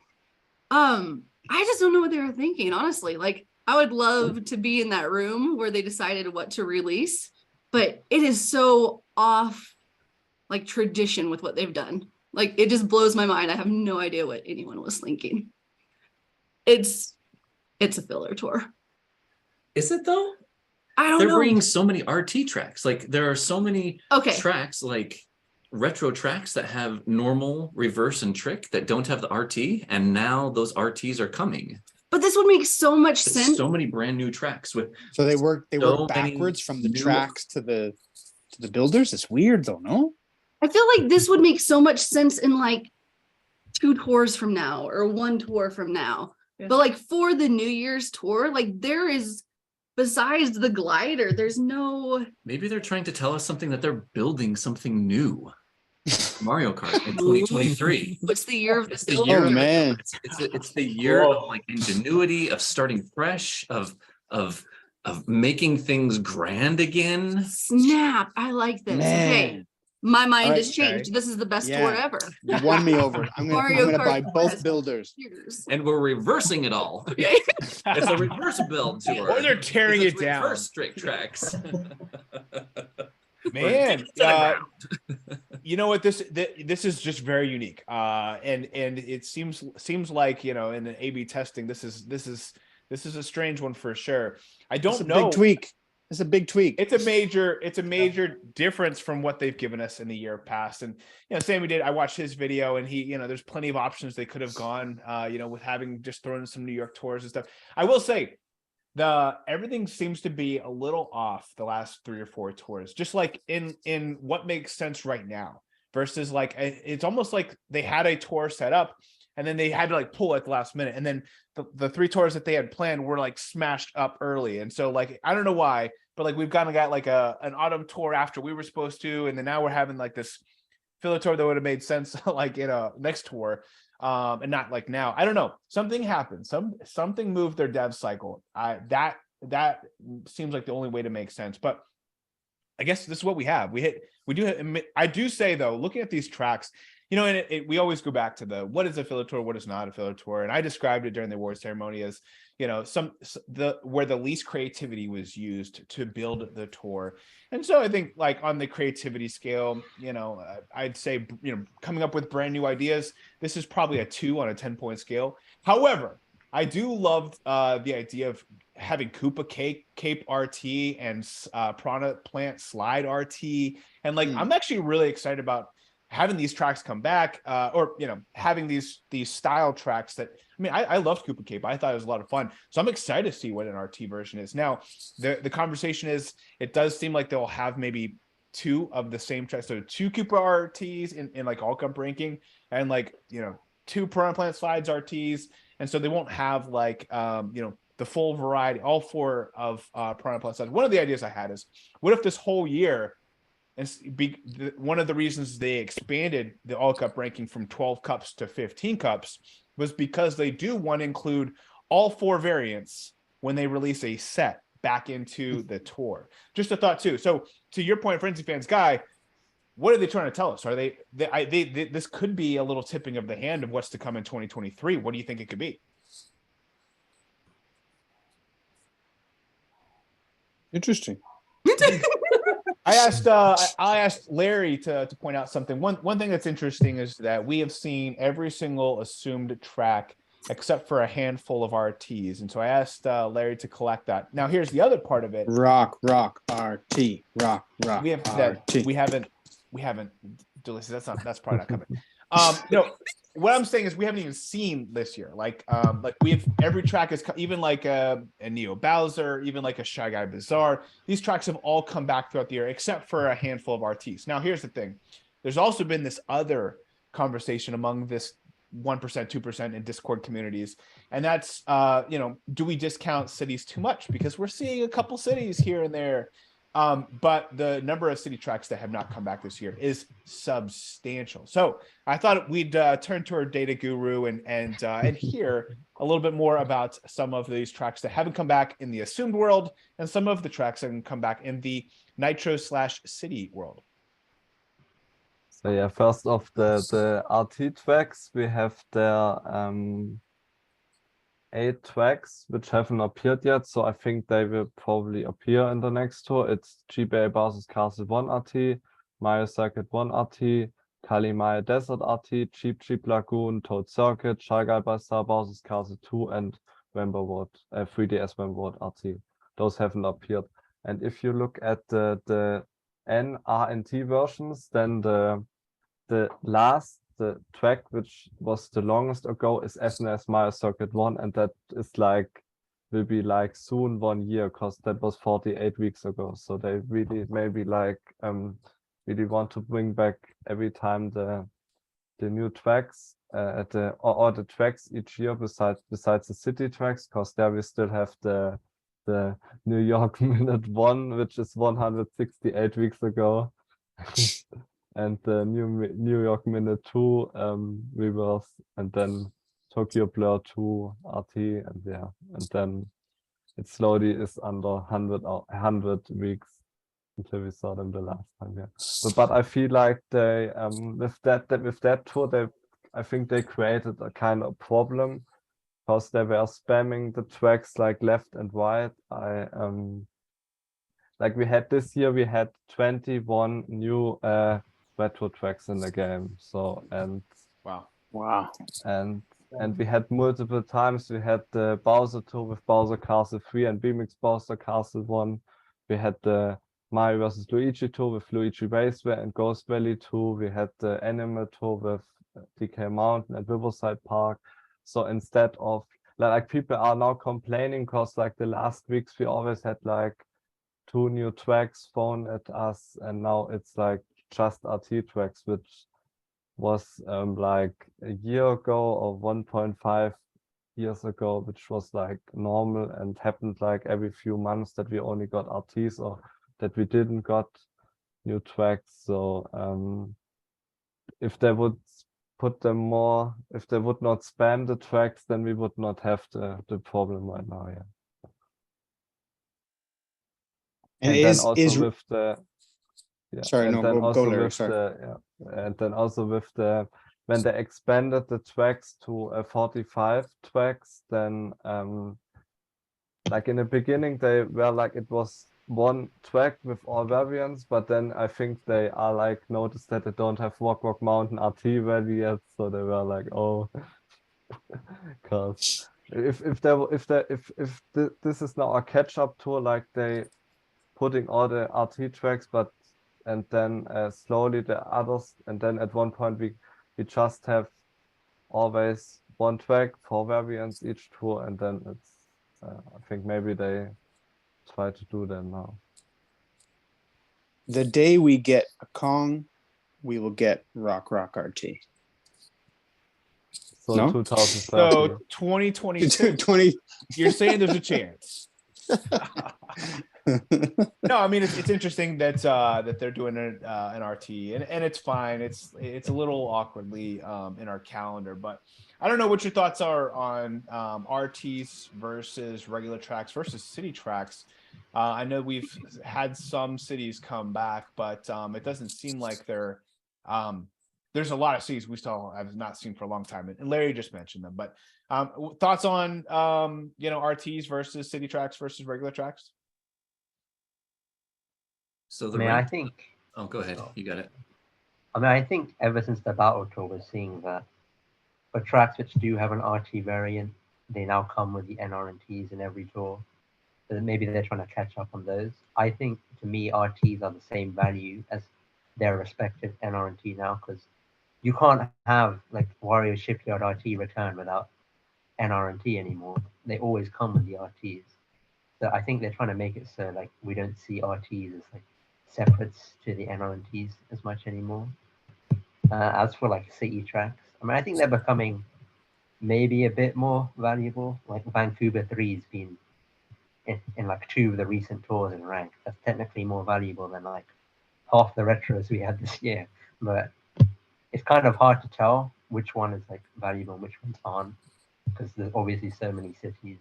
Speaker 4: I just don't know what they were thinking, honestly. Like, I would love to be in that room where they decided what to release, but it is so off, like, tradition with what they've done. Like, it just blows my mind. I have no idea what anyone was thinking. It's a filler tour.
Speaker 3: Is it though?
Speaker 4: I don't know.
Speaker 3: They're bringing so many RT tracks. Like, there are so many tracks, like retro tracks that have normal, reverse, and trick that don't have the RT, and now those RTs are coming.
Speaker 4: But this would make so much sense.
Speaker 3: So many brand new tracks with.
Speaker 6: So they work backwards from the tracks to the builders. It's weird though, no?
Speaker 4: I feel like this would make so much sense in like 2 tours from now or 1 tour from now. Yeah. But like for the New Year's tour, like there is, besides the glider, there's no.
Speaker 3: Maybe they're trying to tell us something, that they're building something new. Mario Kart in 2023.
Speaker 4: What's the year of this?
Speaker 3: The year
Speaker 6: Oh,
Speaker 3: of-
Speaker 6: man.
Speaker 3: It's the year
Speaker 7: Whoa.
Speaker 3: of like ingenuity, of starting fresh, of making things grand again.
Speaker 4: Snap. I like this. Okay.
Speaker 6: Man,
Speaker 4: My mind
Speaker 6: All right,
Speaker 4: has changed.
Speaker 1: okay.
Speaker 4: This is the best
Speaker 6: Yeah.
Speaker 4: tour ever.
Speaker 6: you won me over. I'm
Speaker 4: Mario
Speaker 6: gonna
Speaker 4: Kart
Speaker 6: buy
Speaker 4: Tour
Speaker 6: both
Speaker 4: has
Speaker 6: builders.
Speaker 4: years.
Speaker 3: And we're reversing it all.
Speaker 4: Okay.
Speaker 3: It's a reverse build tour.
Speaker 1: Or they're tearing
Speaker 3: It's
Speaker 1: it down.
Speaker 3: reverse straight tracks.
Speaker 1: Man,
Speaker 3: To the ground.
Speaker 1: you know what, this is just very unique, and it seems like, you know, in the A/B testing, this is a strange one for sure. I
Speaker 6: It's
Speaker 1: don't
Speaker 6: a
Speaker 1: know.
Speaker 6: big tweak. It's a big tweak.
Speaker 1: It's a major difference from what they've given us in the year past. And, you know, Sammy I watched his video, and he, you know, there's plenty of options they could have gone, you know, with having just thrown in some New York tours and stuff. I will say everything seems to be a little off the last 3 or 4 tours, just like in what makes sense right now versus like, it's almost like they had a tour set up and then they had to like pull at the last minute. And then the 3 tours that they had planned were like smashed up early. And so like, I don't know why, but like we've kind of got like an autumn tour after we were supposed to, and then now we're having like this filler tour that would have made sense like in a next tour, and not like now. I don't know. Something happened. Something moved their dev cycle. That seems like the only way to make sense. But I guess this is what we have. I do say though, looking at these tracks, you know, and we always go back to what is a filler tour, what is not a filler tour, and I described it during the award ceremony as, you know, where the least creativity was used to build the tour. And so I think like on the creativity scale, you know, I'd say, you know, coming up with brand new ideas, this is probably a 2 on a 10-point scale. However, I do love the idea of having Koopa Cape RT and Piranha Plant Slide RT, and like I'm actually really excited about having these tracks come back, or, you know, having these style tracks that, I mean, I loved Koopa Cape. I thought it was a lot of fun. So I'm excited to see what an RT version is. Now, the conversation is, it does seem like they'll have maybe 2 of the same tracks. So 2 Koopa RTs in like all cup ranking, and like, you know, 2 Piranha Plant Slides RTs. And so they won't have like, you know, the full variety, all 4 of Piranha Plant Slides. One of the ideas I had is, what if this whole year, and one of the reasons they expanded the all cup ranking from 12 cups to 15 cups was because they do want to include all 4 variants when they release a set back into the tour. Just a thought too. So to your point, Frenzy Fans Guy, what are they trying to tell us? Are they this could be a little tipping of the hand of what's to come in 2023. What do you think it could be?
Speaker 6: Interesting.
Speaker 1: I asked Larry to point out something. One thing that's interesting is that we have seen every single assumed track except for a handful of RTs, and so I asked Larry to collect that. Now here's the other part of it.
Speaker 6: Rock RT. Rock
Speaker 1: We have
Speaker 6: RT.
Speaker 1: we haven't. Duly, that's probably not coming. No, what I'm saying is we haven't even seen this year. Like we have every track is even like a Neo Bowser, even like a Shy Guy Bazaar. These tracks have all come back throughout the year except for a handful of RTs. Now here's the thing: there's also been this other conversation among this 1%, 2% in Discord communities, and that's you know, do we discount cities too much? Because we're seeing a couple cities here and there. But the number of city tracks that have not come back this year is substantial. So I thought we'd turn to our data guru and hear a little bit more about some of these tracks that haven't come back in the assumed world, and some of the tracks that can come back in the Nitro/City world.
Speaker 2: So yeah, first off, the RT tracks, we have the 8 tracks which haven't appeared yet, so I think they will probably appear in the next tour. It's GBA Bowser's Castle 1 RT, Mario Circuit 1 RT, Kali Maya Desert RT, Cheap Lagoon, Toad Circuit, Shy Guy Bazaar, Bowser's Castle 2, and Rainbow Road, 3DS Rainbow Road RT. Those haven't appeared. And if you look at the N, R, and T versions, then the track which was the longest ago is SNS Mario Circuit 1, and that is like, will be like soon 1 year, because that was 48 weeks ago. So they really maybe like really want to bring back every time the new tracks or the tracks each year besides the city tracks, because there we still have the New York Minute 1, which is 168 weeks ago. and the New York Minute 2 reverse, and then Tokyo Blur 2 RT, and yeah, and then it slowly is under 100 weeks until we saw them the last time. Yeah, but I feel like they with that tour, I think they created a kind of problem because they were spamming the tracks like left and right. Like we had this year, we had 21 new retro tracks in the game. So
Speaker 1: Wow.
Speaker 2: and we had multiple times. We had the Bowser Tour with Bowser Castle 3 and BMX Bowser Castle 1. We had the Mario vs. Luigi Tour with Luigi Raceway and Ghost Valley 2. We had the Animal Tour with DK Mountain and Riverside Park. So instead of like people are now complaining because like the last weeks we always had like 2 new tracks thrown at us, and now it's like just RT tracks, which was like a year ago or 1.5 years ago, which was like normal and happened like every few months that we only got RTs or that we didn't got new tracks. So if they would put them more, if they would not spam the tracks, then we would not have the problem right now. Yeah.
Speaker 6: And
Speaker 2: then also with the
Speaker 6: sorry,
Speaker 2: and
Speaker 6: no,
Speaker 2: then
Speaker 6: go
Speaker 2: also
Speaker 6: Larry,
Speaker 2: with
Speaker 6: sorry.
Speaker 2: and then also with the when they expanded the tracks to 45 tracks, then like in the beginning they were like it was one track with all variants, but then I think they are like noticed that they don't have Rock Mountain RT ready yet, so they were like, oh, because if this is now a catch-up tour, like they putting all the RT tracks, but and then slowly the others, and then at one point we just have always one track, 4 variants each tour, and then it's I think maybe they try to do that now.
Speaker 6: The day we get a Kong, we will get Rock RT.
Speaker 2: So
Speaker 6: no?
Speaker 2: 2030.
Speaker 1: So 2026.
Speaker 6: 20.
Speaker 1: You're saying there's a chance. No, I mean it's interesting that that they're doing an RT, and it's fine. It's a little awkwardly in our calendar, but I don't know what your thoughts are on RTs versus regular tracks versus city tracks. I know we've had some cities come back, but it doesn't seem like they're there's a lot of cities we still have not seen for a long time, and Larry just mentioned them. But thoughts on RTs versus city tracks versus regular tracks?
Speaker 3: So
Speaker 5: I think.
Speaker 3: Oh, go ahead. You got it.
Speaker 5: I think ever since the Battle Tour, we're seeing that for tracks which do have an RT variant, they now come with the NRNTs in every tour. So maybe they're trying to catch up on those. I think, to me, RTs are the same value as their respective NRNT now, because you can't have like Wario Shipyard RT return without NRNT anymore. They always come with the RTs. So I think they're trying to make it so like we don't see RTs as like separates to the NRNTs as much anymore. As for like city tracks, I think they're becoming maybe a bit more valuable. Like Vancouver 3's been in like 2 of the recent tours in rank. That's technically more valuable than like half the retros we had this year. But it's kind of hard to tell which one is like valuable and which ones aren't, because there's obviously so many cities.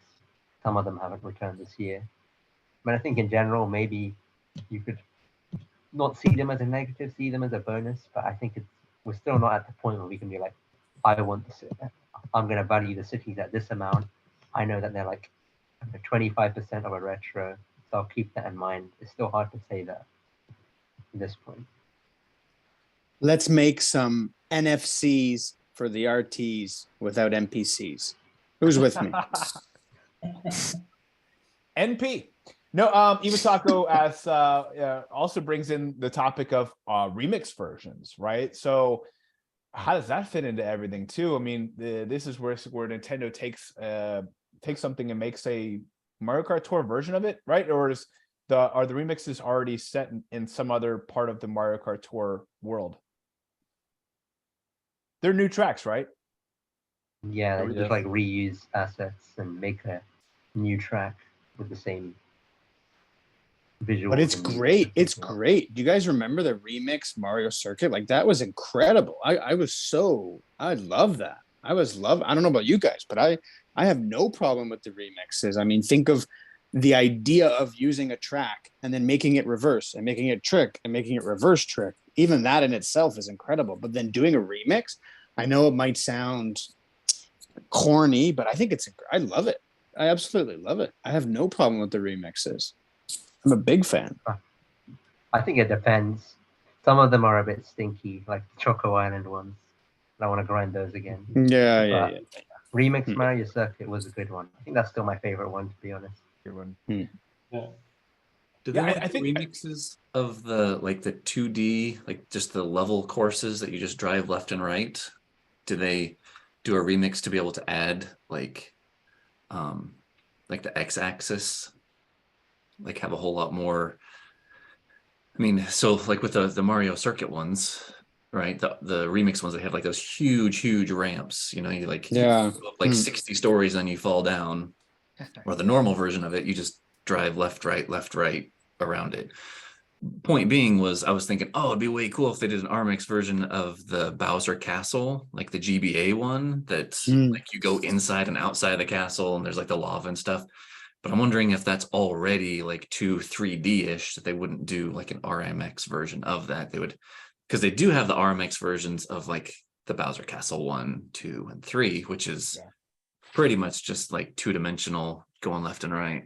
Speaker 5: Some of them haven't returned this year. But I think in general, maybe you could not see them as a negative, see them as a bonus. But I think we're still not at the point where we can be like, I'm going to value the cities at this amount. I know that they're like 25% of a retro, so I'll keep that in mind. It's still hard to say that at this point.
Speaker 6: Let's make some NFCs for the RTs without NPCs. Who's with me?
Speaker 1: NP. No, Iwasako asks, also brings in the topic of remix versions, right? So how does that fit into everything too? I mean, this is where Nintendo takes something and makes a Mario Kart Tour version of it, right? Or are the remixes already set in some other part of the Mario Kart Tour world? They're new tracks, right?
Speaker 5: Yeah, they just like reuse assets and make a new track with the same visuals.
Speaker 6: But it's
Speaker 5: and music
Speaker 6: great.
Speaker 5: and
Speaker 6: It's
Speaker 5: stuff like
Speaker 6: great. Do you guys remember the remix Mario Circuit? Like that was incredible. I love that. I don't know about you guys, but I have no problem with the remixes. I mean, think of the idea of using a track and then making it reverse and making it trick and making it reverse trick. Even that in itself is incredible. But then doing a remix, I know it might sound corny, but I think I love it. I absolutely love it. I have no problem with the remixes. I'm a big fan.
Speaker 5: I think it depends. Some of them are a bit stinky, like the Choco Island ones. I want to grind those again.
Speaker 6: Yeah.
Speaker 5: Remix
Speaker 6: Hmm.
Speaker 5: Mario Circuit was a good one. I think that's still my favorite one, to be honest.
Speaker 3: Good one.
Speaker 7: Yeah.
Speaker 3: Do they
Speaker 1: Yeah,
Speaker 3: I think remixes of the 2D, like just the level courses that you just drive left and right? Do they do a remix to be able to add like the x-axis? Like have a whole lot more. I mean, so like with the Mario Circuit ones, right? The remix ones, they have like those huge ramps. You know, you like
Speaker 6: Yeah.
Speaker 3: go up like 60 stories and you fall down. Or the normal version of it, you just drive left, right around it. Point being was I was thinking, oh, it'd be way cool if they did an RMX version of the Bowser Castle, like the GBA one, that like you go inside and outside of the castle and there's like the lava and stuff. But I'm wondering if that's already like too 3D-ish, that they wouldn't do like an RMX version of that. They would, because they do have the RMX versions of like the Bowser Castle 1, 2, and 3, which is pretty much just like two-dimensional going left and right.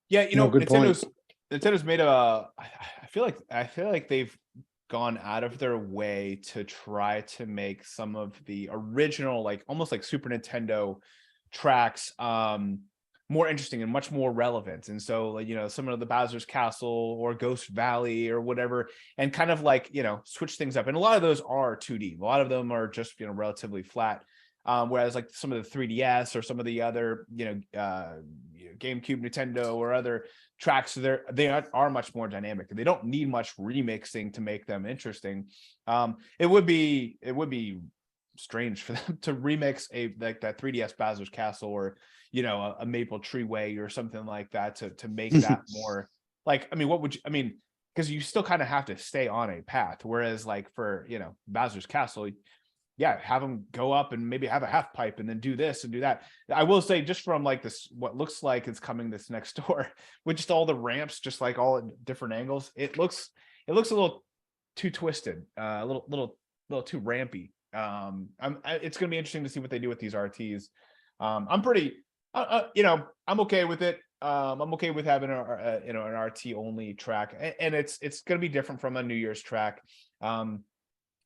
Speaker 1: Yeah, you know,
Speaker 6: good point.
Speaker 1: Nintendo's made a. I feel like they've gone out of their way to try to make some of the original, like almost like Super Nintendo tracks, more interesting and much more relevant. And so, like, you know, some of the Bowser's Castle or Ghost Valley or whatever, and kind of like, you know, switch things up. And a lot of those are 2D. A lot of them are just, you know, relatively flat. Whereas like some of the 3DS or some of the other, you know, GameCube, Nintendo, or other tracks, they are much more dynamic. They don't need much remixing to make them interesting. It would be strange for them to remix like that 3DS Bowser's Castle, or, you know, a Maple Tree Way or something like that to make that more like, I mean, what would you, I mean, because you still kind of have to stay on a path. Whereas like for, you know, Bowser's Castle, yeah, have them go up and maybe have a half pipe and then do this and do that. I will say, just from like this, what looks like it's coming this next door, with just all the ramps, just like all at different angles, it looks a little too twisted, a little too rampy. It's going to be interesting to see what they do with these RTs. I'm pretty, you know, I'm okay with it. I'm okay with having you know, an RT only track, and it's going to be different from a New Year's track.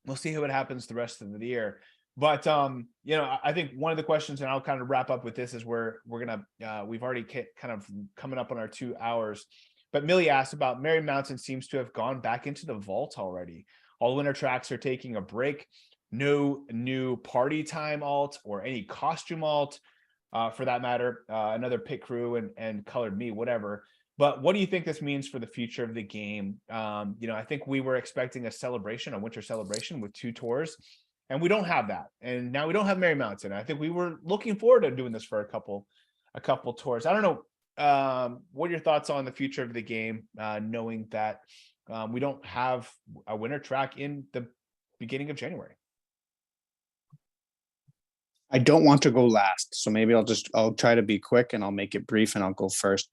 Speaker 1: We'll see what happens the rest of the year. But you know, I think one of the questions, and I'll kind of wrap up with this, is we're gonna we've already kind of coming up on our 2 hours. But Millie asked about Mary Mountain seems to have gone back into the vault already. All winter tracks are taking a break. No new party time alt or any costume alt, for that matter. Another pit crew and colored me, whatever. But what do you think this means for the future of the game? You know, I think we were expecting a winter celebration with 2 tours, and we don't have that. And now we don't have Mary Mountain. I think we were looking forward to doing this for a couple tours. I don't know. What are your thoughts on the future of the game, knowing that we don't have a winter track in the beginning of January?
Speaker 6: I don't want to go last, so maybe I'll try to be quick and I'll make it brief and I'll go first.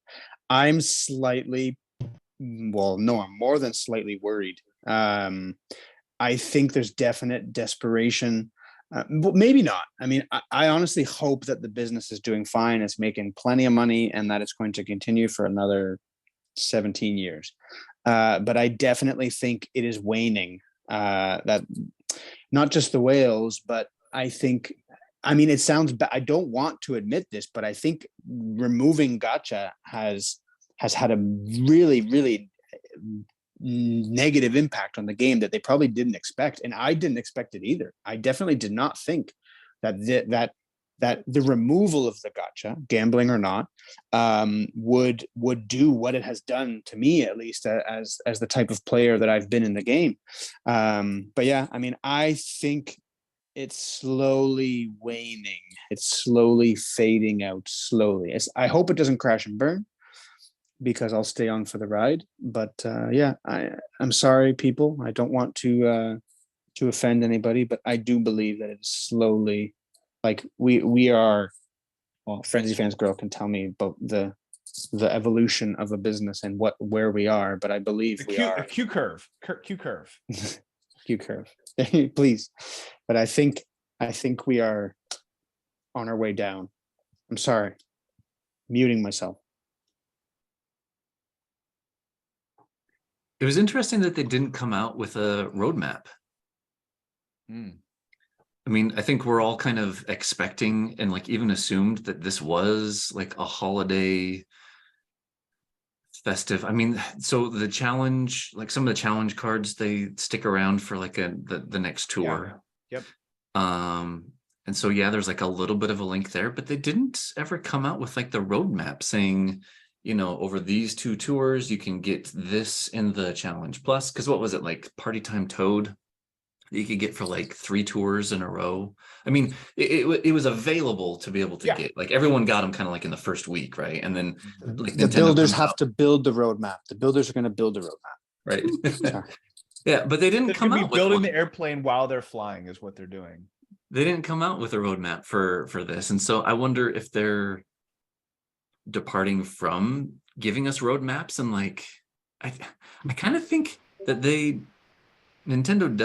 Speaker 6: I'm more than slightly worried. I think there's definite desperation, but maybe not. I mean, I honestly hope that the business is doing fine, it's making plenty of money, and that it's going to continue for another 17 years. But I definitely think it is waning. That not just the whales, but I think, I mean, it sounds bad. I don't want to admit this, but I think removing gacha has had a really, really negative impact on the game that they probably didn't expect, and I didn't expect it either. I definitely did not think that the removal of the gacha, gambling or not, would do what it has done to me, at least as the type of player that I've been in the game. But yeah, I mean, I think it's slowly waning. It's slowly fading out slowly. I hope it doesn't crash and burn. because I'll stay on for the ride. But yeah, I'm sorry, people. I don't want to offend anybody, but I do believe that it's slowly, like we are. Well, Frenzy Fans Girl can tell me about the evolution of a business and where we are, but I believe we are
Speaker 1: a Q curve, Q curve,
Speaker 6: Q curve. Please, but I think we are on our way down. I'm sorry, muting myself.
Speaker 3: It was interesting that they didn't come out with a roadmap. I mean, I think we're all kind of expecting and like even assumed that this was like a holiday festive. I mean, so the challenge, like some of the challenge cards, they stick around for like the next tour.
Speaker 1: Yep.
Speaker 3: And so yeah, there's like a little bit of a link there, but they didn't ever come out with like the roadmap saying, you know, over these 2 tours, you can get this in the challenge plus. Because what was it, like Party Time Toad that you could get for like 3 tours in a row? I mean, it was available to be able to get. Like everyone got them kind of like in the first week, right? And then like
Speaker 6: the
Speaker 3: Nintendo
Speaker 6: builders
Speaker 3: comes
Speaker 6: have
Speaker 3: out,
Speaker 6: to build the roadmap. The builders are going to build a roadmap.
Speaker 3: right?
Speaker 6: Sorry.
Speaker 3: Yeah, but they didn't
Speaker 1: They
Speaker 3: come
Speaker 1: could be
Speaker 3: out with
Speaker 1: building
Speaker 3: one.
Speaker 1: the airplane while they're flying is what they're doing.
Speaker 3: They didn't come out with a roadmap for this, and so I wonder if they're departing from giving us roadmaps. And like I kind of think that Nintendo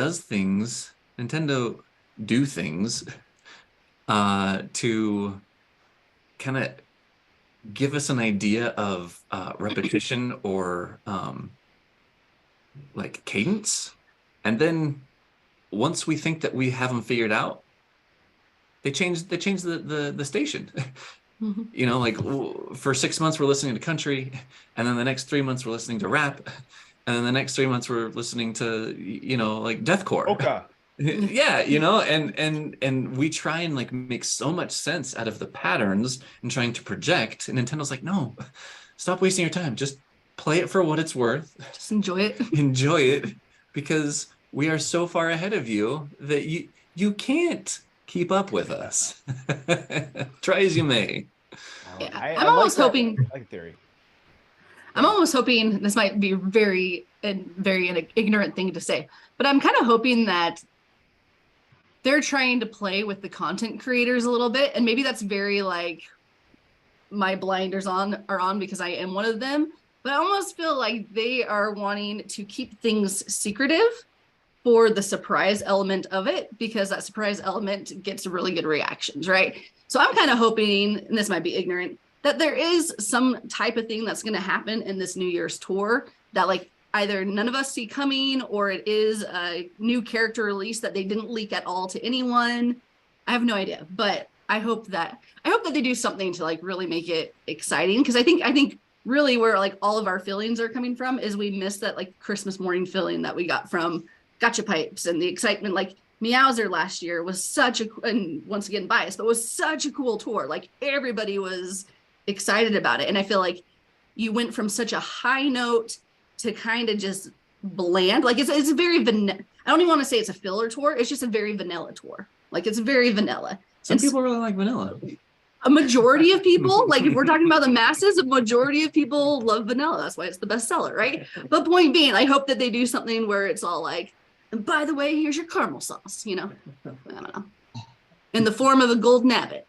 Speaker 3: do things to kind of give us an idea of repetition or like cadence, and then once we think that we have them figured out, they change the station. You know, like for 6 months we're listening to country, and then the next 3 months we're listening to rap, and then the next 3 months we're listening to, you know, like deathcore.
Speaker 1: Okay.
Speaker 3: Yeah, you know, and we try and like make so much sense out of the patterns and trying to project, and Nintendo's like, no, stop wasting your time, just play it for what it's worth.
Speaker 4: Just enjoy it.
Speaker 3: Enjoy it, because we are so far ahead of you that you can't keep up with us. Try as you may.
Speaker 4: Yeah,
Speaker 1: I
Speaker 4: I'm almost
Speaker 1: like
Speaker 4: hoping.
Speaker 1: I like theory.
Speaker 4: I'm almost hoping, this might be very an ignorant thing to say, but I'm kind of hoping that they're trying to play with the content creators a little bit, and maybe that's very like my blinders are on because I am one of them, but I almost feel like they are wanting to keep things secretive for the surprise element of it, because that surprise element gets really good reactions, right? So I'm kind of hoping, and this might be ignorant, that there is some type of thing that's going to happen in this New Year's tour that like either none of us see coming, or it is a new character release that they didn't leak at all to anyone. I have no idea, but I hope that they do something to like really make it exciting, because I think really where like all of our feelings are coming from is we miss that like Christmas morning feeling that we got from Gacha Pipes and the excitement. Like Meowser last year was such a, and once again biased, but was such a cool tour. Like everybody was excited about it, and I feel like you went from such a high note to kind of just bland. Like it's a very vanilla. I don't even want to say it's a filler tour. It's just a very vanilla tour. Like it's very vanilla.
Speaker 3: Some people really like vanilla.
Speaker 4: A majority of people, like if we're talking about the masses, a majority of people love vanilla. That's why it's the best seller, right? But point being, I hope that they do something where it's all like, and by the way, here's your caramel sauce, you know? I don't know. In the form of a golden abbot.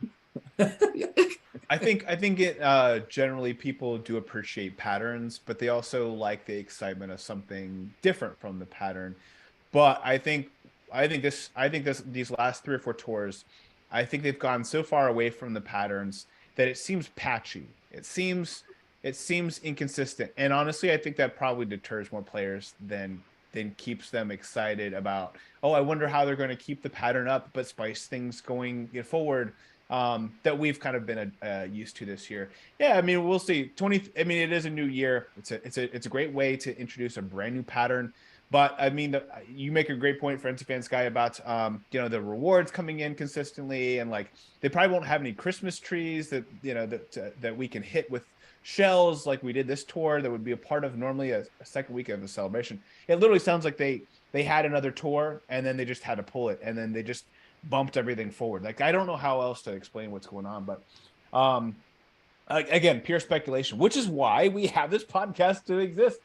Speaker 1: I think it generally people do appreciate patterns, but they also like the excitement of something different from the pattern. But I think these last 3 or 4 tours, I think they've gone so far away from the patterns that it seems patchy. It seems inconsistent. And honestly, I think that probably deters more players than keeps them excited about, oh, I wonder how they're going to keep the pattern up but spice things going forward, that we've kind of been used to this year. Yeah, I mean, we'll see. It is a new year. It's a great way to introduce a brand new pattern. But I mean, you make a great point, Frenzy Fans Guy, about the rewards coming in consistently, and like they probably won't have any Christmas trees that that we can hit with shells like we did this tour. That would be a part of normally a second week of the celebration. It literally sounds like they had another tour and then they just had to pull it, and then they just bumped everything forward. Like I don't know how else to explain what's going on, but Again, pure speculation, which is why we have this podcast to exist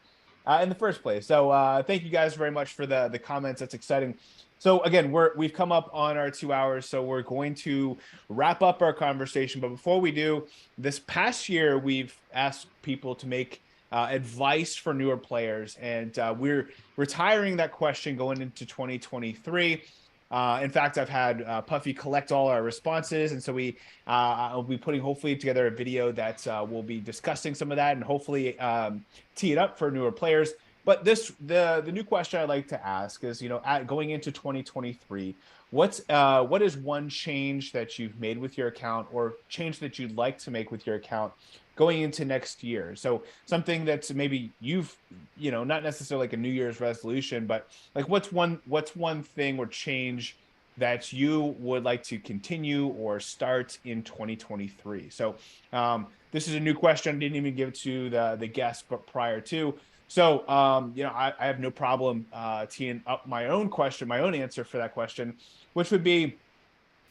Speaker 1: in the first place. So thank you guys very much for the comments. That's exciting. So again, we've come up on our 2 hours, so we're going to wrap up our conversation. But before we do, this past year we've asked people to make advice for newer players, and we're retiring that question going into 2023. In fact, I've had Puffy collect all our responses, and so I'll be putting hopefully together a video that will be discussing some of that and hopefully tee it up for newer players. But the new question I'd like to ask is, going into 2023, what is one change that you've made with your account, or change that you'd like to make with your account going into next year? So something that's maybe you've, not necessarily like a New Year's resolution, but like what's one thing or change that you would like to continue or start in 2023? So this is a new question. I didn't even give it to the guest, but prior to. So, I have no problem teeing up my own question, my own answer for that question, which would be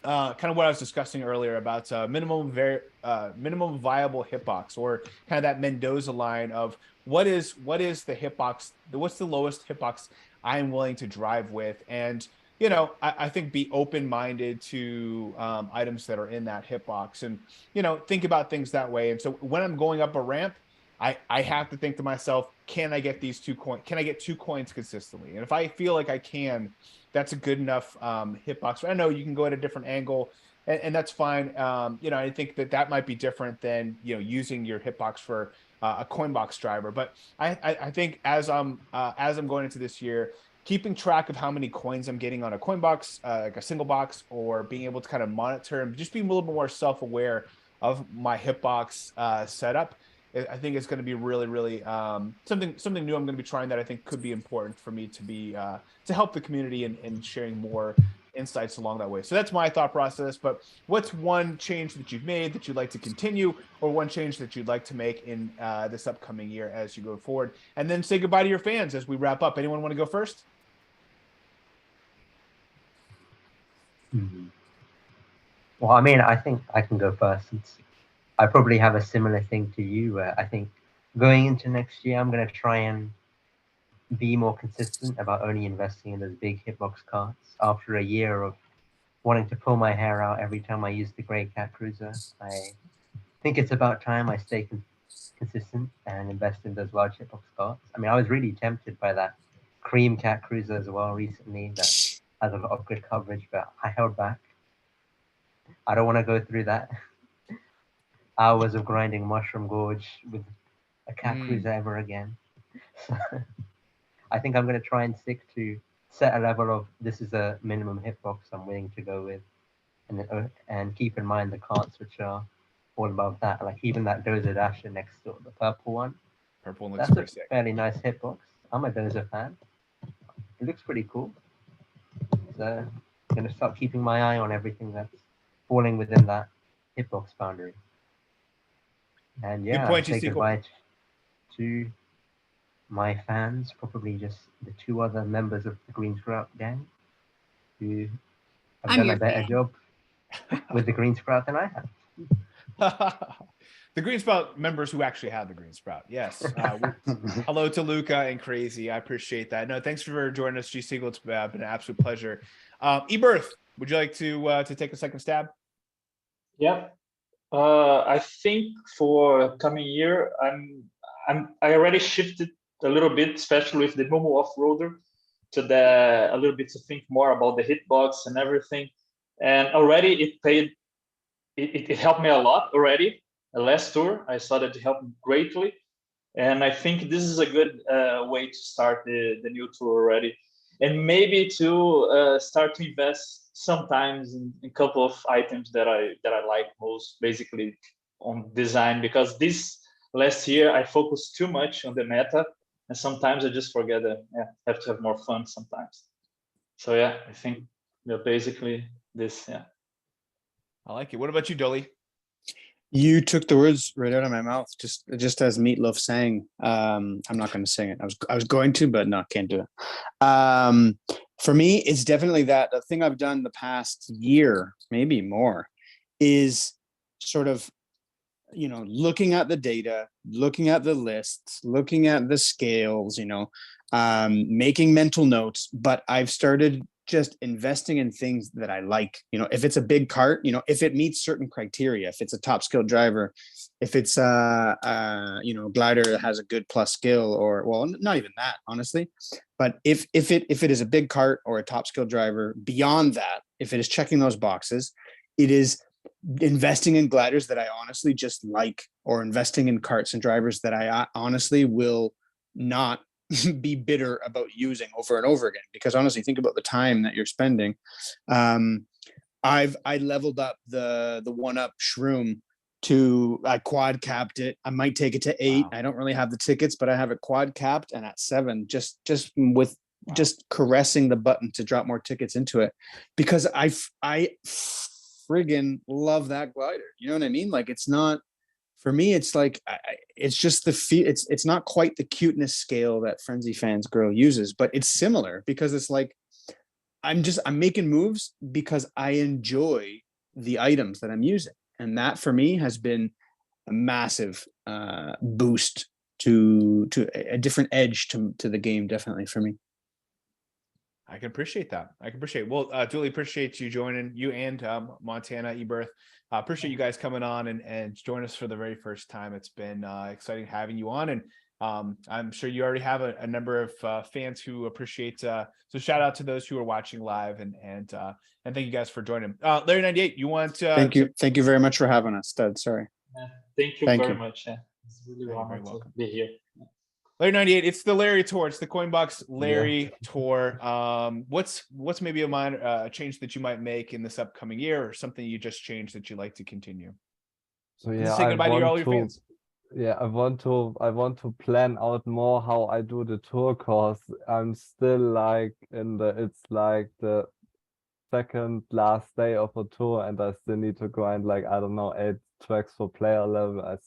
Speaker 1: kind of what I was discussing earlier about minimum viable hitbox, or kind of that Mendoza line of what is the hitbox, what's the lowest hitbox I'm willing to drive with, and I think be open-minded to items that are in that hitbox, and think about things that way. And so when I'm going up a ramp, I have to think to myself, can I get these 2 coins? Can I get 2 coins consistently? And if I feel like I can, that's a good enough hitbox. I know you can go at a different angle, and that's fine. I think that might be different than using your hitbox for a coinbox driver. But I think as I'm going into this year, keeping track of how many coins I'm getting on a coinbox, like a single box, or being able to kind of monitor and just being a little bit more self-aware of my hitbox setup, I think it's going to be really, really something new I'm going to be trying that I think could be important for me to be to help the community and sharing more insights along that way. So that's my thought process. But what's one change that you've made that you'd like to continue, or one change that you'd like to make in this upcoming year as you go forward? And then say goodbye to your fans as we wrap up. Anyone want to go first?
Speaker 5: Well, I mean, I think I can go first. I probably have a similar thing to you, where I think going into next year, I'm going to try and be more consistent about only investing in those big hitbox cards. After a year of wanting to pull my hair out every time I use the gray cat cruiser, I think it's about time I stay consistent and invest in those large hitbox cards. I mean, I was really tempted by that cream cat cruiser as well recently that has a lot of good coverage, but I held back. I don't want to go through that hours of grinding Mushroom Gorge with a cat cruiser ever again. So I think I'm going to try and stick to set a level of this is a minimum hitbox I'm willing to go with, and keep in mind the cards which are all above that, like even that Dozer Dasher next door, the purple one.
Speaker 1: Purple one looks
Speaker 5: That's
Speaker 1: pretty
Speaker 5: a
Speaker 1: sick.
Speaker 5: fairly nice hitbox. I'm a Dozer fan. It looks pretty cool. So I'm going to start keeping my eye on everything that's falling within that hitbox boundary. And yeah, I'll say goodbye to my fans, probably just the 2 other members of the Green Sprout gang who have done a better job with the Green Sprout than I have.
Speaker 1: The Green Sprout members who actually have the Green Sprout. Yes. Hello to Luca and Crazy. I appreciate that. No, thanks for joining us, TheGSeagle. It's been an absolute pleasure. Eberth, would you like to take a second stab?
Speaker 7: Yeah. I think for coming year, I already shifted a little bit, especially with the Momo Off-Roader, to a little bit to think more about the hitbox and everything. And already it helped me a lot already. The last tour, I saw that it helped me greatly. And I think this is a good way to start the new tour already. And maybe to start to invest sometimes in a couple of items that I like most, basically on design, because this last year I focused too much on the meta, and sometimes I just forget that have to have more fun sometimes. So yeah, I think basically this. Yeah,
Speaker 1: I like it. What about you, Duly?
Speaker 6: You took the words right out of my mouth, just as Meatloaf sang. I'm not going to sing it. I was going to, but no, can't do it. For me, it's definitely that. The thing I've done the past year, maybe more, is sort of looking at the data, looking at the lists, looking at the scales, making mental notes, but I've started just investing in things that I like. If it's a big cart, if it meets certain criteria, if it's a top skill driver, if it's glider that has a good plus skill, or well, not even that, honestly. But if it is a big cart or a top skill driver, beyond that, if it is checking those boxes, it is investing in gliders that I honestly just like, or investing in carts and drivers that I honestly will not be bitter about using over and over again. Because honestly, think about the time that you're spending. I leveled up the 1UP Shroom to, I quad capped it. I might take it to 8. Wow. I don't really have the tickets, but I have it quad capped and at 7, just with just caressing the button to drop more tickets into it, because I friggin' love that glider. You know what I mean? Like, it's not, for me, it's like, it's just it's not quite the cuteness scale that Frenzy Fans Girl uses, but it's similar, because it's like, I'm making moves because I enjoy the items that I'm using. And that for me has been a massive boost to a different edge to the game, definitely for me.
Speaker 1: I can appreciate that. Well, Duly, appreciate you joining, you and Montana, Eberth. Appreciate you guys coming on and join us for the very first time. It's been exciting having you on, and I'm sure you already have a number of fans who appreciate. So shout out to those who are watching live, and thank you guys for joining. Larry 98, you want? Thank
Speaker 6: you very much for having us, Stud. Sorry.
Speaker 7: Thank you very much. It's really honor to be here.
Speaker 1: Larry 98, it's the Larry Tour. It's the Coinbox Larry Tour. What's maybe a minor change that you might make in this upcoming year, or something you just changed that you like to continue?
Speaker 2: So yeah,
Speaker 1: say goodbye to all your fans.
Speaker 2: Yeah, I want to plan out more how I do the tour, cause I'm still like it's like the second last day of a tour, and I still need to grind like, I don't know, 8 tracks for player level.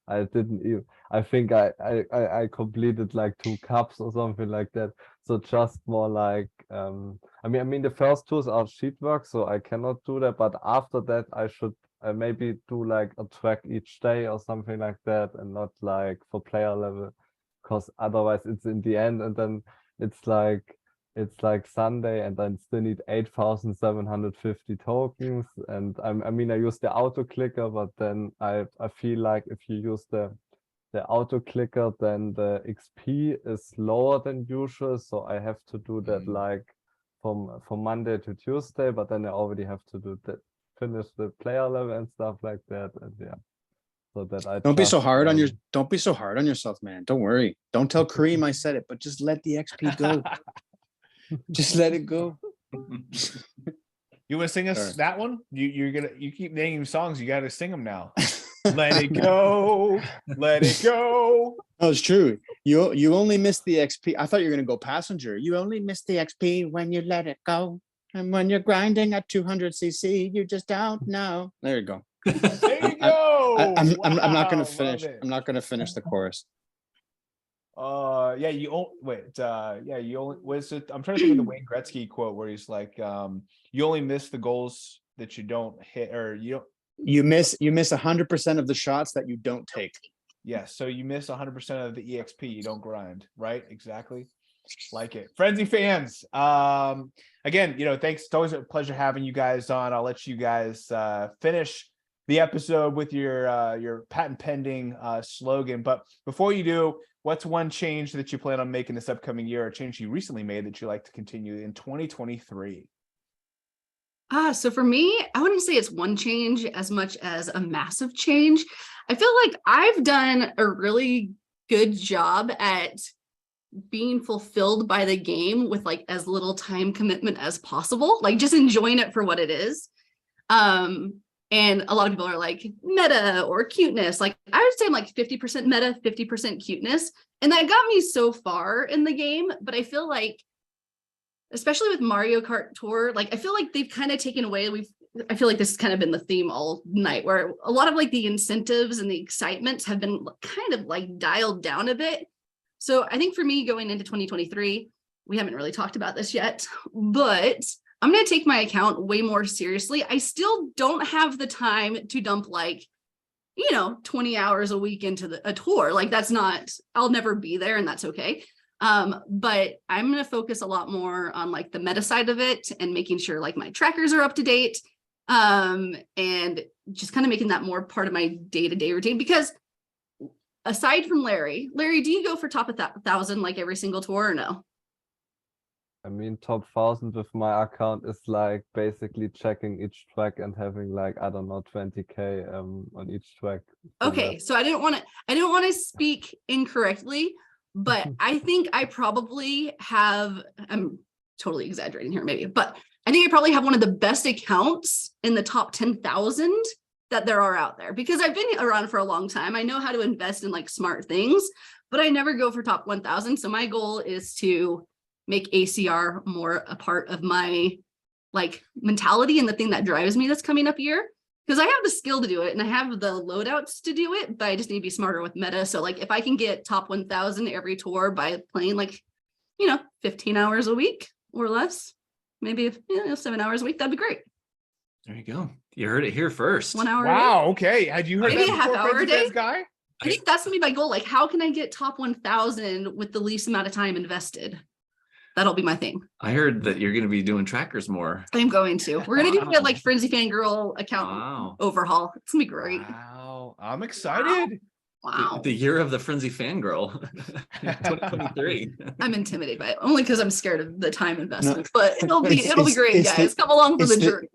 Speaker 2: I didn't even, I think I completed like 2 cups or something like that. So just more like, I mean the first 2s are sheet work, so I cannot do that. But after that, I should maybe do like a track each day or something like that, and not like for player level, because otherwise it's in the end, and then it's like Sunday, and then still need 8,750 tokens. And I mean, I use the auto clicker, but then I feel like if you use the auto clicker, then the XP is lower than usual. So I have to do that like from Monday to Tuesday, but then I already have to do that, finish the player level and stuff like that. And yeah. So that I
Speaker 6: don't be so hard on yourself, man. Don't worry. Don't tell Kareem I said it, but just let the XP go. Just let it go.
Speaker 1: You want to sing us that one? You keep naming songs. You got to sing them now. Let it go. Let it go.
Speaker 6: Oh, it's true. You only miss the XP. I thought you were gonna go Passenger. You only miss the XP when you let it go, and when you're grinding at 200cc, you just don't know. There you go.
Speaker 1: There you go.
Speaker 6: I'm not gonna finish. I'm not gonna finish the chorus.
Speaker 1: Yeah, you only was it, I'm trying to think of the Wayne Gretzky quote where he's like, you only miss the goals that you don't hit, or you miss 100% of the shots that you don't take. Yeah, so you miss 100% of the EXP, you don't grind, right? Exactly. Like it. Frenzy Fans. Again, thanks. It's always a pleasure having you guys on. I'll let you guys finish the episode with your patent pending slogan. But before you do, what's one change that you plan on making this upcoming year, or change you recently made that you like to continue in 2023?
Speaker 4: So for me, I wouldn't say it's one change as much as a massive change. I feel like I've done a really good job at being fulfilled by the game with like as little time commitment as possible, like just enjoying it for what it is. And a lot of people are like meta or cuteness. Like I would say I'm like 50% meta, 50% cuteness. And that got me so far in the game. But I feel like, especially with Mario Kart Tour, like I feel like they've kind of taken away, I feel like this has kind of been the theme all night, where a lot of like the incentives and the excitements have been kind of like dialed down a bit. So I think for me going into 2023, we haven't really talked about this yet, but I'm going to take my account way more seriously. I still don't have the time to dump like 20 hours a week into a tour. Like that's not, I'll never be there, and that's okay. But I'm going to focus a lot more on like the meta side of it and making sure like my trackers are up to date. And just kind of making that more part of my day-to-day routine, because aside from Larry, do you go for top 1,000 like every single tour or no?
Speaker 2: I mean, top 1,000 with my account is like basically checking each track and having like, I don't know, 20K on each track.
Speaker 4: Okay, so I didn't want to speak incorrectly, but I think I probably have, I'm totally exaggerating here maybe, but I think I probably have one of the best accounts in the top 10,000 that there are out there, because I've been around for a long time. I know how to invest in like smart things, but I never go for top 1,000. So my goal is to make ACR more a part of my like mentality and the thing that drives me this coming up year, because I have the skill to do it and I have the loadouts to do it, but I just need to be smarter with meta. So like if I can get top 1,000 every tour by playing like, 15 hours a week or less, maybe 7 hours a week, that'd be great.
Speaker 3: There you go. You heard it here first.
Speaker 4: 1 hour.
Speaker 1: Wow. Okay. Had you heard
Speaker 4: Maybe
Speaker 1: that
Speaker 4: a half
Speaker 1: before,
Speaker 4: hour a
Speaker 1: Frenzy
Speaker 4: day?
Speaker 1: Fans Guy?
Speaker 4: I think that's gonna be my goal. Like, how can I get top 1,000 with the least amount of time invested? That'll be my thing.
Speaker 3: I heard that you're going to be doing trackers more.
Speaker 4: I'm going to. We're gonna do like Frenzy Fangirl account overhaul. It's gonna be great.
Speaker 1: Wow. I'm excited.
Speaker 4: Wow.
Speaker 3: The year of the Frenzy Fangirl, 2023.
Speaker 4: I'm intimidated by it, only because I'm scared of the time investment. But it'll be
Speaker 6: It's
Speaker 4: great, guys. Come along for the journey.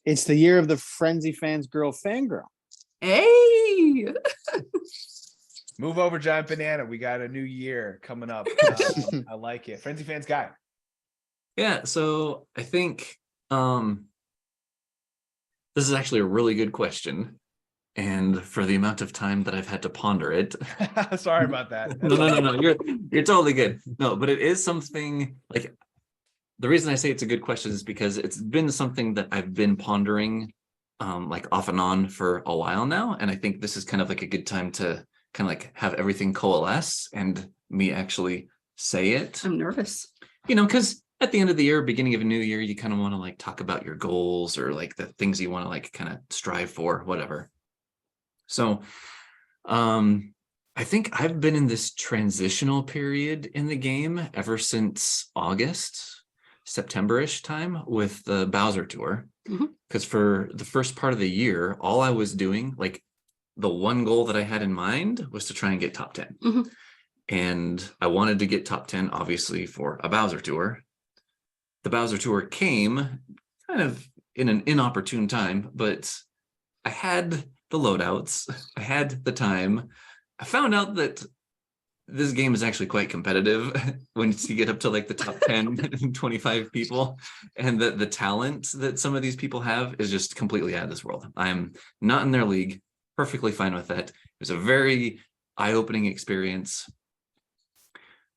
Speaker 6: It's the year of the Frenzy Fans Girl Fangirl.
Speaker 4: Hey.
Speaker 1: Move over, Giant Banana. We got a new year coming up. I like it. Frenzy Fans Guy.
Speaker 3: Yeah, so I think this is actually a really good question. And for the amount of time that I've had to ponder it.
Speaker 1: Sorry about that.
Speaker 3: No. You're totally good. No, but it is something like, the reason I say it's a good question is because it's been something that I've been pondering like off and on for a while now. And I think this is kind of like a good time to kind of like have everything coalesce and me actually say it.
Speaker 4: I'm nervous.
Speaker 3: Because at the end of the year, beginning of a new year, you kind of want to like talk about your goals or like the things you want to like kind of strive for, whatever. So I think I've been in this transitional period in the game ever since August, September-ish time with the Bowser Tour. Because for the first part of the year, all I was doing, like the one goal that I had in mind was to try and get top 10. And I wanted to get top 10, obviously, for a Bowser Tour. The Bowser Tour came kind of in an inopportune time, but I had the loadouts, I had the time. I found out that this game is actually quite competitive once you get up to like the top 10 and 25 people, and the talent that some of these people have is just completely out of this world. I'm not in their league, perfectly fine with that. It was a very eye-opening experience.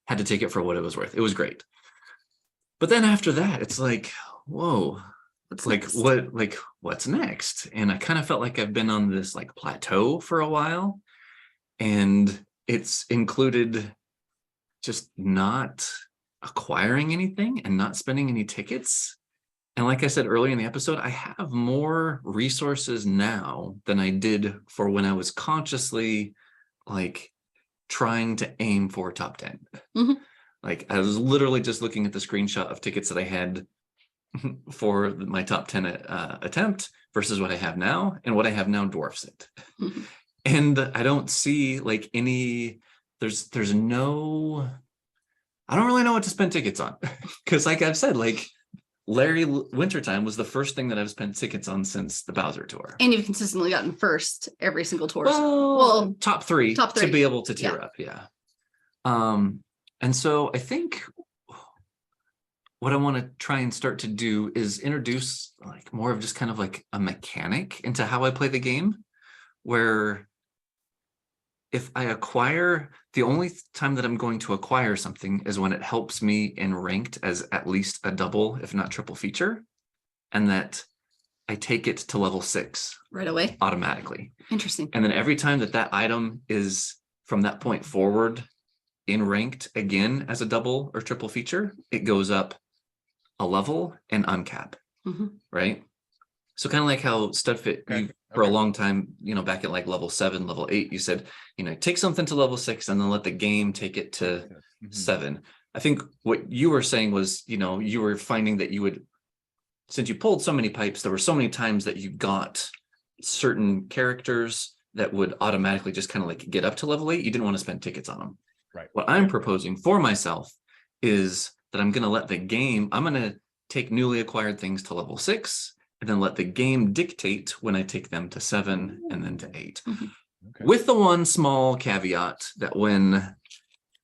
Speaker 3: Had to take it for what it was worth. It was great. But then after that, it's like, whoa, it's like, what's next? And I kind of felt like I've been on this like plateau for a while, and it's included just not acquiring anything and not spending any tickets. And like I said earlier in the episode, I have more resources now than I did for when I was consciously like trying to aim for top 10. Like I was literally just looking at the screenshot of tickets that I had for my top 10 attempt versus what I have now, and what I have now dwarfs it. And I don't see like any, there's no, I don't really know what to spend tickets on. Because like I've said, like Larry Wintertime was the first thing that I've spent tickets on since the Bowser Tour.
Speaker 4: And you've consistently gotten first every single tour.
Speaker 3: Well, top three to be able to tier up. Yeah. And so I think what I want to try and start to do is introduce like more of just kind of like a mechanic into how I play the game, where if I acquire, the only time that I'm going to acquire something is when it helps me in ranked as at least a double, if not triple feature, and that I take it to level 6
Speaker 4: right away
Speaker 3: automatically.
Speaker 4: Interesting.
Speaker 3: And then every time that item is from that point forward in ranked again as a double or triple feature, it goes up a level and uncap, right? So kind of like how StudFit, for a long time, back at like level 7, level 8, you said, take something to level 6 and then let the game take it to 7. I think what you were saying was, you were finding that you would, since you pulled so many pipes, there were so many times that you got certain characters that would automatically just kind of like get up to level 8. You didn't want to spend tickets on them.
Speaker 1: Right.
Speaker 3: What I'm proposing for myself is that I'm going to let the game, I'm going to take newly acquired things to level 6 and then let the game dictate when I take them to 7 and then to 8.
Speaker 1: Okay.
Speaker 3: With the one small caveat that when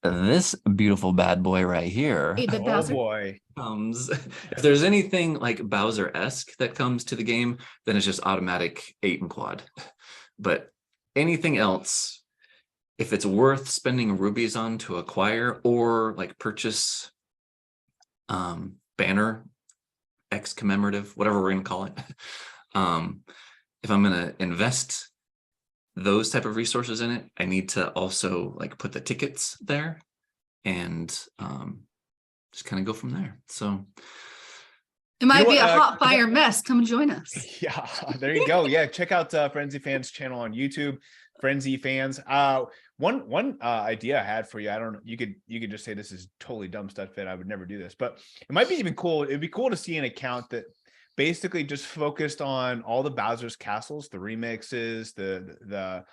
Speaker 3: this beautiful bad boy right here
Speaker 1: Oh boy
Speaker 3: comes, if there's anything like Bowser-esque that comes to the game, then it's just automatic 8 and quad. But anything else, if it's worth spending rubies on to acquire or like purchase banner X commemorative, whatever we're going to call it, if I'm going to invest those type of resources in it, I need to also like put the tickets there and just kind of go from there. So
Speaker 4: it might be a hot fire mess. Come join us.
Speaker 1: Yeah, there you go. Yeah, check out Frenzy Fans channel on YouTube, Frenzy Fans. One idea I had for you, I don't know, you could just say this is totally dumb stuff, Fit. I would never do this, but it might be even cool. It'd be cool to see an account that basically just focused on all the Bowser's castles, the remixes, the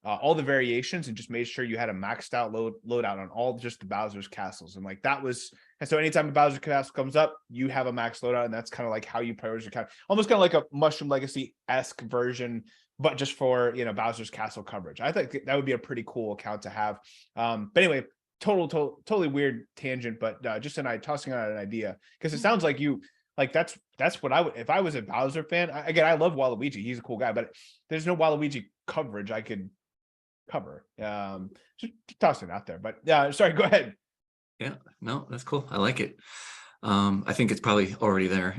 Speaker 1: all the variations, and just made sure you had a maxed out loadout on all just the Bowser's castles. And like that was, and so anytime a Bowser castle comes up, you have a max loadout, and that's kind of like how you prioritize your account, almost kind of like a Mushroom Legacy-esque version, but just for Bowser's castle coverage. I think that would be a pretty cool account to have. But anyway, totally weird tangent, but just tossing out an idea, because it sounds like you. Like that's what I would, if I was a Bowser fan. Again, I love Waluigi. He's a cool guy, but there's no Waluigi coverage I could cover. Just tossing it out there. But yeah, sorry, go ahead.
Speaker 3: Yeah, no, that's cool. I like it. I think it's probably already there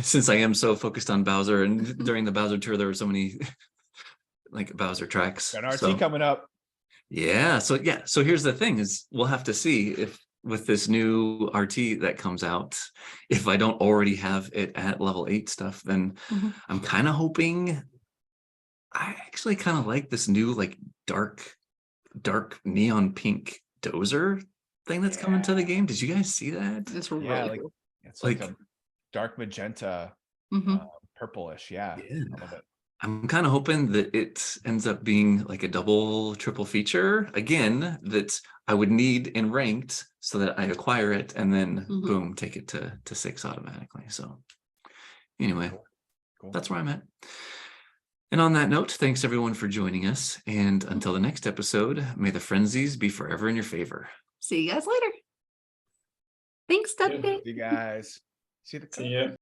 Speaker 3: since I am so focused on Bowser, and during the Bowser tour, there were so many like Bowser tracks.
Speaker 1: Got an RT coming up.
Speaker 3: Yeah. So here's the thing is we'll have to see if with this new RT that comes out, if I don't already have it at level 8 stuff, then I'm kind of hoping. I actually kind of like this new like dark neon pink dozer thing that's coming to the game. Did you guys see that?
Speaker 4: It's really cool.
Speaker 1: It's like a dark magenta, purplish. Yeah. I love it.
Speaker 3: I'm kind of hoping that it ends up being like a double, triple feature again that I would need in ranked so that I acquire it and then boom, take it to 6 automatically. So anyway, cool. That's where I'm at. And on that note, thanks everyone for joining us. And until the next episode, may the frenzies be forever in your favor.
Speaker 4: See you guys later. Thanks, Studfit.
Speaker 1: You guys. See you.